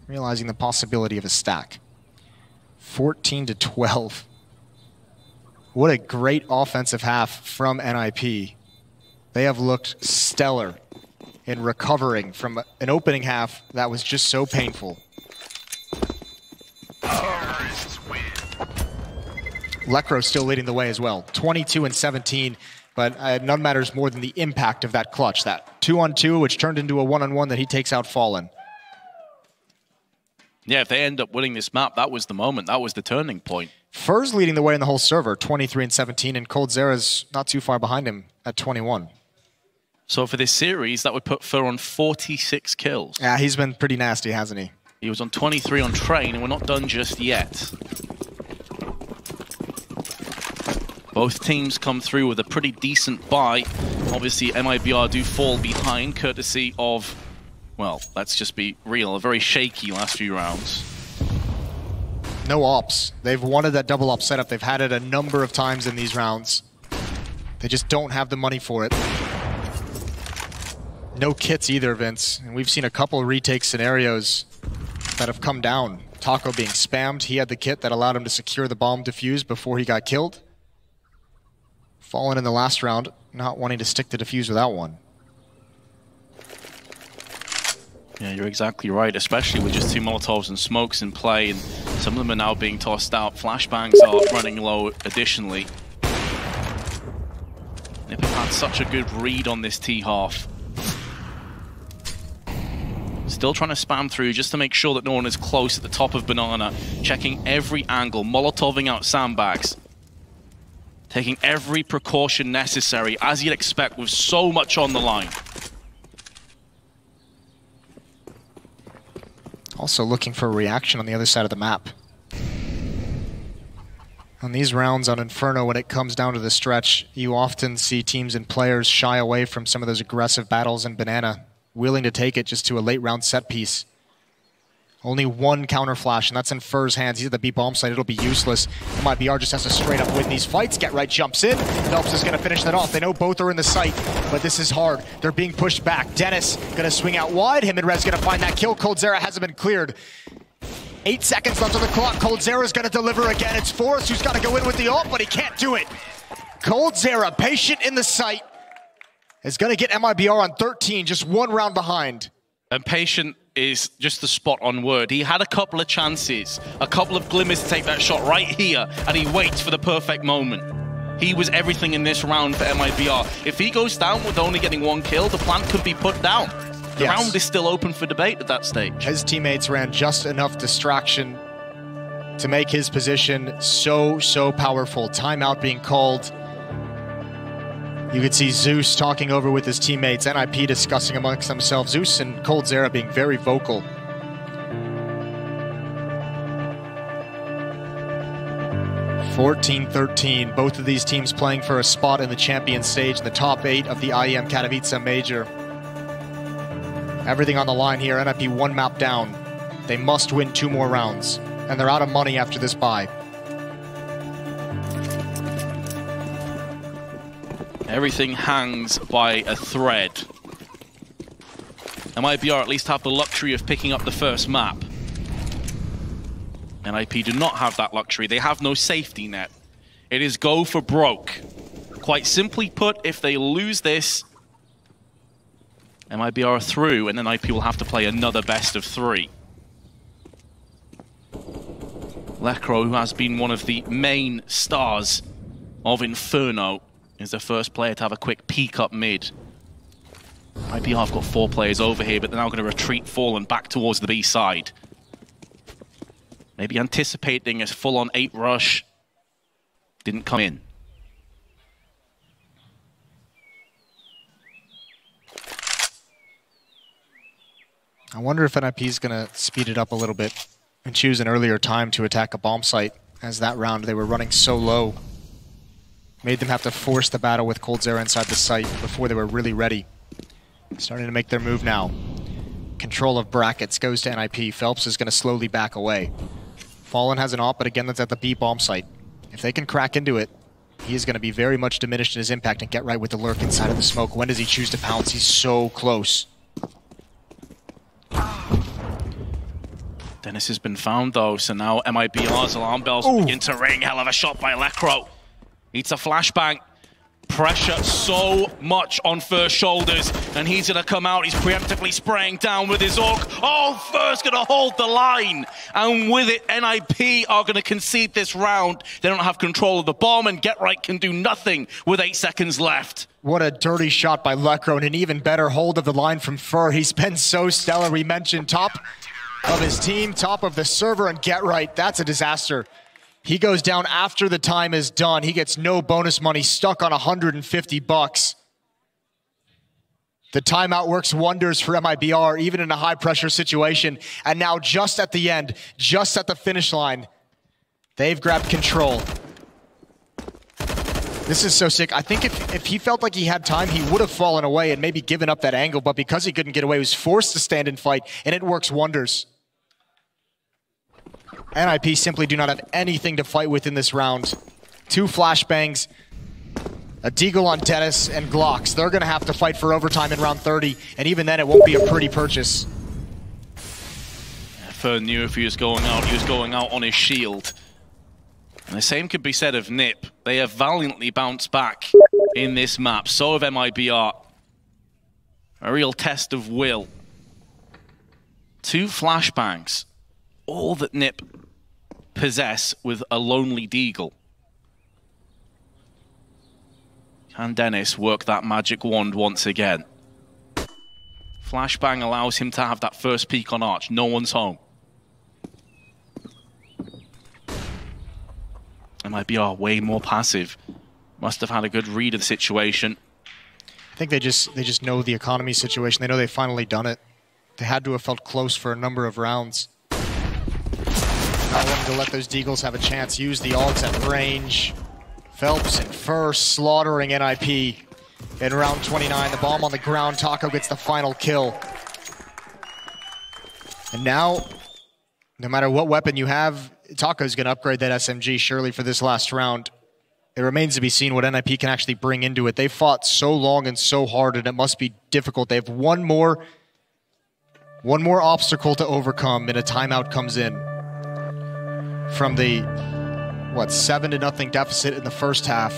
realizing the possibility of a stack. 14-12. What a great offensive half from NIP. They have looked stellar in recovering from an opening half that was just so painful. Lekr still leading the way as well, 22-17, but none matters more than the impact of that clutch, that 2-on-2, which turned into a 1-on-1 that he takes out Fallen. Yeah, if they end up winning this map, that was the moment, that was the turning point. Fur's leading the way in the whole server, 23-17, and coldzera's not too far behind him at 21. So for this series, that would put Fur on 46 kills. Yeah, he's been pretty nasty, hasn't he? He was on 23 on Train, and we're not done just yet. Both teams come through with a pretty decent buy. Obviously, MIBR do fall behind, courtesy of, well, let's just be real, a very shaky last few rounds. No ops. They've wanted that double op setup. They've had it a number of times in these rounds. They just don't have the money for it. No kits either, Vince. And we've seen a couple retake scenarios that have come down. Taco being spammed. He had the kit that allowed him to secure the bomb defuse before he got killed. Fallen in the last round, not wanting to stick the defuse without one. Yeah, you're exactly right, especially with just 2 Molotovs and smokes in play, and some of them are now being tossed out. Flashbangs are running low additionally. Nip have had such a good read on this T-half. Still trying to spam through just to make sure that no one is close at the top of Banana. Checking every angle, Molotoving out sandbags. Taking every precaution necessary, as you'd expect, with so much on the line. Also looking for a reaction on the other side of the map. On these rounds on Inferno, when it comes down to the stretch, you often see teams and players shy away from some of those aggressive battles in Banana, willing to take it just to a late round set piece. Only one counter flash, and that's in Fur's hands. He's at the B bomb site. It'll be useless. MIBR just has to straight up win these fights. Get right jumps in. Phelps is going to finish that off. They know both are in the site, but this is hard. They're being pushed back. Dennis going to swing out wide. Him and Rez going to find that kill. coldzera hasn't been cleared. 8 seconds left on the clock. coldzera's going to deliver again. It's Forrest who's got to go in with the ult, but he can't do it. coldzera, patient in the site, is going to get MIBR on 13, just one round behind. And patient is just the spot-on word. He had a couple of chances, a couple of glimmers to take that shot right here, and he waits for the perfect moment. He was everything in this round for MIBR. If he goes down with only getting 1 kill, the plan could be put down. The round is still open for debate at that stage. His teammates ran just enough distraction to make his position so powerful. Timeout being called. You could see Zeus talking over with his teammates, NIP discussing amongst themselves, Zeus and coldzera being very vocal. (14-13), both of these teams playing for a spot in the champion stage in the top 8 of the IEM Katowice major. Everything on the line here, NIP 1 map down. They must win 2 more rounds, and they're out of money after this bye. Everything hangs by a thread. MIBR at least have the luxury of picking up the first map. NIP do not have that luxury. They have no safety net. It is go for broke. Quite simply put, if they lose this, MIBR are through, and then NIP will have to play another best of 3. Lekro, who has been one of the main stars of Inferno, is the first player to have a quick peek up mid. MIBR have got 4 players over here, but they're now going to retreat Fallen back towards the B side. Maybe anticipating a full-on 8 rush. Didn't come in. I wonder if NIP is going to speed it up a little bit and choose an earlier time to attack a bomb site, as that round they were running so low made them have to force the battle with coldzera inside the site before they were really ready. Starting to make their move now. Control of brackets goes to NIP. Phelps is going to slowly back away. Fallen has an op, but again, that's at the B bomb site. If they can crack into it, he is going to be very much diminished in his impact and get right with the lurk inside of the smoke. When does he choose to pounce? He's so close. Dennis has been found though, so now MIBR's alarm bells begin to ring. Hell of a shot by Lekro. It's a flashbang. Pressure so much on Fur's shoulders, and he's going to come out. He's preemptively spraying down with his Orc. Oh, Fur's going to hold the line. And with it, NIP are going to concede this round. They don't have control of the bomb, and Get Right can do nothing with 8 seconds left. What a dirty shot by Lekro, and an even better hold of the line from Fur. He's been so stellar. We mentioned top of his team, top of the server, and Get Right. That's a disaster. He goes down after the time is done. He gets no bonus money, stuck on 150 bucks. The timeout works wonders for MIBR, even in a high-pressure situation. And now just at the end, just at the finish line, they've grabbed control. This is so sick. I think if he felt like he had time, he would have fallen away and maybe given up that angle. But because he couldn't get away, he was forced to stand and fight, and it works wonders. NIP simply do not have anything to fight with in this round. 2 flashbangs, a deagle on Dennis, and Glocks. They're going to have to fight for overtime in round 30, and even then it won't be a pretty purchase. Fur knew if he was going out on his shield. And the same could be said of NIP. They have valiantly bounced back in this map. So have MIBR. A real test of will. 2 flashbangs. All that NIP possess with a lonely deagle. Can Dennis work that magic wand once again? Flashbang allows him to have that first peek on Arch. No one's home. MIBR way more passive. Must have had a good read of the situation. I think they just know the economy situation. They know they've finally done it. They had to have felt close for a number of rounds. Not wanting to let those deagles have a chance. Use the ults at range. Phelps and Fur slaughtering NIP in round 29. The bomb on the ground. Taco gets the final kill. And now no matter what weapon you have, Taco's going to upgrade that SMG surely for this last round. It remains to be seen what NIP can actually bring into it. They fought so long and so hard, and it must be difficult. They have one more obstacle to overcome, and a timeout comes in. From the, 7-0 deficit in the first half,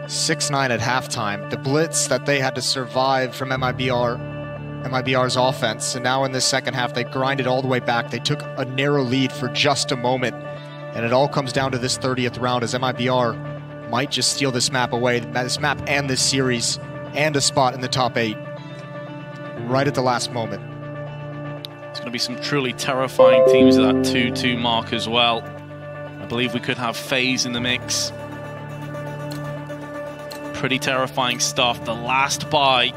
6-9 at halftime. The blitz that they had to survive from MIBR's offense, and now in this second half, they grinded all the way back. They took a narrow lead for just a moment, and it all comes down to this 30th round as MIBR might just steal this map away, this map and this series, and a spot in the top 8 right at the last moment. It's going to be some truly terrifying teams at that 2-2 mark as well. I believe we could have FaZe in the mix. Pretty terrifying stuff. The last buy,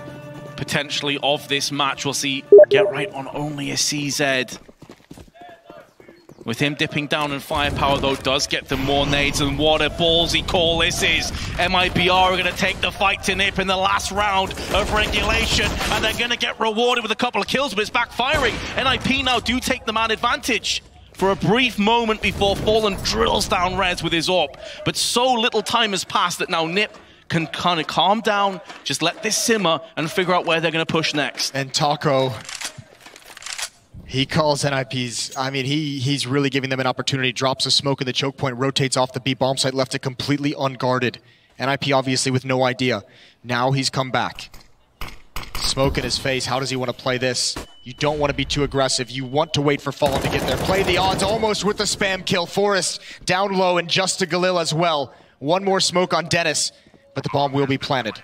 potentially, of this match. We'll see Get Right on only a CZ. With him dipping down in firepower, though, does get them more nades. And what a ballsy call this is. MIBR are going to take the fight to NIP in the last round of regulation. And they're going to get rewarded with a couple of kills, but it's backfiring. NIP now do take the man advantage for a brief moment before Fallen drills down Rez with his AWP. But so little time has passed that now NIP can kind of calm down, just let this simmer, and figure out where they're going to push next. And Taco, he calls NIP's, I mean, he's really giving them an opportunity, drops a smoke in the choke point, rotates off the B bomb site, left it completely unguarded. NIP obviously with no idea. Now he's come back. Smoke in his face, how does he want to play this? You don't want to be too aggressive. You want to wait for Fallen to get there. Play the odds almost with the spam kill. Forrest down low and just to Galil as well. One more smoke on Dennis, but the bomb will be planted.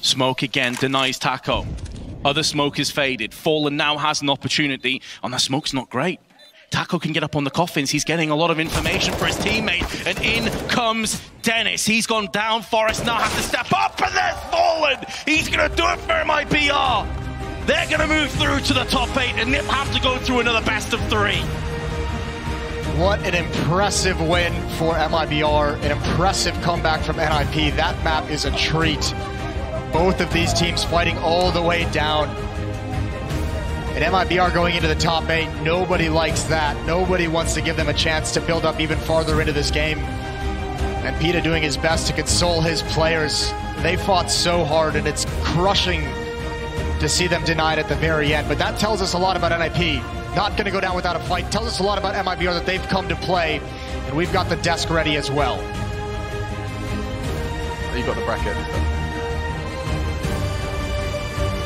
Smoke again denies Taco. Other smoke is faded. Fallen now has an opportunity, and the smoke's not great. Taco can get up on the coffins. He's getting a lot of information for his teammate, and in comes Dennis. He's gone down. Forrest now has to step up, and there's Fallen. He's going to do it for MIBR. They're going to move through to the top 8, and NIP have to go through another best of 3. What an impressive win for MIBR. An impressive comeback from NIP. That map is a treat. Both of these teams fighting all the way down. And MIBR going into the top 8, nobody likes that. Nobody wants to give them a chance to build up even farther into this game. And Peta doing his best to console his players. They fought so hard, and it's crushing to see them denied at the very end. But that tells us a lot about NIP. Not going to go down without a fight. Tells us a lot about MIBR that they've come to play. And we've got the desk ready as well. You got the bracket.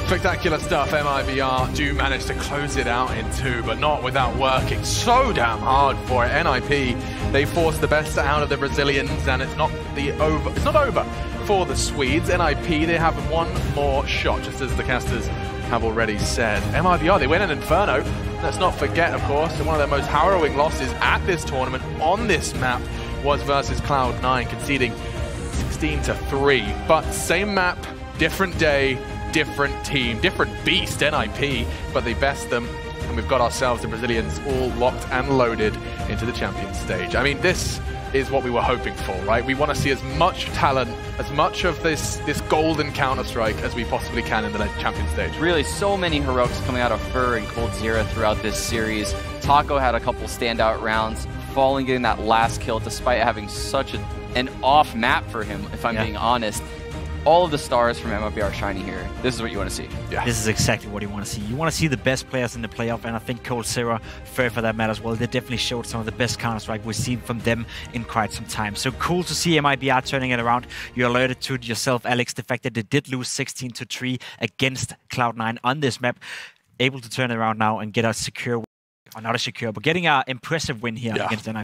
Spectacular stuff. MIBR do manage to close it out in 2, but not without working so damn hard for it. NIP, they force the best out of the Brazilians, and it's not over for the Swedes. NIP, they have one more shot, just as the casters have already said. MIBR, they win an Inferno. Let's not forget, of course, that one of their most harrowing losses at this tournament on this map was versus Cloud9, conceding 16-3. But same map, different day, different team, different beast, NIP, but they best them, and we've got ourselves the Brazilians all locked and loaded into the champion stage. I mean, this is what we were hoping for, right? We want to see as much talent, as much of this golden Counter-Strike as we possibly can in the champion stage. Really, so many heroics coming out of Fur and Cold Zero throughout this series. Taco had a couple standout rounds, Fallen getting that last kill despite having such an off map for him, if I'm being honest. All of the stars from MIBR shining here. This is what you want to see. Yeah. This is exactly what you want to see. You want to see the best players in the playoff, and I think Cold Zero, Fur for that matter as well, they definitely showed some of the best Counter-Strike we've seen from them in quite some time. So cool to see MIBR turning it around. You alerted to it yourself, Alex, the fact that they did lose 16-3 against Cloud9 on this map. Able to turn it around now and get a secure, or not a secure, but getting an impressive win here against NIP.